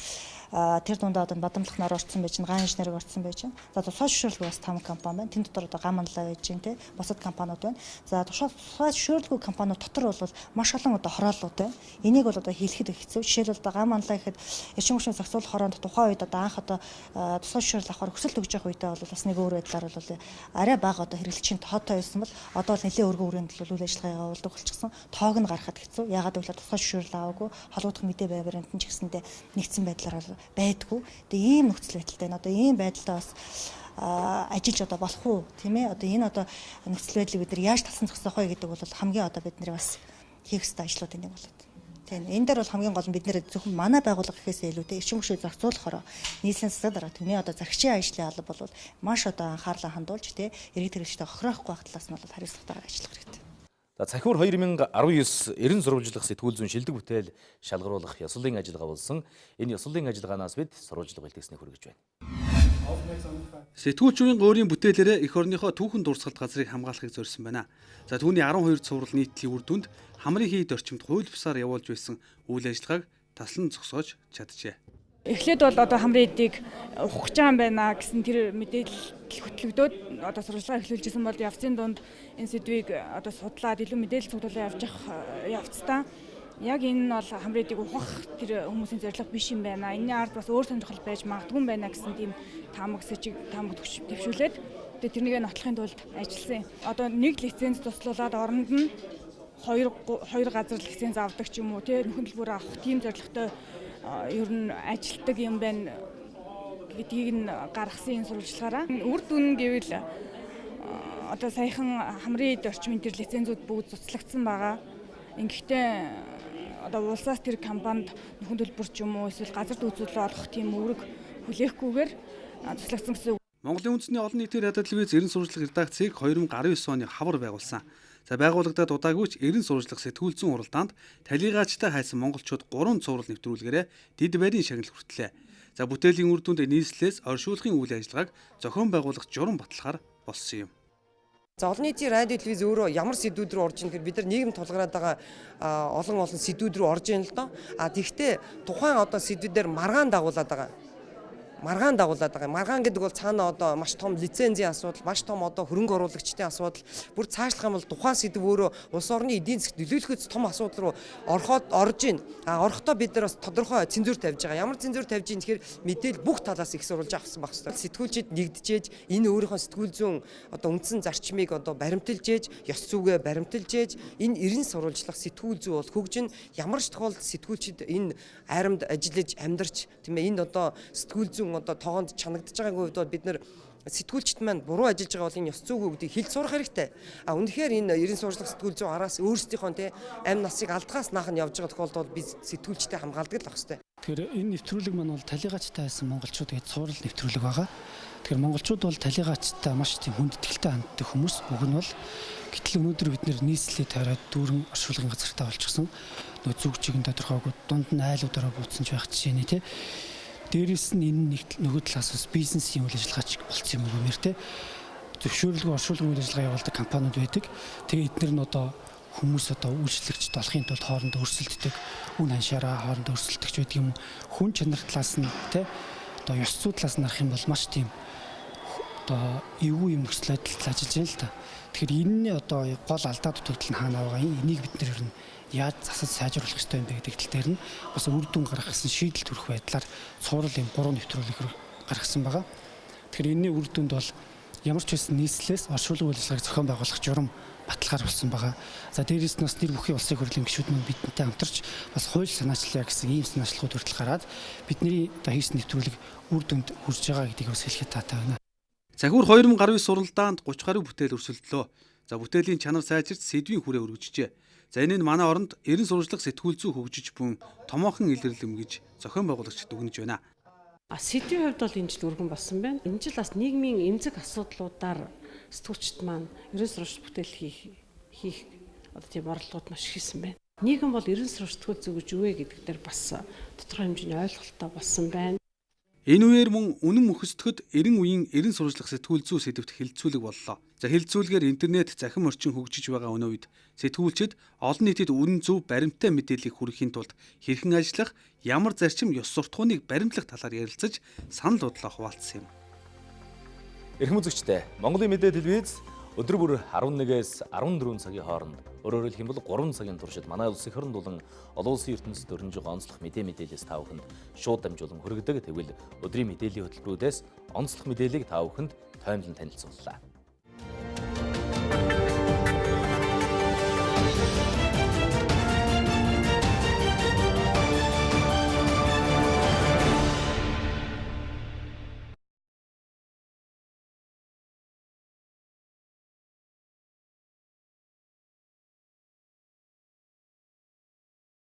Тэр дундаа одоо Бадамлах нар орцсон байж ган инженерийг орцсон байж байна. За тусгай зөвшөөрлгүй бас 5 компани байна. Тэнд дотор одоо ган манлай байж байна тий. Бусад компаниуд байна. За тусгай зөвшөөрлгүй компаниуд дотор бол маш олон одоо хорооллууд байна. Энийг бол одоо хийлэхэд хэцүү. Жишээлбэл одоо ган манлай гэхэд эрчим хүчний зохицуулах хороонд тухайн үед одоо анх одоо тусгай зөвшөөрөл авахар хүсэлт өгж явах үедээ бол бас нэг өөр байдлаар бол арай бага одоо хэрэглэгчийн тоотой байсан бол одоо бол нэлээд өргөн хүрээнд бол үйл ажиллагаа явуулдаг болчихсон. Тоог нь гаргахад хэцүү. Ягаад гэвэл тусгай зөвшөөрөл аваагүй холбогдох мэдээ байранд нь ч гэсэндээ нэгдсэн байдлаар байдгүй. Тэгээ ийм нөхцөл байдалтай байна. Одоо ийм байдлаа бас ажиллаж одоо болох уу тийм ээ. Одоо энэ одоо нөхцөл байдлыг бид нар яаж талсан зогсоох вэ гэдэг бол хамгийн одоо бид нэр бас хийх ёстой ажлуудын нэг болоод. Тийм энэ дээр бол хамгийн гол нь бид нэр зөвхөн манай байгууллага гэхээсээ илүү те эрчим хүчийг зохицуулахаар нийслэлийн засаг дарга түүний одоо зарчмын ажлын алба бол маш одоо анхаарлаа хандуулж те иргэд хэрэгжтэй хохирохгүй байх талаас нь бол хариуцлагатайгаар ажиллах хэрэгтэй. За цахиур 2019 эрен сурвалжлах сэтгүүл зүйн шилдэг бүтээл шалгаруулах ёслолын ажиллагаа болсон. Энэ ёслолын ажиллагаанаас бид сурвалжлага бэлтгэснээ хүргэж байна. Сэтгүүлчийн өөрийн бүтээлээрээ эх орныхоо түүхэн дурсгалт газрыг хамгаалахыг зорьсон байна. За түүний 12 цуврал нийтлийн үр дүнд хамрын хийд орчимд хууль бусаар явуулж байсан үйл ажиллагааг таслан зогсоож чаджээ. Эхлээд бол одоо хамрын эдийг ухаж байгаа юм байна гэсэн тэр мэдээлэл хөтлөгдөөд одоо сурвалжлага эхлүүлжсэн бол явцын дунд энэ сэдвийг одоо судлаад илүү мэдээлэл цуглуулж явж явцдаа яг энэ нь бол хамрын эдийг ухах тэр хүмүүсийн зорилго биш юм байна. Энэний ард бас өөр сонирхол байж магадгүй юм байна гэсэн тийм таамаг төвшүүлээд тэрнийг нотлохын тулд ажилласан. Одоо нэг лиценз туслуулаад оронд нь хоёр газар лиценз авдаг ч юм уу тийм хөтөлбөр авах тийм зорилготой ер нь ажилтдаг юм байна гэдгийг нь гаргасан энэ сурвалжлагаараа үр дүн гэвэл одоо саяхан хамрын эд орчмын тэр лицензүүд бүгд цуцлагдсан байгаа. Ингэхдээ одоо улсаас тэр компанид хөтөлбөр ч юм уу эсвэл газар дүүцүүлэлт олох тийм үүрэг хүлээхгүйгээр цуцлагдсан гэсэн. Монголын үндэсний олон нийтийн радио телевиз эрен сурвалжлах редакцийг 2019 оны хавар байгуулсан. За байгуулагдаад удаагүйч эрен сурвалжлах сэтгүүл зүйн уралдаанд талигаачтай хайсан монголчууд 3 цуврал нэвтрүүлгээрээ дид байрын шагнал хүртлээ. За бүтээлийн үр дүнд нийслэлээс оршуулгын үйл ажиллагааг зохион байгуулах журам баталгаар болсон юм. За олон нийтийн радио телевиз өөрөө ямар сэдвүүд рүү орж ийн гэхээр бид нар нийгэм тулгараад байгаа олон сэдвүүд рүү орж ийн л доо. Тэгэхдээ тухайн одоо сэдвүүдээр маргаан дагуулад байгаа. Маргаан гэдэг бол цаана одоо маш том лицензийн асуудал, маш том одоо хөрөнгө оруулагчдын асуудал, бүр цаашлах юм бол тухайн сэдв өөрөө улс орны эдийн засгт нөлөөлөхөд том асуудал руу орж ийн. Орохдоо бид нар бас тодорхой цензур тавьж байгаа. Ямар цензур тавьж ийн гэхээр мэдээл бүх талаас их сурвалж авсан байх хэрэгтэй. Сэтгүүлчид нэгдэжээж энэ өөрийнхөө сэтгүүл зүйн одоо үндсэн зарчмыг одоо баримталж ээж, ёс зүйгээ баримталж ээж, энэ эрен сурвалжлах сэтгүүл зүй бол хөгжин ямар ч тохиолдолд сэтгүүлчид энэ айрамд ажиллаж амьдарч тийм ээ энэ одоо сэтгүүл зүйн одоо тоогонд чанагдж байгаагийн хувьд бид нар сэтгүүлчд маань буруу ажиллаж байгаа бол энэ ёс зүйн үгдийг хэлж сурах хэрэгтэй. Үнэхээр энэ эрен сурвалжлах сэтгүүл зүйн араас өөрсдийнхөө амь насыг алдгаас наах нь явж байгаа тохиолдолд бид сэтгүүлчтэй хамгаалдаг л байх хэрэгтэй. Тэгэхээр энэ нэвтрүүлэг маань бол талигаачтай байсан монголчууд гэж цуврал нэвтрүүлэг байгаа. Тэгэхээр монголчууд бол талигаачтай маш тийм хүндэтгэлтэй ханддаг хүмүүс. Уг нь бол гэтэл өнөөдөр бид нэр нийслэлээ тойроод дүүрэн оршуулгын газартаа болчихсон. Нөгөө зүг чигийн тодорхойгүй дунд нь айлуудаараа буутсан ч байх жишээ нэ тий. Дээрээс нь энэ нөгөө талаас бас бизнесийн үйл ажиллагаач болцсон юм уу те зөвшөөрлгүй оршуулгын үйл ажиллагаа явуулдаг компаниуд байдаг. Тэгээ эдгээр нь одоо хүмүүс одоо үйлчлэгчд болохын тулд хоорондоо өрсөлддөг, үн ханшаараа хоорондоо өрсөлдөгч байдаг юм. Хүн чанар талаас нь те одоо ёс зүй талаас нь харах юм бол маш тийм одоо эвгүй юм нөхцөл байдалд ажиллаж байна л та. Тэгэхээр энэний одоо гол алдаа дутагдал нь хаана байгаа юм? Энийг бид нэр яаж засаж сайжруулах ёстой юм бэ гэдэг тал дээр нь бас үр дүн гаргасан шийдэл төрөх байдлаар цуврал юм 3 нэвтрүүлэг гаргасан байгаа. Тэгэхээр энэний үр дүнд бол ямар ч байсан нийслэлээс оршуулгын үйл ажиллагааг зохион байгуулах журам баталгаар болсон байгаа. За дээрээс нь бас нэр бүхий улсын хурлын гишүүд маань бидэнтэй хамтарч бас хууль санаачлалаа гэсэн ийм санаачлалууд хүртэл гараад бидний одоо хийсэн нэвтрүүлэг үр дүнд хүрж байгаа гэдгийг бас хэлэхэд таатай байна. Цахиур 2019 суралдаанд 30 гаруй бүтээл өрсөлдлөө. За бүтээлийн чанар сайжирч сэдвийн хүрээ өргөжжээ. За энэ нь манай оронд эрен сурвалжлах сэтгүүл зүй хөгжиж буй томоохон илэрлэм гэж зохион байгуулагч дүгнэж байна. Сэдвийн хувьд бол энэ жил өргөн болсон байна. Энэ жил бас нийгмийн эмзэг асуудлуудаар сэтгүүлчд маань эрен сурвалж бүтээл хийх одоо тийм оролдлууд маш хийсэн байна. Нийгэм бол эрен сурвалж сэтгүүл зүй гэж юу вэ гэдэг дээр бас тодорхой хэмжээний ойлголттой болсон байна. Энэ үеэр мөн үнэн мөхөсдөхөд эрен үеийн эрен сурвалжлах сэтгүүл зүй сэдвт хилцүүлэг боллоо. За хилцүүлгээр интернет захин орчин хөгжиж байгаа өнөө үед сэтгүүлчид олон нийтэд үнэн зөв баримттай мэдээллийг хүргэхийн тулд хэрхэн ажиллах, ямар зарчим ёс суртахууныг баримтлах талаар ярилцаж санал бодлоо хуваалцсан юм. Эрхэм үзэгчдээ Монголын мэдээ телевиз өдөр бүр 11-ээс 14 цагийн хооронд өөрөөр хэлбэл 3 цагийн туршид манай улсын хорон дулан олон улсын ертөнцид өрнөж байгаа онцлох мэдээлэлээс та бүхэнд шууд дамжуулан хүргэдэг. Тэгвэл өдрийн мэдээллийн хөтөлбөрүүдээс онцлох мэдээллийг та бүхэнд тоймлон танилцууллаа.